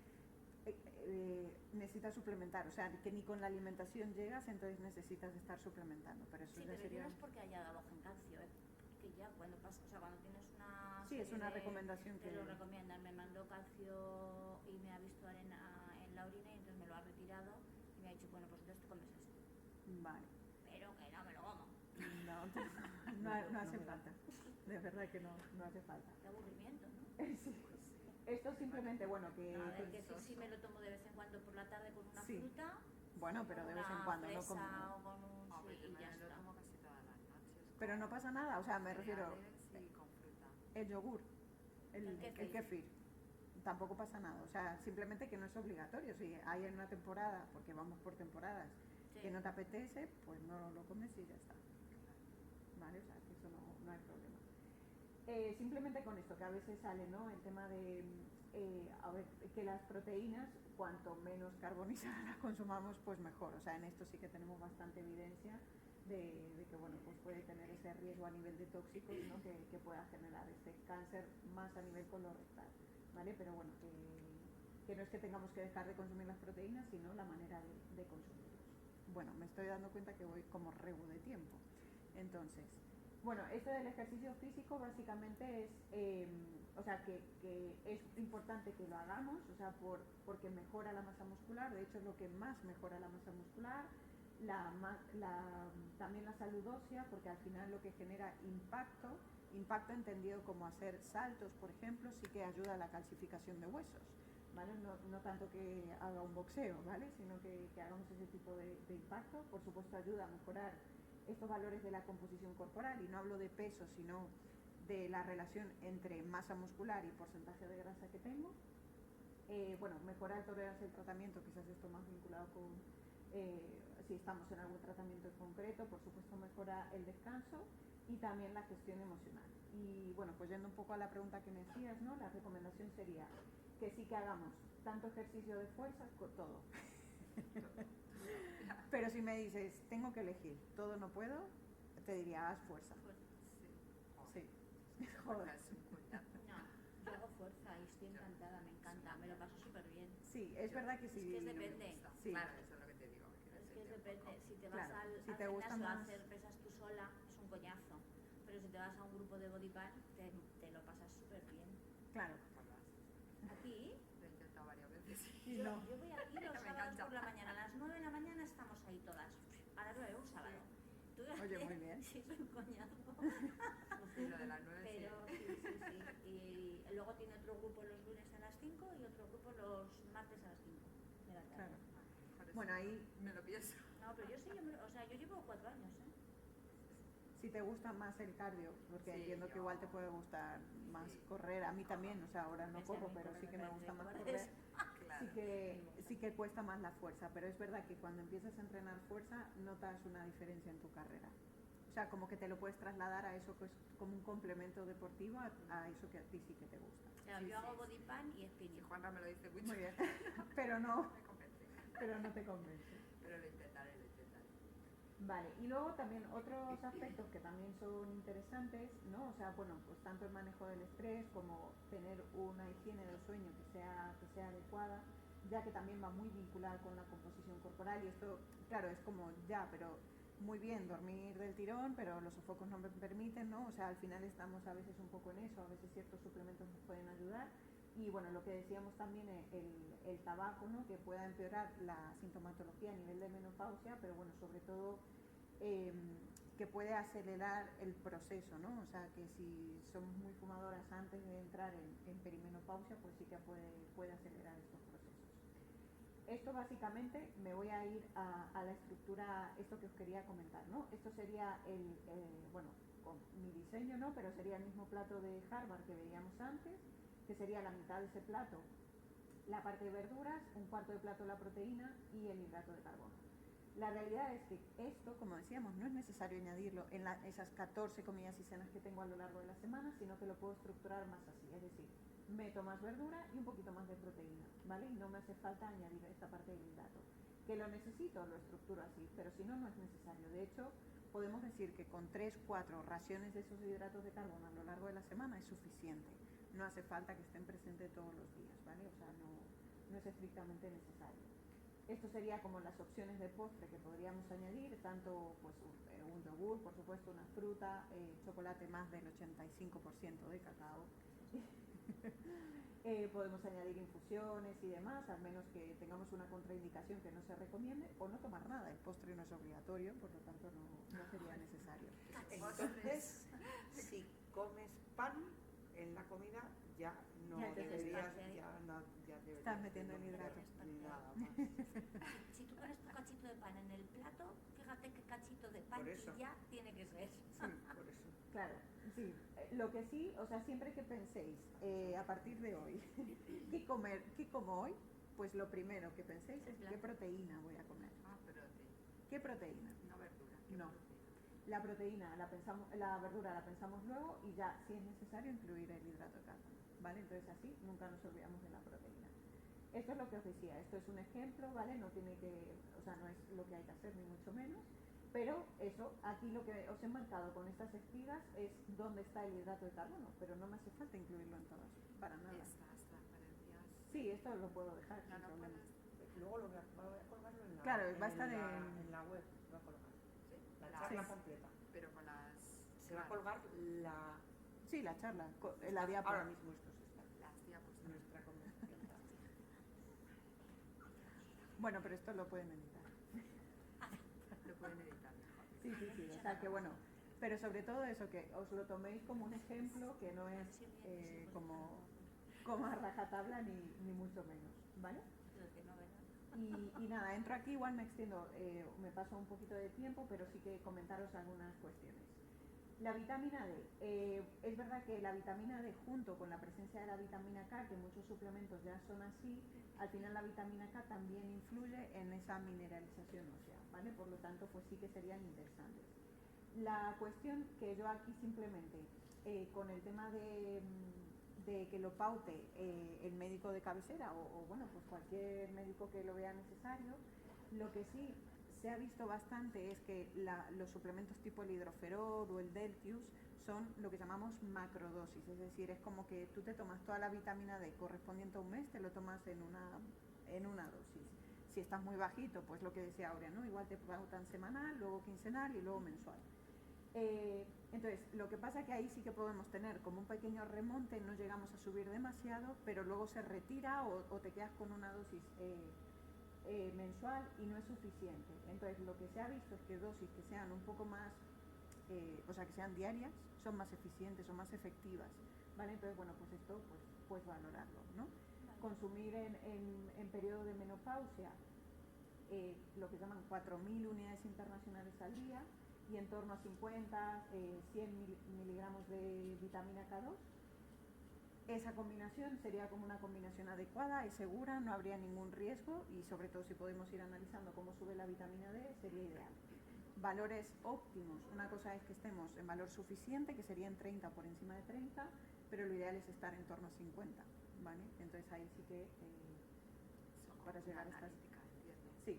[SPEAKER 2] necesitas suplementar, o sea, que ni con la alimentación llegas, entonces necesitas estar suplementando, pero eso
[SPEAKER 4] Sí,
[SPEAKER 2] ya
[SPEAKER 4] pero
[SPEAKER 2] sería...
[SPEAKER 4] yo no es porque haya bajo en calcio, que ya cuando pasa, o sea, cuando tienes una
[SPEAKER 2] Sí, es
[SPEAKER 4] serie
[SPEAKER 2] una
[SPEAKER 4] de-
[SPEAKER 2] recomendación
[SPEAKER 4] te
[SPEAKER 2] que...
[SPEAKER 4] lo recomiendan, me mandó calcio y me ha visto arena en la orina y entonces me lo ha retirado y me ha dicho, bueno, pues entonces te comes esto,
[SPEAKER 2] Vale.
[SPEAKER 4] pero que no me lo como.
[SPEAKER 2] No, no hace falta, de verdad que no hace falta.
[SPEAKER 4] Qué aburrimiento, ¿no?
[SPEAKER 2] Sí. Esto simplemente, bueno, que...
[SPEAKER 4] A ver, que sí me lo tomo de vez en cuando por la tarde con una
[SPEAKER 2] Sí.
[SPEAKER 4] fruta.
[SPEAKER 2] Bueno, pero
[SPEAKER 4] con
[SPEAKER 2] de vez en
[SPEAKER 4] una
[SPEAKER 2] cuando, no
[SPEAKER 4] fresa
[SPEAKER 2] como...
[SPEAKER 4] o con un...
[SPEAKER 3] Hombre,
[SPEAKER 4] sí,
[SPEAKER 3] yo
[SPEAKER 4] y ya
[SPEAKER 3] me lo
[SPEAKER 4] está.
[SPEAKER 3] tomo casi todas las noches.
[SPEAKER 2] Pero no pasa nada, o sea, me refiero...
[SPEAKER 3] Cereales y con fruta.
[SPEAKER 2] El yogur,
[SPEAKER 4] El
[SPEAKER 2] el
[SPEAKER 4] kéfir.
[SPEAKER 2] kéfir, tampoco pasa nada, o sea, simplemente que no es obligatorio. Si hay en una temporada, porque vamos por temporadas,
[SPEAKER 4] Sí.
[SPEAKER 2] que no te apetece, pues no lo comes y ya está. ¿Vale? O sea, que eso no hay problema. Simplemente con esto, que a veces sale, ¿no? El tema de, a ver, que las proteínas, cuanto menos carbonizadas las consumamos, pues mejor. O sea, en esto sí que tenemos bastante evidencia de que, bueno, pues puede tener ese riesgo a nivel de tóxicos, ¿no? Que pueda generar este cáncer más a nivel colorectal, ¿vale? Pero bueno, que no es que tengamos que dejar de consumir las proteínas, sino la manera de consumirlos. Bueno, me estoy dando cuenta que voy como rebo de tiempo. Entonces, bueno, esto del ejercicio físico básicamente es, o sea, que es importante que lo hagamos, o sea, porque mejora la masa muscular, de hecho es lo que más mejora la masa muscular, también la salud ósea, porque al final lo que genera impacto entendido como hacer saltos, por ejemplo, sí que ayuda a la calcificación de huesos, ¿vale? No tanto que haga un boxeo, ¿vale? Sino que hagamos ese tipo de impacto, por supuesto ayuda a mejorar estos valores de la composición corporal, y no hablo de peso, sino de la relación entre masa muscular y porcentaje de grasa que tengo. Bueno, mejorar tolerancia al tratamiento, quizás esto más vinculado con si estamos en algún tratamiento en concreto, por supuesto mejora el descanso y también la gestión emocional. Y bueno, pues yendo un poco a la pregunta que me hacías, ¿no? La recomendación sería que sí que hagamos tanto ejercicio de fuerza con todo. Pero si me dices, tengo que elegir, todo no puedo, te diría, haz fuerza.
[SPEAKER 3] Sí.
[SPEAKER 2] Sí. Joder.
[SPEAKER 3] Es un coñazo.
[SPEAKER 4] No, yo hago fuerza y estoy encantada, me encanta, me lo paso súper bien.
[SPEAKER 2] Sí, es verdad que sí.
[SPEAKER 4] Es que
[SPEAKER 3] No me
[SPEAKER 4] depende.
[SPEAKER 3] gusta.
[SPEAKER 2] Sí.
[SPEAKER 3] Claro, eso es lo que te digo.
[SPEAKER 4] Es que depende, si te vas
[SPEAKER 2] Claro,
[SPEAKER 4] al
[SPEAKER 2] si te gusta
[SPEAKER 4] gimnasio a
[SPEAKER 2] más-
[SPEAKER 4] hacer pesas tú sola, es un coñazo. Pero si te vas a un grupo de body pump, te lo pasas súper bien.
[SPEAKER 2] Claro.
[SPEAKER 4] Aquí,
[SPEAKER 3] Lo he intentado varias veces.
[SPEAKER 2] Y
[SPEAKER 4] yo
[SPEAKER 2] no.
[SPEAKER 4] voy aquí los
[SPEAKER 3] Me
[SPEAKER 4] sábados
[SPEAKER 3] encanta.
[SPEAKER 4] por la mañana, a las 9 de la mañana estamos ahí todas. A las 9, un sábado. Tú
[SPEAKER 2] Oye, muy bien.
[SPEAKER 4] Sí, es un coñazo.
[SPEAKER 3] Sí, lo de las 9 sí.
[SPEAKER 4] Pero sí. Y luego tiene otro grupo los lunes a las 5 y otro grupo los martes a las 5 de la tarde.
[SPEAKER 2] Claro.
[SPEAKER 3] Por eso
[SPEAKER 2] Bueno, ahí,
[SPEAKER 3] me lo pienso.
[SPEAKER 4] No, pero yo sí, o sea, yo llevo 4 años, ¿eh?
[SPEAKER 2] si te gusta más el cardio, porque
[SPEAKER 3] Sí,
[SPEAKER 2] entiendo que
[SPEAKER 3] yo-
[SPEAKER 2] igual te puede gustar más
[SPEAKER 3] Sí.
[SPEAKER 2] correr, a mí también, o sea, ahora no
[SPEAKER 4] Sí, a mí
[SPEAKER 2] corro, pero
[SPEAKER 4] correr
[SPEAKER 2] sí
[SPEAKER 4] me
[SPEAKER 2] que me
[SPEAKER 4] parece
[SPEAKER 2] gusta más
[SPEAKER 4] cobarde.
[SPEAKER 2] correr.
[SPEAKER 3] Claro.
[SPEAKER 2] Sí que cuesta más la fuerza, pero es verdad que cuando empiezas a entrenar fuerza notas una diferencia en tu carrera. O sea, como que te lo puedes trasladar a eso que es como un complemento deportivo, a eso que a ti sí que te gusta.
[SPEAKER 4] Claro,
[SPEAKER 3] Sí,
[SPEAKER 4] yo hago
[SPEAKER 3] sí,
[SPEAKER 4] body pump y
[SPEAKER 3] Si
[SPEAKER 4] spinning.
[SPEAKER 3] Juanra me lo dice mucho,
[SPEAKER 2] Muy bien, pero no
[SPEAKER 3] me convence.
[SPEAKER 2] te convence.
[SPEAKER 3] Pero lo intentaré.
[SPEAKER 2] Vale, y luego también otros aspectos que también son interesantes, ¿no? O sea, bueno, pues tanto el manejo del estrés como tener una higiene del sueño que sea adecuada, ya que también va muy vinculada con la composición corporal, y esto, claro, es como ya, pero muy bien dormir del tirón, pero los sofocos no me permiten, ¿no? O sea, al final estamos a veces un poco en eso, a veces ciertos suplementos nos pueden ayudar. Y bueno, lo que decíamos también, el tabaco, ¿no? Que pueda empeorar la sintomatología a nivel de menopausia, pero bueno, sobre todo que puede acelerar el proceso, ¿no? O sea, que si somos muy fumadoras antes de entrar en perimenopausia, pues sí que puede acelerar estos procesos. Esto básicamente, me voy a ir a la estructura, esto que os quería comentar, ¿no? Esto sería bueno, con mi diseño, ¿no? Pero sería el mismo plato de Harvard que veíamos antes, que sería la mitad de ese plato la parte de verduras, un cuarto de plato la proteína y el hidrato de carbono. La realidad es que esto, como decíamos, no es necesario añadirlo en esas 14 comidas y cenas que tengo a lo largo de la semana, sino que lo puedo estructurar más así, es decir, meto más verdura y un poquito más de proteína, ¿vale? Y no me hace falta añadir esta parte del hidrato. Que lo necesito, lo estructuro así, pero si no, no es necesario. De hecho, podemos decir que con 3-4 raciones de esos hidratos de carbono a lo largo de la semana es suficiente. No hace falta que estén presentes todos los días, ¿vale? O sea, no es estrictamente necesario. Esto sería como las opciones de postre que podríamos añadir, tanto pues un yogur, por supuesto, una fruta, chocolate más del 85% de cacao. Podemos añadir infusiones y demás, al menos que tengamos una contraindicación que no se recomiende, o no tomar nada. El postre no es obligatorio, por lo tanto no sería necesario.
[SPEAKER 5] Entonces, si comes pan en la comida, ya no
[SPEAKER 2] Ya te
[SPEAKER 5] deberías,
[SPEAKER 4] estás,
[SPEAKER 5] ya deberías
[SPEAKER 2] Estás metiendo el
[SPEAKER 5] no
[SPEAKER 2] hidrato.
[SPEAKER 5] meter nada más.
[SPEAKER 4] Si tú pones tu cachito de pan en el plato, fíjate qué cachito de pan
[SPEAKER 5] Por eso.
[SPEAKER 4] y ya tiene que ser.
[SPEAKER 5] Sí, por eso.
[SPEAKER 2] Claro, sí. Lo que sí, o sea, siempre que penséis, a partir de hoy, ¿qué como hoy? Pues lo primero que penséis es qué proteína voy a comer.
[SPEAKER 3] Ah, pero
[SPEAKER 2] ¿Qué proteína?
[SPEAKER 3] no verdura. ¿Qué
[SPEAKER 2] No.
[SPEAKER 3] proteína?
[SPEAKER 2] La proteína, la verdura la pensamos luego y ya, si es necesario, incluir el hidrato de carbono, ¿vale? Entonces así nunca nos olvidamos de la proteína. Esto es lo que os decía, esto es un ejemplo, ¿vale? No tiene que, o sea, no es lo que hay que hacer ni mucho menos, pero eso, aquí lo que os he marcado con estas espigas es dónde está el hidrato de carbono, pero no me hace falta incluirlo en todas, para nada.
[SPEAKER 3] Estas transparencias.
[SPEAKER 2] Sí, esto lo puedo dejar sin
[SPEAKER 3] No
[SPEAKER 2] problema.
[SPEAKER 3] puedes.
[SPEAKER 5] Luego lo voy a colgarlo en la,
[SPEAKER 2] Claro, va a estar
[SPEAKER 5] en la web, se va a colgar.
[SPEAKER 3] Sí,
[SPEAKER 5] La
[SPEAKER 3] las-
[SPEAKER 5] charla completa.
[SPEAKER 3] pero con las.
[SPEAKER 5] Se va a colgar la...
[SPEAKER 2] Sí, la charla, la diapo.
[SPEAKER 5] Ahora mismo esto se está.
[SPEAKER 3] Las diapositivas.
[SPEAKER 5] Nuestra conversación.
[SPEAKER 2] Bueno, pero esto lo pueden editar.
[SPEAKER 3] Lo pueden editar mejor.
[SPEAKER 2] Sí, o sea que bueno, pero sobre todo eso, que os lo toméis como un ejemplo, que no es como a rajatabla ni mucho menos, ¿vale?
[SPEAKER 4] Lo que no, ¿verdad?
[SPEAKER 2] Y nada, entro aquí, igual me extiendo, me paso un poquito de tiempo, pero sí que comentaros algunas cuestiones. La vitamina D, es verdad que la vitamina D junto con la presencia de la vitamina K, que muchos suplementos ya son así, al final la vitamina K también influye en esa mineralización ósea, ¿vale? Por lo tanto, pues sí que serían interesantes. La cuestión que yo aquí simplemente, con el tema de que lo paute el médico de cabecera o bueno, pues cualquier médico que lo vea necesario, lo que sí se ha visto bastante es que los suplementos tipo el hidroferol o el Deltius son lo que llamamos macrodosis, es decir, es como que tú te tomas toda la vitamina D correspondiente a un mes, te lo tomas en una dosis. Si estás muy bajito, pues lo que decía Aurea, ¿no? Igual te pautan semanal, luego quincenal y luego mensual. Entonces, lo que pasa es que ahí sí que podemos tener como un pequeño remonte, no llegamos a subir demasiado, pero luego se retira o te quedas con una dosis mensual y no es suficiente. Entonces, lo que se ha visto es que dosis que sean un poco más, o sea, que sean diarias, son más eficientes o más efectivas, ¿vale? Entonces, bueno, pues esto, pues valorarlo, ¿no?
[SPEAKER 4] Vale.
[SPEAKER 2] Consumir en periodo de menopausia lo que llaman 4.000 unidades internacionales al día y en torno a 50, 100 miligramos de vitamina K2. Esa combinación sería como una combinación adecuada, es segura, no habría ningún riesgo y sobre todo si podemos ir analizando cómo sube la vitamina D sería ideal. Valores óptimos, una cosa es que estemos en valor suficiente, que sería en 30 por encima de 30, pero lo ideal es estar en torno a 50, ¿vale? Entonces ahí sí que para llegar a estas... Sí.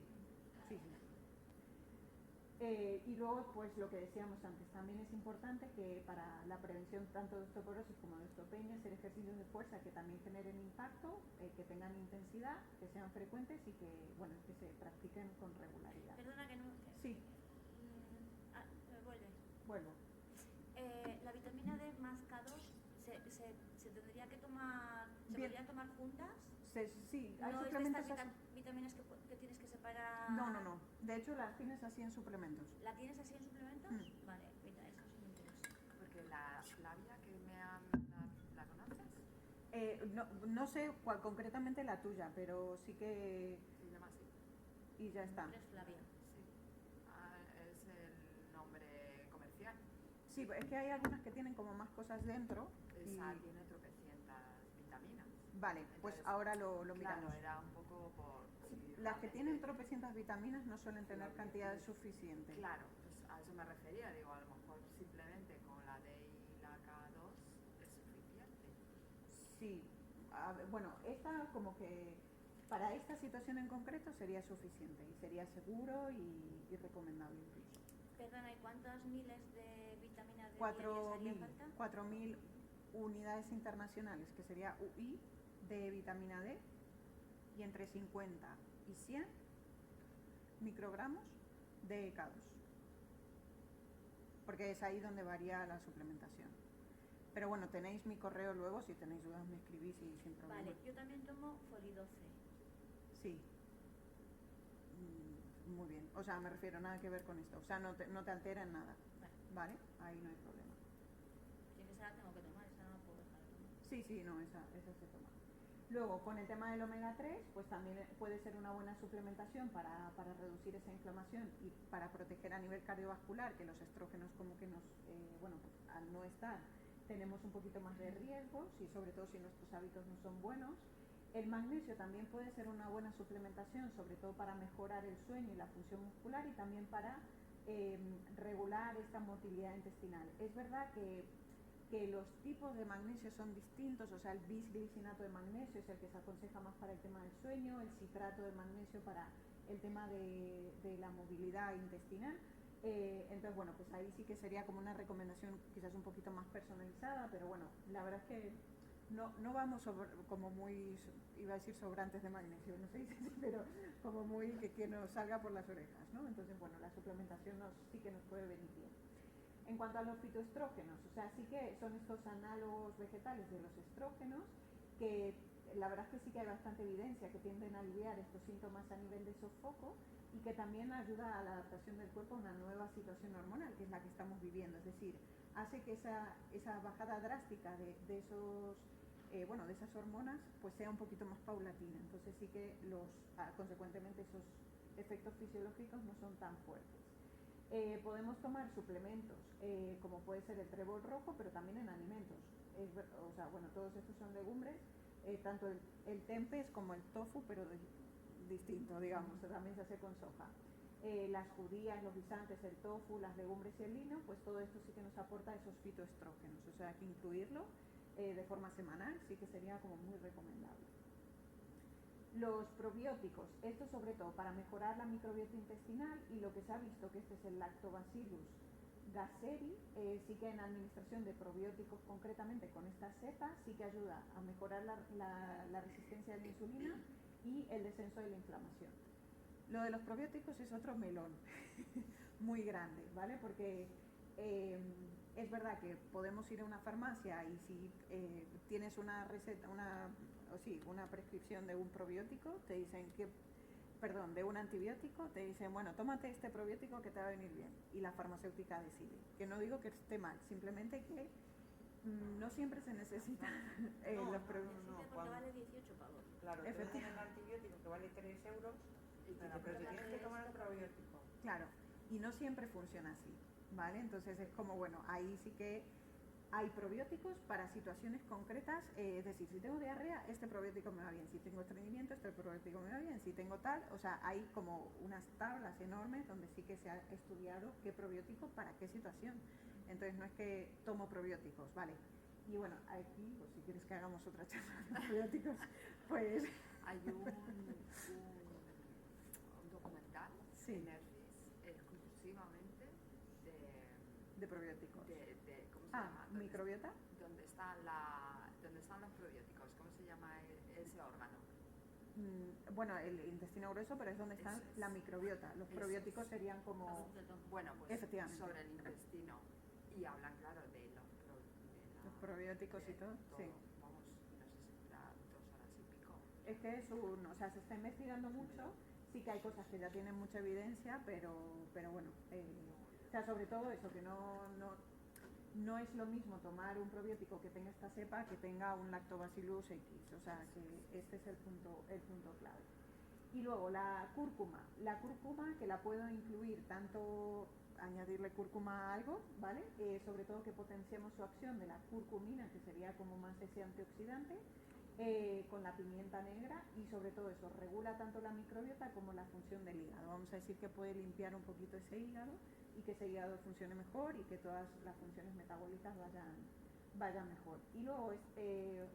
[SPEAKER 2] Y luego, pues lo que decíamos antes, también es importante que para la prevención tanto de osteoporosis como de osteopenia, hacer ejercicios de fuerza que también generen impacto, que tengan intensidad, que sean frecuentes y que, bueno, que se practiquen con regularidad.
[SPEAKER 4] Perdona que no...
[SPEAKER 2] Sí.
[SPEAKER 4] Vuelve.
[SPEAKER 2] Vuelvo.
[SPEAKER 4] La vitamina D más K2 se tendría que tomar... ¿Se
[SPEAKER 2] Bien.
[SPEAKER 4] podrían tomar juntas?
[SPEAKER 2] Sí, hay
[SPEAKER 4] ¿No es de
[SPEAKER 2] suplementos
[SPEAKER 4] estas
[SPEAKER 2] así.
[SPEAKER 4] vitaminas que tienes que separar?
[SPEAKER 2] No. De hecho, las tienes así en suplementos.
[SPEAKER 4] ¿La tienes así en suplementos? Vale, mira, eso sí me interesa.
[SPEAKER 3] Porque la vía que me han mandado, ¿la conoces?
[SPEAKER 2] No sé cuál concretamente la tuya, pero sí que...
[SPEAKER 3] Se llama así.
[SPEAKER 2] Y ya está.
[SPEAKER 4] Es Flavia.
[SPEAKER 3] Sí. Es el nombre comercial.
[SPEAKER 2] Sí, es que hay algunas que tienen como más cosas dentro.
[SPEAKER 3] Esa tiene tropecientas vitaminas.
[SPEAKER 2] Vale, pues
[SPEAKER 3] Entonces,
[SPEAKER 2] ahora lo
[SPEAKER 3] claro,
[SPEAKER 2] miramos.
[SPEAKER 3] era un poco por si
[SPEAKER 2] las que tienen tropecientas vitaminas no suelen tener cantidad suficiente.
[SPEAKER 3] Claro, pues a eso me refería, digo, a lo mejor simplemente con la D y la K2 es suficiente.
[SPEAKER 2] Sí, bueno, esta como que para esta situación en concreto sería suficiente y sería seguro y recomendable incluso.
[SPEAKER 4] Perdona, ¿y cuántos miles de vitamina D diarias haría falta?
[SPEAKER 2] 4.000 unidades internacionales, que sería UI de vitamina D, y entre 50 y 100 microgramos de K2, porque es ahí donde varía la suplementación. Pero bueno, tenéis mi correo luego, si tenéis dudas me escribís y sin problema.
[SPEAKER 4] Vale, yo también tomo Folido C.
[SPEAKER 2] Sí. Muy bien, o sea, me refiero nada que ver con esto, o sea, no te altera en nada, ¿vale? Ahí no hay problema.
[SPEAKER 4] Si esa la tengo que tomar, esa no la puedo dejar de tomar.
[SPEAKER 2] Sí, no, esa se toma. Luego, con el tema del omega 3, pues también puede ser una buena suplementación para reducir esa inflamación y para proteger a nivel cardiovascular, que los estrógenos como que nos, bueno, pues al no estar, tenemos un poquito más de riesgos y sobre todo si nuestros hábitos no son buenos. El magnesio también puede ser una buena suplementación, sobre todo para mejorar el sueño y la función muscular y también para regular esta motilidad intestinal. Es verdad que los tipos de magnesio son distintos, o sea, el bisglicinato de magnesio es el que se aconseja más para el tema del sueño, el citrato de magnesio para el tema de la movilidad intestinal. Entonces, bueno, pues ahí sí que sería como una recomendación quizás un poquito más personalizada, pero bueno, la verdad es que no vamos como muy, iba a decir sobrantes de magnesio, no sé si, pero como muy que nos salga por las orejas, ¿no? Entonces, bueno, la suplementación sí que nos puede venir bien. En cuanto a los fitoestrógenos, o sea, sí que son estos análogos vegetales de los estrógenos, que la verdad es que sí que hay bastante evidencia que tienden a aliviar estos síntomas a nivel de sofoco y que también ayuda a la adaptación del cuerpo a una nueva situación hormonal, que es la que estamos viviendo. Es decir, hace que esa bajada drástica de esos, de esas hormonas pues sea un poquito más paulatina. Entonces sí que consecuentemente esos efectos fisiológicos no son tan fuertes. Podemos tomar suplementos, como puede ser el trébol rojo, pero también en alimentos. O sea, bueno, todos estos son legumbres, tanto el tempeh como el tofu, pero distinto, digamos, también se hace con soja. Las judías, los guisantes, el tofu, las legumbres y el lino, pues todo esto sí que nos aporta esos fitoestrógenos, o sea, hay que incluirlo de forma semanal, sí que sería como muy recomendable. Los probióticos, esto sobre todo para mejorar la microbiota intestinal, y lo que se ha visto que este es el Lactobacillus gasseri, sí que en administración de probióticos concretamente con esta cepa sí que ayuda a mejorar la resistencia a la insulina y el descenso de la inflamación. Lo de los probióticos es otro melón muy grande, ¿vale? Porque es verdad que podemos ir a una farmacia y si tienes una receta, una prescripción de un probiótico, te dicen de un antibiótico, te dicen, bueno, tómate este probiótico que te va a venir bien, y la farmacéutica decide. Que no digo que esté mal, simplemente que no siempre se necesitan los probióticos.
[SPEAKER 4] No, porque vale 18 pavos.
[SPEAKER 5] Claro, te venden el antibiótico que vale 3 euros, pero te tienes que tomar el probiótico.
[SPEAKER 2] Claro, y no siempre funciona así, ¿vale? Entonces es como, bueno, ahí sí que hay probióticos para situaciones concretas, es decir, si tengo diarrea, este probiótico me va bien, si tengo estreñimiento, este probiótico me va bien, si tengo tal, o sea, hay como unas tablas enormes donde sí que se ha estudiado qué probiótico para qué situación. Entonces no es que tomo probióticos, ¿vale? Y bueno, aquí, pues si quieres que hagamos otra charla de probióticos, pues...
[SPEAKER 3] Hay un documental en Netflix exclusivamente
[SPEAKER 2] de probióticos.
[SPEAKER 3] ¿Cómo se llama?
[SPEAKER 2] ¿Microbiota?
[SPEAKER 3] ¿Dónde están los probióticos? ¿Cómo se llama ese órgano?
[SPEAKER 2] Bueno, el intestino grueso, pero es donde está la microbiota. Los probióticos serían como...
[SPEAKER 3] Bueno, pues
[SPEAKER 2] efectivamente,
[SPEAKER 3] sobre el intestino. Y hablan, claro, de
[SPEAKER 2] los probióticos y todo, sí.
[SPEAKER 3] Vamos, no sé si será 2 horas y pico.
[SPEAKER 2] Es que o sea, se está investigando mucho, sí que hay cosas que ya tienen mucha evidencia, pero bueno, o sea, sobre todo eso, que no es lo mismo tomar un probiótico que tenga esta cepa que tenga un Lactobacillus X, o sea, que este es el punto clave. Y luego la cúrcuma que la puedo incluir tanto, añadirle cúrcuma a algo, ¿vale? Sobre todo que potenciemos su acción de la curcumina, que sería como más ese antioxidante, con la pimienta negra, y sobre todo eso, regula tanto la microbiota como la función del hígado. Vamos a decir que puede limpiar un poquito ese hígado y que ese hígado funcione mejor y que todas las funciones metabólicas vayan mejor. Y luego,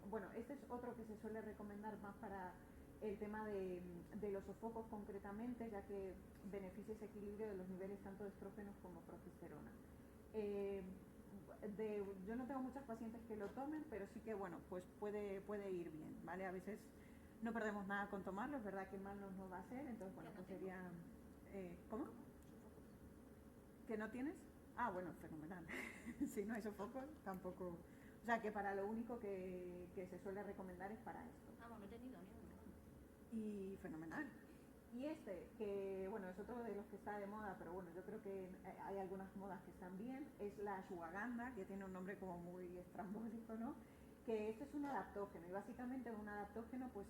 [SPEAKER 2] bueno, este es otro que se suele recomendar más para el tema de los sofocos concretamente, ya que beneficia ese equilibrio de los niveles tanto de estrógenos como progesterona. Yo no tengo muchas pacientes que lo tomen, pero sí que, bueno, pues puede ir bien, ¿vale? A veces no perdemos nada con tomarlo, es verdad que mal nos va a hacer, entonces, bueno, pues sería... ¿Cómo? ¿Que no tienes? Ah, bueno, fenomenal. Si no hay sofocos, tampoco... O sea, que para lo único que se suele recomendar es para esto.
[SPEAKER 4] Ah, bueno, no he tenido ni uno.
[SPEAKER 2] Y fenomenal. Y que bueno, es otro de los que está de moda, pero bueno, yo creo que hay algunas modas que están bien, es la ashwagandha, que tiene un nombre como muy estrambólico, ¿no? Que este es un adaptógeno, y básicamente un adaptógeno pues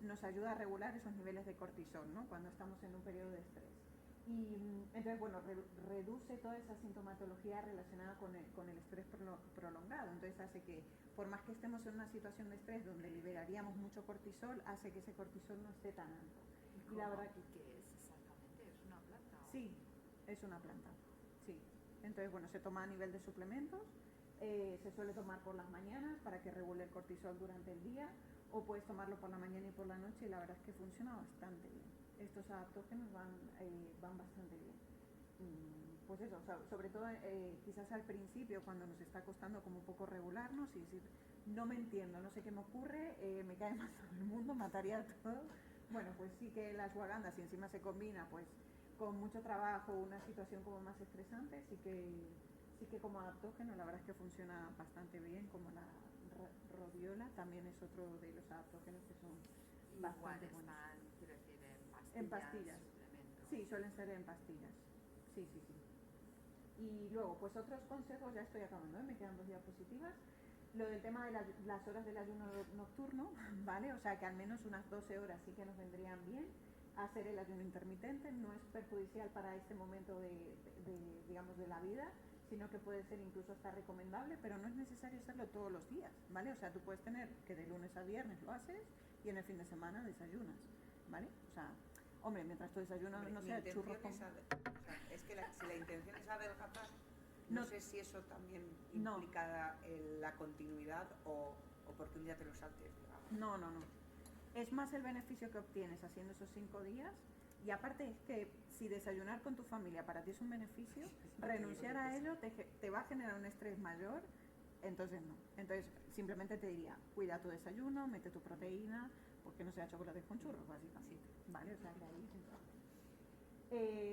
[SPEAKER 2] nos ayuda a regular esos niveles de cortisol, ¿no? Cuando estamos en un periodo de estrés. Y entonces, bueno, reduce toda esa sintomatología relacionada con el estrés prolongado. Entonces hace que, por más que estemos en una situación de estrés donde liberaríamos mucho cortisol, hace que ese cortisol no esté tan alto.
[SPEAKER 3] ¿Y la verdad que qué es exactamente? ¿Es una planta?
[SPEAKER 2] Sí, es una planta, sí. Entonces, bueno, se toma a nivel de suplementos, se suele tomar por las mañanas para que regule el cortisol durante el día, o puedes tomarlo por la mañana y por la noche, y la verdad es que funciona bastante bien. Estos adaptógenos van bastante bien. Pues eso, o sea, sobre todo quizás al principio, cuando nos está costando como un poco regularnos y decir, no me entiendo, no sé qué me ocurre, me cae mal todo el mundo, mataría a todo. Bueno, pues sí que la ashwagandha, si encima se combina pues con mucho trabajo, una situación como más estresante, sí que como adaptógeno la verdad es que funciona bastante bien, como la rodiola también es otro de los adaptógenos que son bastante buenos.
[SPEAKER 3] Quiero decir,
[SPEAKER 2] en pastillas. Sí, suelen ser en pastillas. Sí. Y luego, pues otros consejos, ya estoy acabando, me quedan 2 diapositivas. Lo del tema de las horas del ayuno nocturno, ¿vale? O sea que al menos unas 12 horas sí que nos vendrían bien. Hacer el ayuno intermitente no es perjudicial para este momento digamos, de la vida, sino que puede ser incluso hasta recomendable, pero no es necesario hacerlo todos los días, ¿vale? O sea, tú puedes tener que de lunes a viernes lo haces y en el fin de semana desayunas, ¿vale? O sea, hombre, mientras tu desayuno no sea churros con...
[SPEAKER 5] Es que si la intención es adelgazar, no sé si eso también implica la continuidad o porque un día te lo saltes, digamos.
[SPEAKER 2] No. Es más el beneficio que obtienes haciendo esos 5 días. Y aparte es que si desayunar con tu familia para ti es un beneficio, renunciar a ello te va a generar un estrés mayor, entonces no. Entonces simplemente te diría, cuida tu desayuno, mete tu proteína, porque no sea chocolate con churros, básicamente. ¿Vale? O sea, que ahí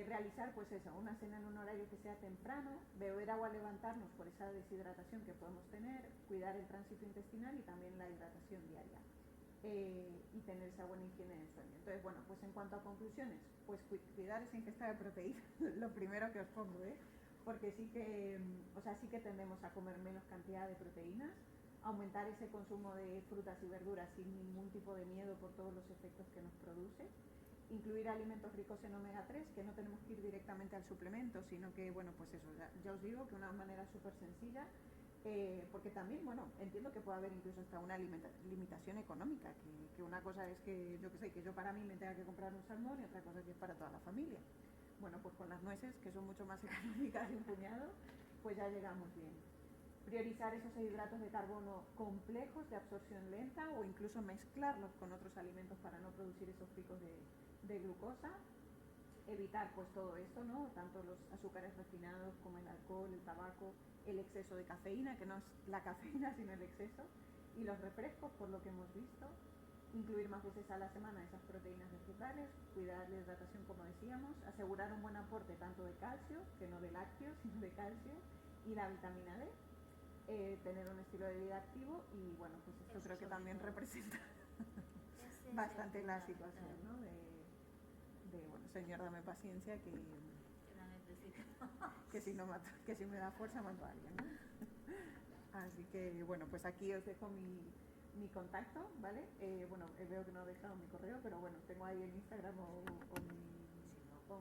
[SPEAKER 2] realizar pues eso, una cena en un horario que sea temprano, beber agua al levantarnos por esa deshidratación que podemos tener, cuidar el tránsito intestinal y también la hidratación diaria. Y tener esa buena higiene del sueño. Entonces, bueno, pues en cuanto a conclusiones, pues cuidar esa ingesta de proteína, lo primero que os pongo, porque sí que tendemos a comer menos cantidad de proteínas, aumentar ese consumo de frutas y verduras sin ningún tipo de miedo por todos los efectos que nos produce, incluir alimentos ricos en omega 3, que no tenemos que ir directamente al suplemento, sino que, bueno, pues eso, ya os digo que una manera súper sencilla, porque también, bueno, entiendo que puede haber incluso hasta una limitación económica, que una cosa es que, yo qué sé, que yo para mí me tenga que comprar un salmón y otra cosa que es para toda la familia. Bueno, pues con las nueces, que son mucho más económicas y un puñado, pues ya llegamos bien. Priorizar esos hidratos de carbono complejos de absorción lenta o incluso mezclarlos con otros alimentos para no producir esos picos de glucosa. Evitar pues todo esto, ¿no? Tanto los azúcares refinados como el alcohol, el tabaco, el exceso de cafeína, que no es la cafeína sino el exceso, y los refrescos, por lo que hemos visto. Incluir más veces a la semana esas proteínas vegetales, cuidar la hidratación como decíamos, asegurar un buen aporte tanto de calcio, que no de lácteos, sino de calcio, y la vitamina D, tener un estilo de vida activo y bueno, pues esto creo que también representa bastante la situación, ¿no? Bueno, señor, dame paciencia que
[SPEAKER 4] la necesito.
[SPEAKER 2] que si me da fuerza mato a alguien, ¿no? Así que bueno, pues aquí os dejo mi contacto, ¿vale? Bueno, veo que no he dejado mi correo, pero bueno, tengo ahí el Instagram o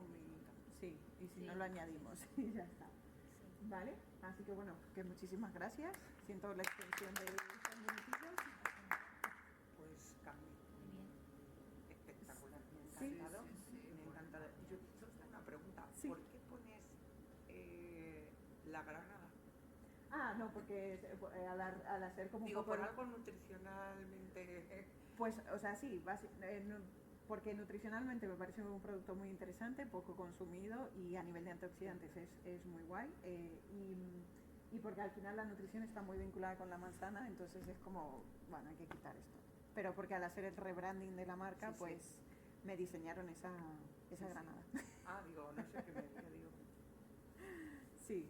[SPEAKER 2] mi sí, y si no lo añadimos y ya está. ¿Vale? Así que bueno, que muchísimas gracias. Siento la extensión de estos minutillos.
[SPEAKER 5] la granada?
[SPEAKER 2] Ah, no, porque al hacer como un
[SPEAKER 5] Digo,
[SPEAKER 2] poco...
[SPEAKER 5] por algo nutricionalmente...
[SPEAKER 2] Pues, o sea, sí, porque nutricionalmente me parece un producto muy interesante, poco consumido y a nivel de antioxidantes es muy guay. Y porque al final la nutrición está muy vinculada con la manzana, entonces es como, bueno, hay que quitar esto. Pero porque al hacer el rebranding de la marca,
[SPEAKER 5] Sí,
[SPEAKER 2] pues
[SPEAKER 5] sí.
[SPEAKER 2] me diseñaron esa
[SPEAKER 5] Sí,
[SPEAKER 2] granada.
[SPEAKER 5] Ah, digo, no sé qué me digo.
[SPEAKER 2] Sí,